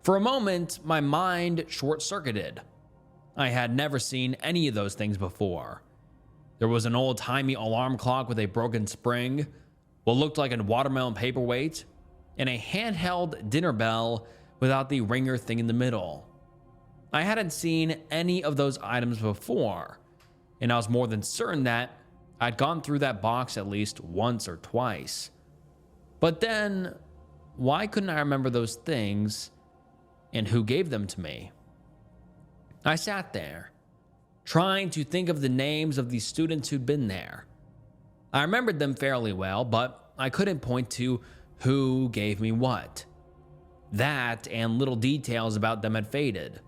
For a moment, my mind short-circuited. I had never seen any of those things before. There was an old-timey alarm clock with a broken spring, what looked like a watermelon paperweight, and a handheld dinner bell without the ringer thing in the middle. I hadn't seen any of those items before, and I was more than certain that I'd gone through that box at least once or twice. But then, why couldn't I remember those things and who gave them to me? I sat there, trying to think of the names of the students who'd been there. I remembered them fairly well, but I couldn't point to who gave me what. That and little details about them had faded.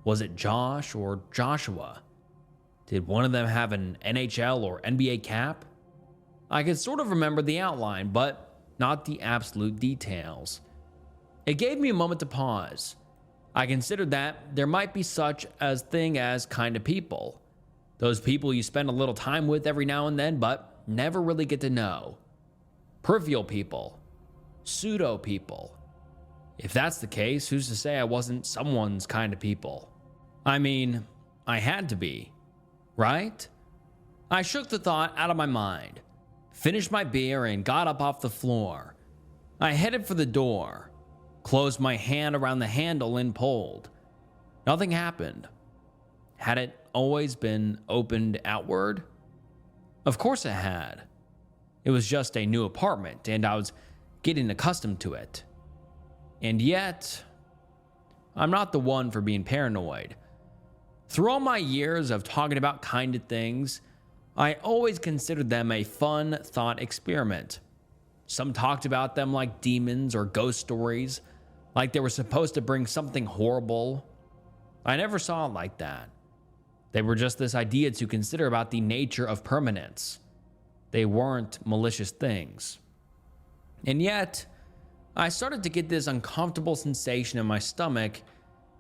Was it Josh or Joshua? Did one of them have an NHL or NBA cap? I could sort of remember the outline, but not the absolute details. It gave me a moment to pause. I considered that there might be such a thing as kind of people. Those people you spend a little time with every now and then, but never really get to know. Peripheral people. Pseudo people. If that's the case, who's to say I wasn't someone's kind of people? I mean, I had to be, right? I shook the thought out of my mind, finished my beer, and got up off the floor. I headed for the door. closed my hand around the handle and pulled. Nothing happened. Had it always been opened outward? Of course it had. It was just a new apartment, and I was getting accustomed to it. And yet, I'm not the one for being paranoid. Through all my years of talking about kind of things, I always considered them a fun thought experiment. Some talked about them like demons or ghost stories, like they were supposed to bring something horrible. I never saw it like that. They were just this idea to consider about the nature of permanence. They weren't malicious things. And yet, I started to get this uncomfortable sensation in my stomach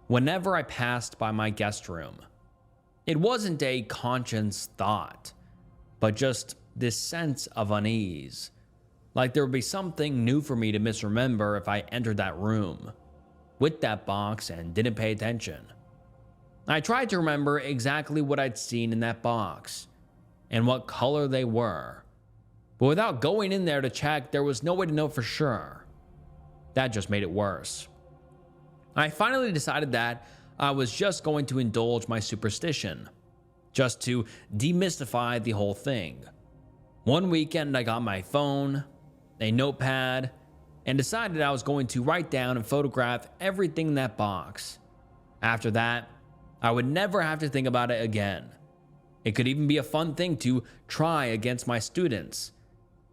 whenever I passed by my guest room. It wasn't a conscious thought, but just this sense of unease, like there would be something new for me to misremember if I entered that room with that box and didn't pay attention. I tried to remember exactly what I'd seen in that box and what color they were, but without going in there to check, there was no way to know for sure. That just made it worse. I finally decided that I was just going to indulge my superstition, just to demystify the whole thing. One weekend, I got my phone, a notepad, and decided I was going to write down and photograph everything in that box. After that, I would never have to think about it again. It could even be a fun thing to try against my students.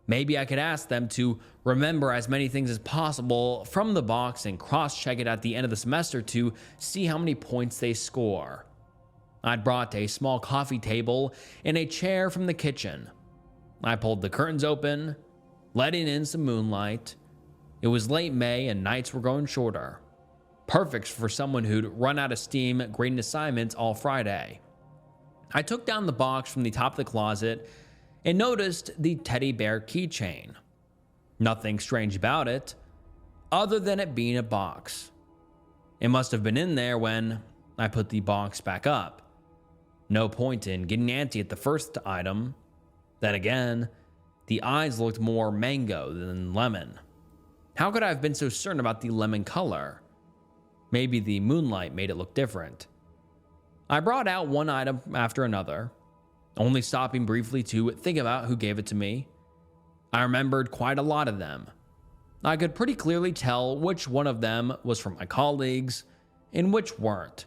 Maybe I could ask them to remember as many things as possible from the box and cross-check it at the end of the semester to see how many points they score. I'd brought a small coffee table and a chair from the kitchen. I pulled the curtains open, letting in some moonlight. It was late May and nights were growing shorter. Perfect for someone who'd run out of steam grading assignments all Friday. I took down the box from the top of the closet and noticed the teddy bear keychain. Nothing strange about it, other than it being a box. It must have been in there when I put the box back up. No point in getting antsy at the first item. Then again, the eyes looked more mango than lemon. How could I have been so certain about the lemon color? Maybe the moonlight made it look different. I brought out one item after another, only stopping briefly to think about who gave it to me. I remembered quite a lot of them. I could pretty clearly tell which one of them was from my colleagues and which weren't.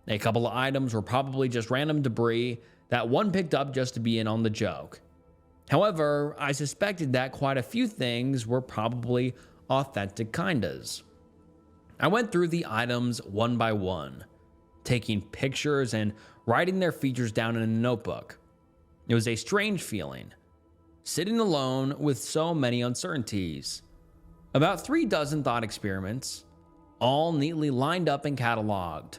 A couple of items were probably just random debris that one picked up just to be in on the joke. However, I suspected that quite a few things were probably authentic kindas. I went through the items one by one, taking pictures and writing their features down in a notebook. It was a strange feeling, sitting alone with so many uncertainties. About 36 thought experiments, all neatly lined up and cataloged.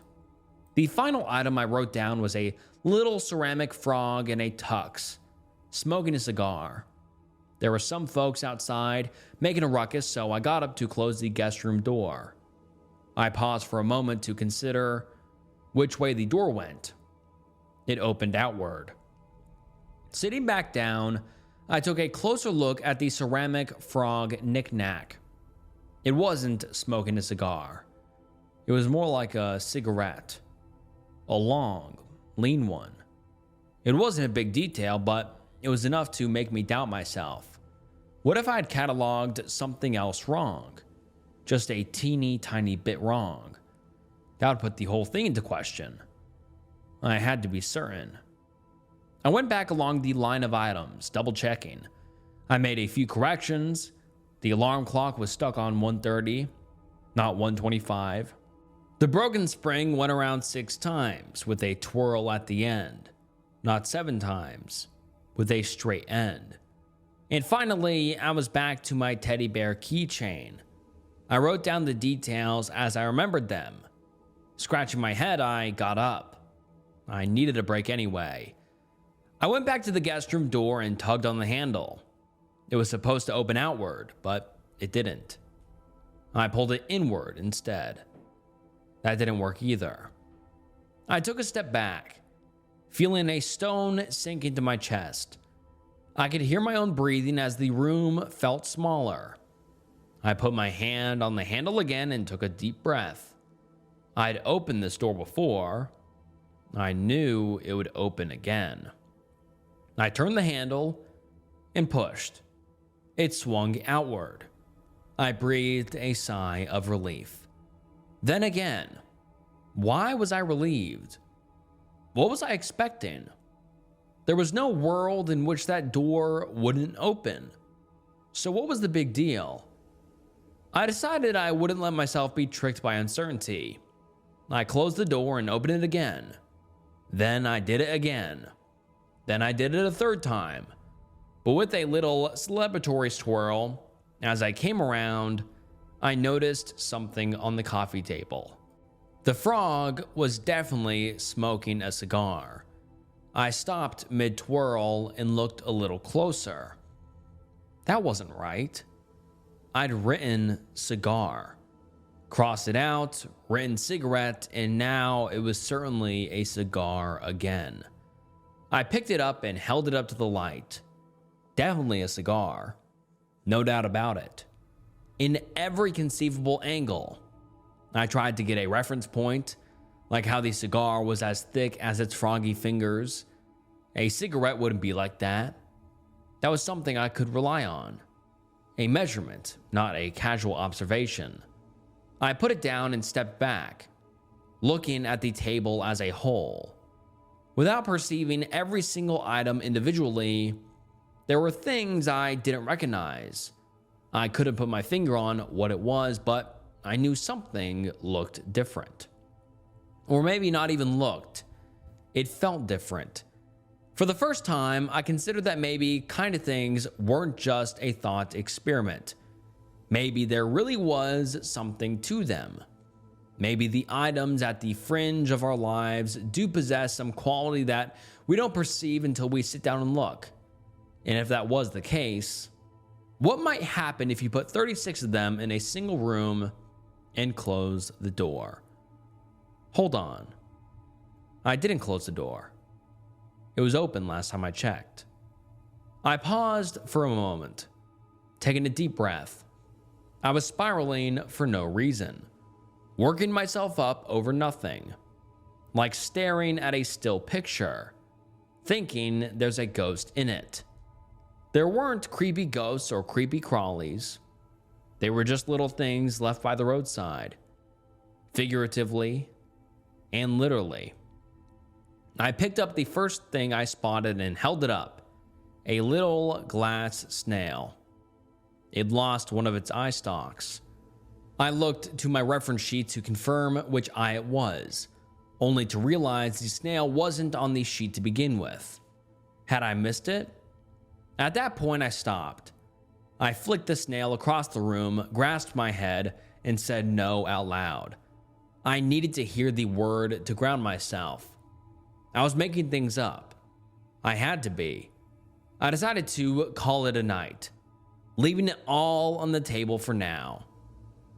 The final item I wrote down was a little ceramic frog in a tux, smoking a cigar. There were some folks outside making a ruckus, so I got up to close the guest room door. I paused for a moment to consider which way the door went. It opened outward. Sitting back down, I took a closer look at the ceramic frog knick-knack. It wasn't smoking a cigar. It was more like a cigarette. A long, lean one. It wasn't a big detail, but it was enough to make me doubt myself. What if I had cataloged something else wrong? Just a teeny tiny bit wrong. That would put the whole thing into question. I had to be certain. I went back along the line of items, double checking. I made a few corrections. The alarm clock was stuck on 1:30, not 1:25. The broken spring went around 6 times with a twirl at the end, not 7 times with a straight end. And finally, I was back to my teddy bear keychain. I wrote down the details as I remembered them. Scratching my head, I got up. I needed a break anyway. I went back to the guest room door and tugged on the handle. It was supposed to open outward, but it didn't. I pulled it inward instead. That didn't work either. I took a step back, feeling a stone sink into my chest. I could hear my own breathing as the room felt smaller. I put my hand on the handle again and took a deep breath. I'd opened this door before. I knew it would open again. I turned the handle and pushed. It swung outward. I breathed a sigh of relief. Then again, why was I relieved? What was I expecting? There was no world in which that door wouldn't open. So what was the big deal? I decided I wouldn't let myself be tricked by uncertainty. I closed the door and opened it again. Then I did it again. Then I did it a third time, but with a little celebratory swirl. As I came around, I noticed something on the coffee table. The frog was definitely smoking a cigar. I stopped mid-twirl and looked a little closer. That wasn't right. I'd written cigar, crossed it out, written cigarette, and now it was certainly a cigar again. I picked it up and held it up to the light. Definitely a cigar. No doubt about it. In every conceivable angle. I tried to get a reference point, like how the cigar was as thick as its froggy fingers. A cigarette wouldn't be like that. That was something I could rely on. A measurement, not a casual observation. I put it down and stepped back, looking at the table as a whole. Without perceiving every single item individually, there were things I didn't recognize. I couldn't put my finger on what it was, but I knew something looked different. Or maybe not even looked. It felt different. For the first time, I considered that maybe kind of things weren't just a thought experiment. Maybe there really was something to them. Maybe the items at the fringe of our lives do possess some quality that we don't perceive until we sit down and look. And if that was the case, what might happen if you put 36 of them in a single room and close the door? Hold on. I didn't close the door. It was open last time I checked. I paused for a moment, taking a deep breath. I was spiraling for no reason, working myself up over nothing, like staring at a still picture, thinking there's a ghost in it. There weren't creepy ghosts or creepy crawlies. They were just little things left by the roadside, figuratively and literally. I picked up the first thing I spotted and held it up, a little glass snail. It lost one of its eye stalks. I looked to my reference sheet to confirm which eye it was, only to realize the snail wasn't on the sheet to begin with. Had I missed it? At that point, I stopped. I flicked the snail across the room, grasped my head, and said no out loud. I needed to hear the word to ground myself. I was making things up. I had to be. I decided to call it a night, leaving it all on the table for now.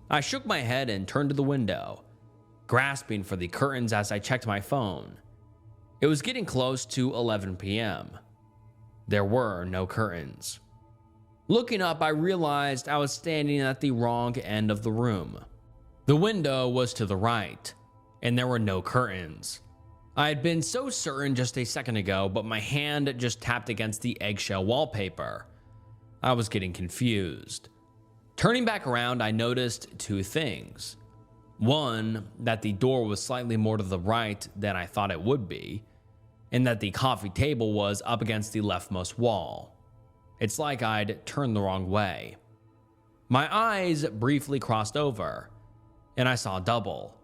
I shook my head and turned to the window, grasping for the curtains as I checked my phone. It was getting close to 11 p.m. There were no curtains. Looking up, I realized I was standing at the wrong end of the room. The window was to the right, and there were no curtains. I had been so certain just a second ago, but my hand just tapped against the eggshell wallpaper. I was getting confused. Turning back around, I noticed two things. One, that the door was slightly more to the right than I thought it would be, and that the coffee table was up against the leftmost wall. It's like I'd turned the wrong way. My eyes briefly crossed over, and I saw double.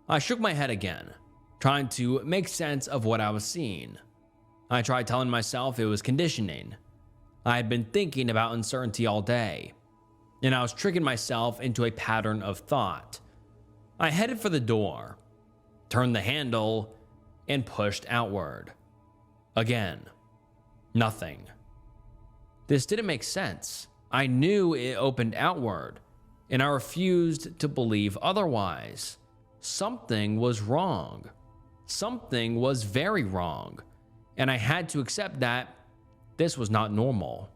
I shook my head again, trying to make sense of what I was seeing. I tried telling myself it was conditioning. I had been thinking about uncertainty all day, and I was tricking myself into a pattern of thought. I headed for the door, turned the handle, and pushed outward. Again, nothing. This didn't make sense. I knew it opened outward, and I refused to believe otherwise. Something was wrong. Something was very wrong, and I had to accept that this was not normal.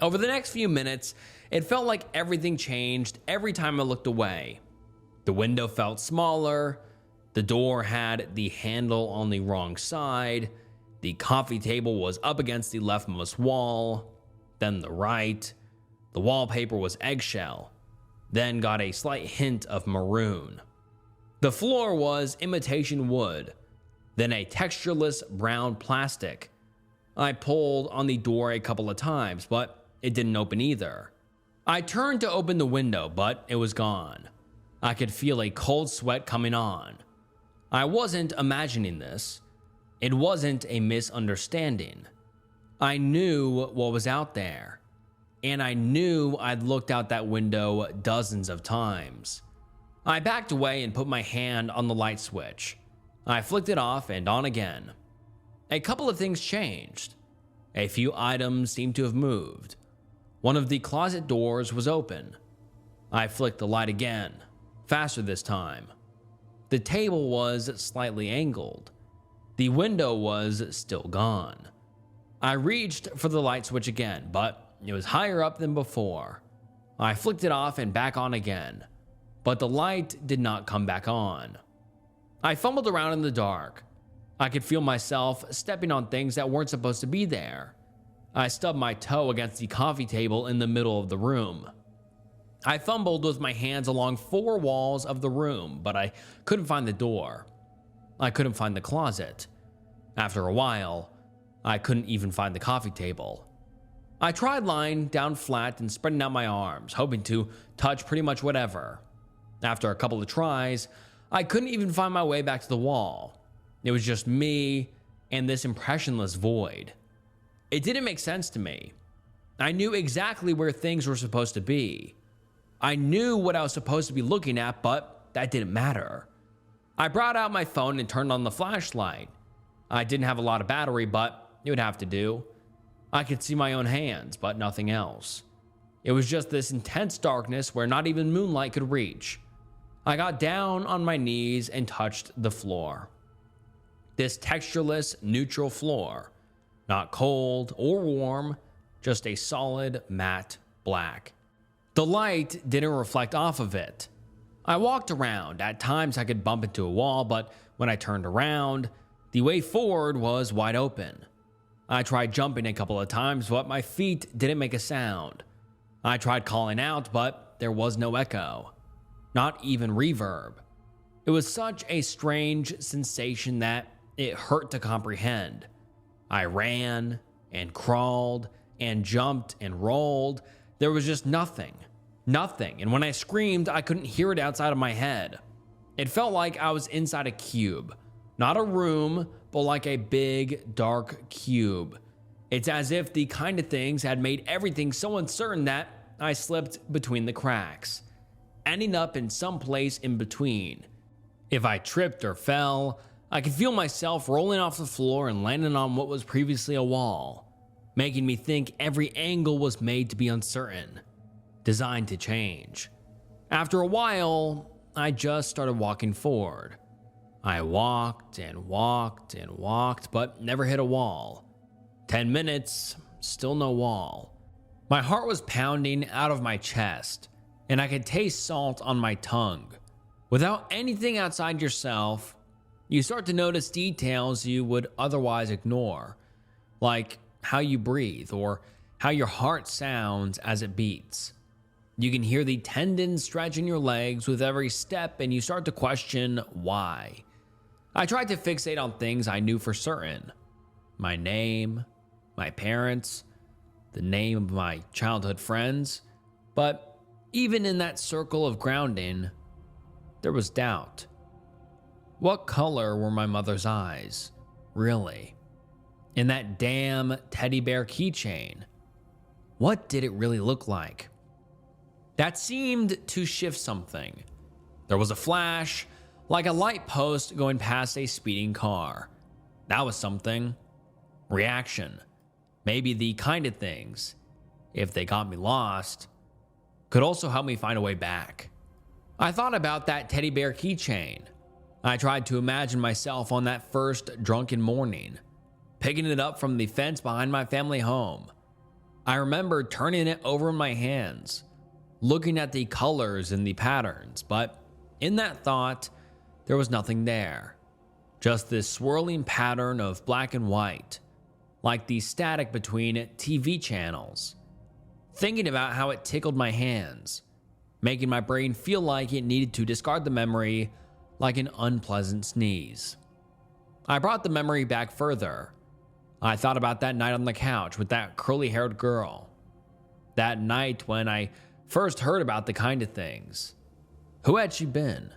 Over the next few minutes, It felt like everything changed every time I looked away. The window felt smaller, the door had the handle on the wrong side, the coffee table was up against the leftmost wall, then the right, the wallpaper was eggshell, then got a slight hint of maroon. The floor was imitation wood, then a textureless brown plastic. I pulled on the door a couple of times, but it didn't open either. I turned to open the window, but it was gone. I could feel a cold sweat coming on. I wasn't imagining this. It wasn't a misunderstanding. I knew what was out there, and I knew I'd looked out that window dozens of times. I backed away and put my hand on the light switch. I flicked it off and on again. A couple of things changed. A few items seemed to have moved. One of the closet doors was open. I flicked the light again, faster this time. The table was slightly angled. The window was still gone. I reached for the light switch again, but it was higher up than before. I flicked it off and back on again, but the light did not come back on. I fumbled around in the dark. I could feel myself stepping on things that weren't supposed to be there. I stubbed my toe against the coffee table in the middle of the room. I fumbled with my hands along 4 walls of the room, but I couldn't find the door. I couldn't find the closet. After a while, I couldn't even find the coffee table. I tried lying down flat and spreading out my arms, hoping to touch pretty much whatever. After a couple of tries, I couldn't even find my way back to the wall. It was just me and this impressionless void. It didn't make sense to me. I knew exactly where things were supposed to be. I knew what I was supposed to be looking at, but that didn't matter. I brought out my phone and turned on the flashlight. I didn't have a lot of battery, but it would have to do. I could see my own hands, but nothing else. It was just this intense darkness where not even moonlight could reach. I got down on my knees and touched the floor. This textureless, neutral floor. Not cold or warm, just a solid matte black. The light didn't reflect off of it. I walked around. At times I could bump into a wall, but when I turned around, the way forward was wide open. I tried jumping a couple of times, but my feet didn't make a sound. I tried calling out, but there was no echo. Not even reverb. It was such a strange sensation that it hurt to comprehend. I ran and crawled and jumped and rolled. There was just nothing. Nothing. And when I screamed, I couldn't hear it outside of my head. It felt like I was inside a cube. Not a room, but like a big, dark cube. It's as if the kind of things had made everything so uncertain that I slipped between the cracks, ending up in some place in between. If I tripped or fell, I could feel myself rolling off the floor and landing on what was previously a wall, making me think every angle was made to be uncertain, designed to change. After a while, I just started walking forward. I walked and walked and walked, but never hit a wall. 10 minutes, still no wall. My heart was pounding out of my chest, and I could taste salt on my tongue. Without anything outside yourself, you start to notice details you would otherwise ignore, like how you breathe or how your heart sounds as it beats. You can hear the tendons stretch in your legs with every step, and you start to question why. I tried to fixate on things I knew for certain. My name, my parents, the name of my childhood friends. But even in that circle of grounding, there was doubt. What color were my mother's eyes, really? In that damn teddy bear keychain, what did it really look like? That seemed to shift something. There was a flash, like a light post going past a speeding car. That was something. Reaction. Maybe the kind of things, if they got me lost, could also help me find a way back. I thought about that teddy bear keychain. I tried to imagine myself on that first drunken morning, picking it up from the fence behind my family home. I remember turning it over in my hands, looking at the colors and the patterns, but in that thought, there was nothing there. Just this swirling pattern of black and white, like the static between TV channels. Thinking about how it tickled my hands, making my brain feel like it needed to discard the memory like an unpleasant sneeze. I brought the memory back further. I thought about that night on the couch with that curly-haired girl. That night when I first heard about the kind of things. Who had she been?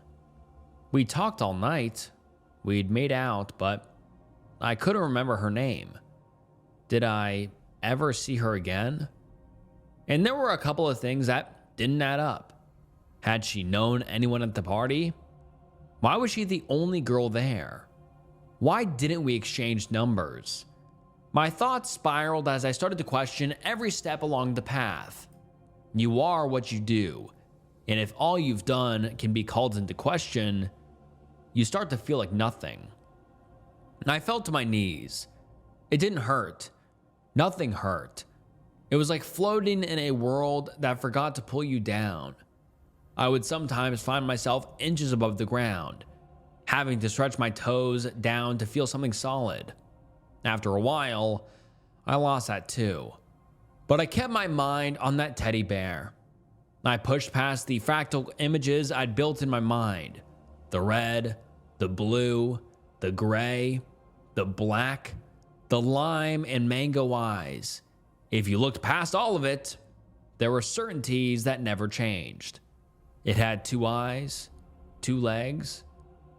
We talked all night. We'd made out, but I couldn't remember her name. Did I ever see her again? And there were a couple of things that didn't add up. Had she known anyone at the party? Why was she the only girl there? Why didn't we exchange numbers? My thoughts spiraled as I started to question every step along the path. You are what you do, and if all you've done can be called into question, you start to feel like nothing. And I fell to my knees. It didn't hurt. Nothing hurt. It was like floating in a world that forgot to pull you down. I would sometimes find myself inches above the ground, having to stretch my toes down to feel something solid. After a while, I lost that too. But I kept my mind on that teddy bear. I pushed past the fractal images I'd built in my mind. The red, the blue, the gray, the black, the lime and mango eyes. If you looked past all of it, there were certainties that never changed. It had 2 eyes, 2 legs,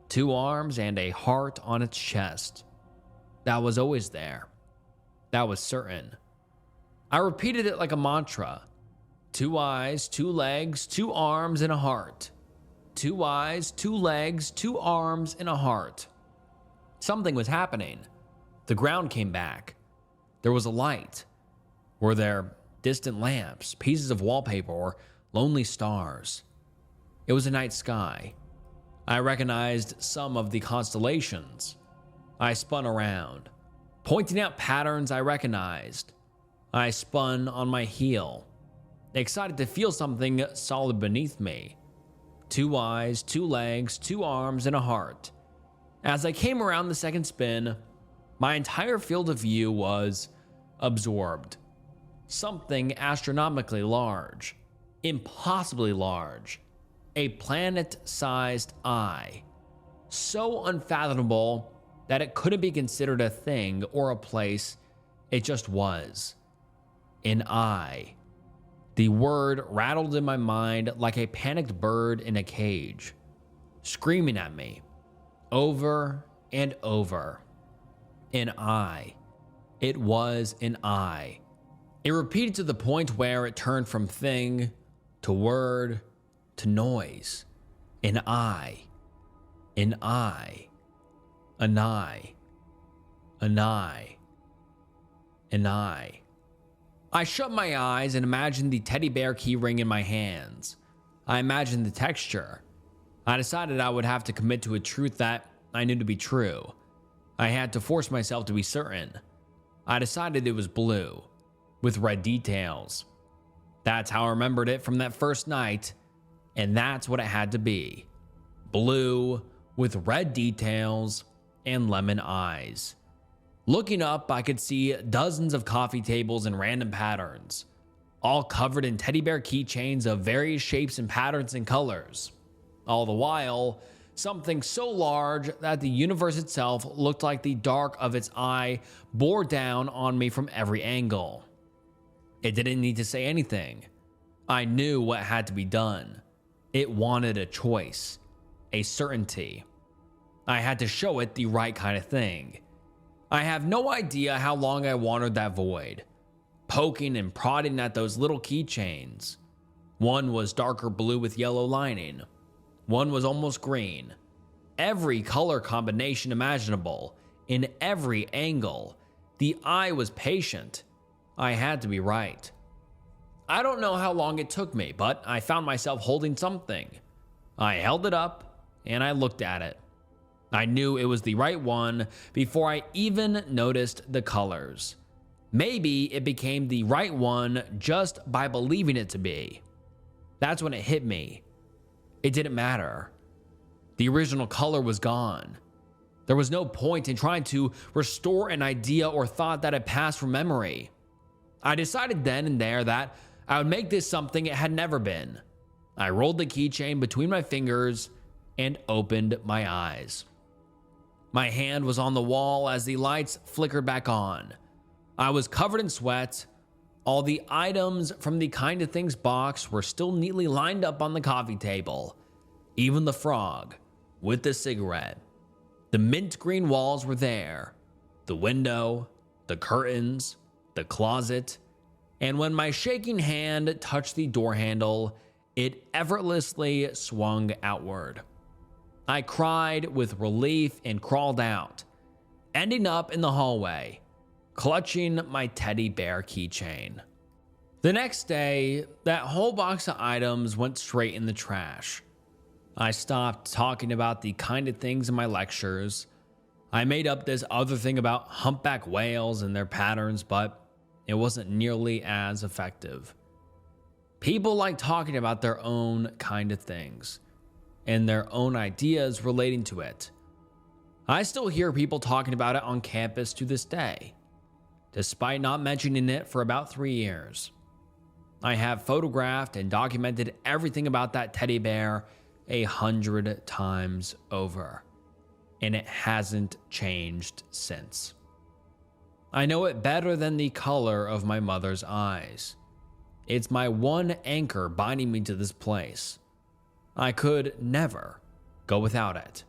2 arms, and a heart on its chest. That was always there. That was certain. I repeated it like a mantra. 2 eyes, 2 legs, 2 arms, and a heart. 2 eyes, 2 legs, 2 arms, and a heart. Something was happening. The ground came back. There was a light. Were there distant lamps, pieces of wallpaper, or lonely stars? It was a night sky. I recognized some of the constellations. I spun around, pointing out patterns I recognized. I spun on my heel, excited to feel something solid beneath me. 2 eyes, 2 legs, 2 arms, and a heart. As I came around the second spin, my entire field of view was absorbed. Something astronomically large, impossibly large, a planet-sized eye, so unfathomable that it couldn't be considered a thing or a place, it just was. An eye. The word rattled in my mind like a panicked bird in a cage, screaming at me, over and over. An eye. It was an eye. It repeated to the point where it turned from thing to word to noise. An eye. An eye. An eye. An eye. An eye. I shut my eyes and imagined the teddy bear key ring in my hands. I imagined the texture. I decided I would have to commit to a truth that I knew to be true. I had to force myself to be certain. I decided it was blue, with red details. That's how I remembered it from that first night, and that's what it had to be. Blue, with red details, and lemon eyes. Looking up, I could see dozens of coffee tables in random patterns, all covered in teddy bear keychains of various shapes and patterns and colors. All the while, something so large that the universe itself looked like the dark of its eye bore down on me from every angle. It didn't need to say anything. I knew what had to be done. It wanted a choice, a certainty. I had to show it the right kind of thing. I have no idea how long I wandered that void, poking and prodding at those little keychains. One was darker blue with yellow lining. One was almost green. Every color combination imaginable, in every angle. The eye was patient. I had to be right. I don't know how long it took me, but I found myself holding something. I held it up and I looked at it. I knew it was the right one before I even noticed the colors. Maybe it became the right one just by believing it to be. That's when it hit me. It didn't matter. The original color was gone. There was no point in trying to restore an idea or thought that had passed from memory. I decided then and there that I would make this something it had never been. I rolled the keychain between my fingers and opened my eyes. My hand was on the wall as the lights flickered back on. I was covered in sweat. All the items from the Kind of Things box were still neatly lined up on the coffee table. Even the frog with the cigarette. The mint green walls were there. The window, the curtains, the closet. And when my shaking hand touched the door handle, it effortlessly swung outward. I cried with relief and crawled out, ending up in the hallway, clutching my teddy bear keychain. The next day, that whole box of items went straight in the trash. I stopped talking about the Kind of Things in my lectures. I made up this other thing about humpback whales and their patterns, but it wasn't nearly as effective. People like talking about their own kind of things and their own ideas relating to it. I still hear people talking about it on campus to this day, despite not mentioning it for about 3 years. I have photographed and documented everything about that teddy bear 100 times over, and it hasn't changed since. I know it better than the color of my mother's eyes. It's my one anchor binding me to this place. I could never go without it.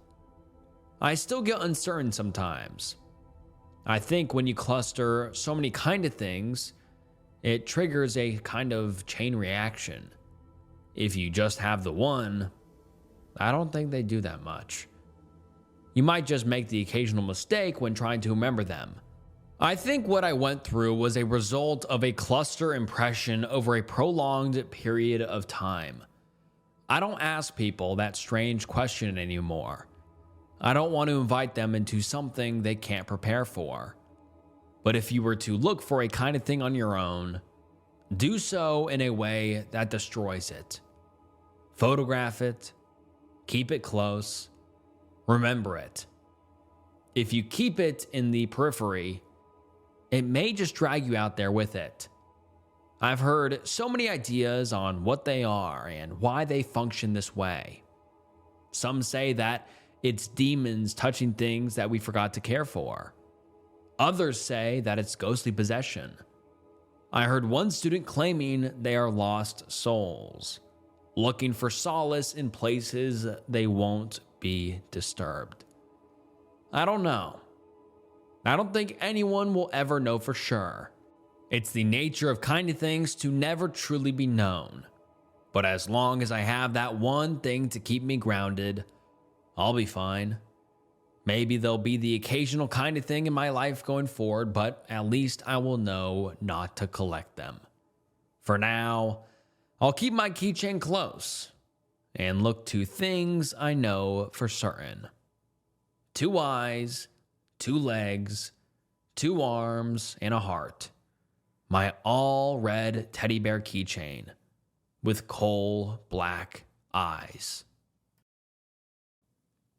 I still get uncertain sometimes. I think when you cluster so many kind of things, it triggers a kind of chain reaction. If you just have the one, I don't think they do that much. You might just make the occasional mistake when trying to remember them. I think what I went through was a result of a cluster impression over a prolonged period of time. I don't ask people that strange question anymore. I don't want to invite them into something they can't prepare for. But if you were to look for a kind of thing on your own, do so in a way that destroys it. Photograph it, keep it close, remember it. If you keep it in the periphery, it may just drag you out there with it. I've heard so many ideas on what they are and why they function this way. Some say that it's demons touching things that we forgot to care for. Others say that it's ghostly possession. I heard one student claiming they are lost souls, looking for solace in places they won't be disturbed. I don't know. I don't think anyone will ever know for sure. It's the nature of Kind of Things to never truly be known. But as long as I have that one thing to keep me grounded, I'll be fine. Maybe there'll be the occasional kind of thing in my life going forward, but at least I will know not to collect them. For now, I'll keep my keychain close and look to things I know for certain. 2 eyes, 2 legs, 2 arms, and a heart. My all red teddy bear keychain with coal black eyes.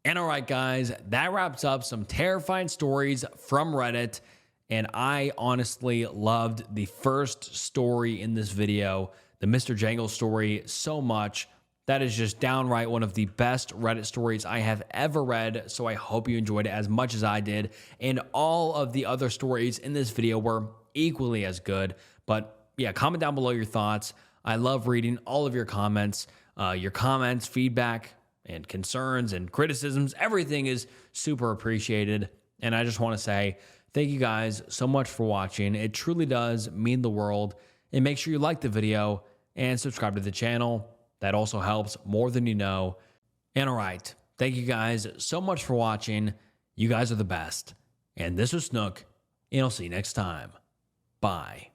And all right, guys, that wraps up some terrifying stories from Reddit. And I honestly loved the first story in this video, the Mr. Jangles story, so much. That is just downright one of the best Reddit stories I have ever read. So I hope you enjoyed it as much as I did. And all of the other stories in this video were equally as good. But yeah, comment down below your thoughts. I love reading all of your comments, feedback, and concerns and criticisms. Everything is super appreciated. And I just want to say thank you guys so much for watching. It truly does mean the world. And make sure you like the video and subscribe to the channel. That also helps more than you know. And all right, thank you guys so much for watching. You guys are the best. And this was Snook, and I'll see you next time. Bye.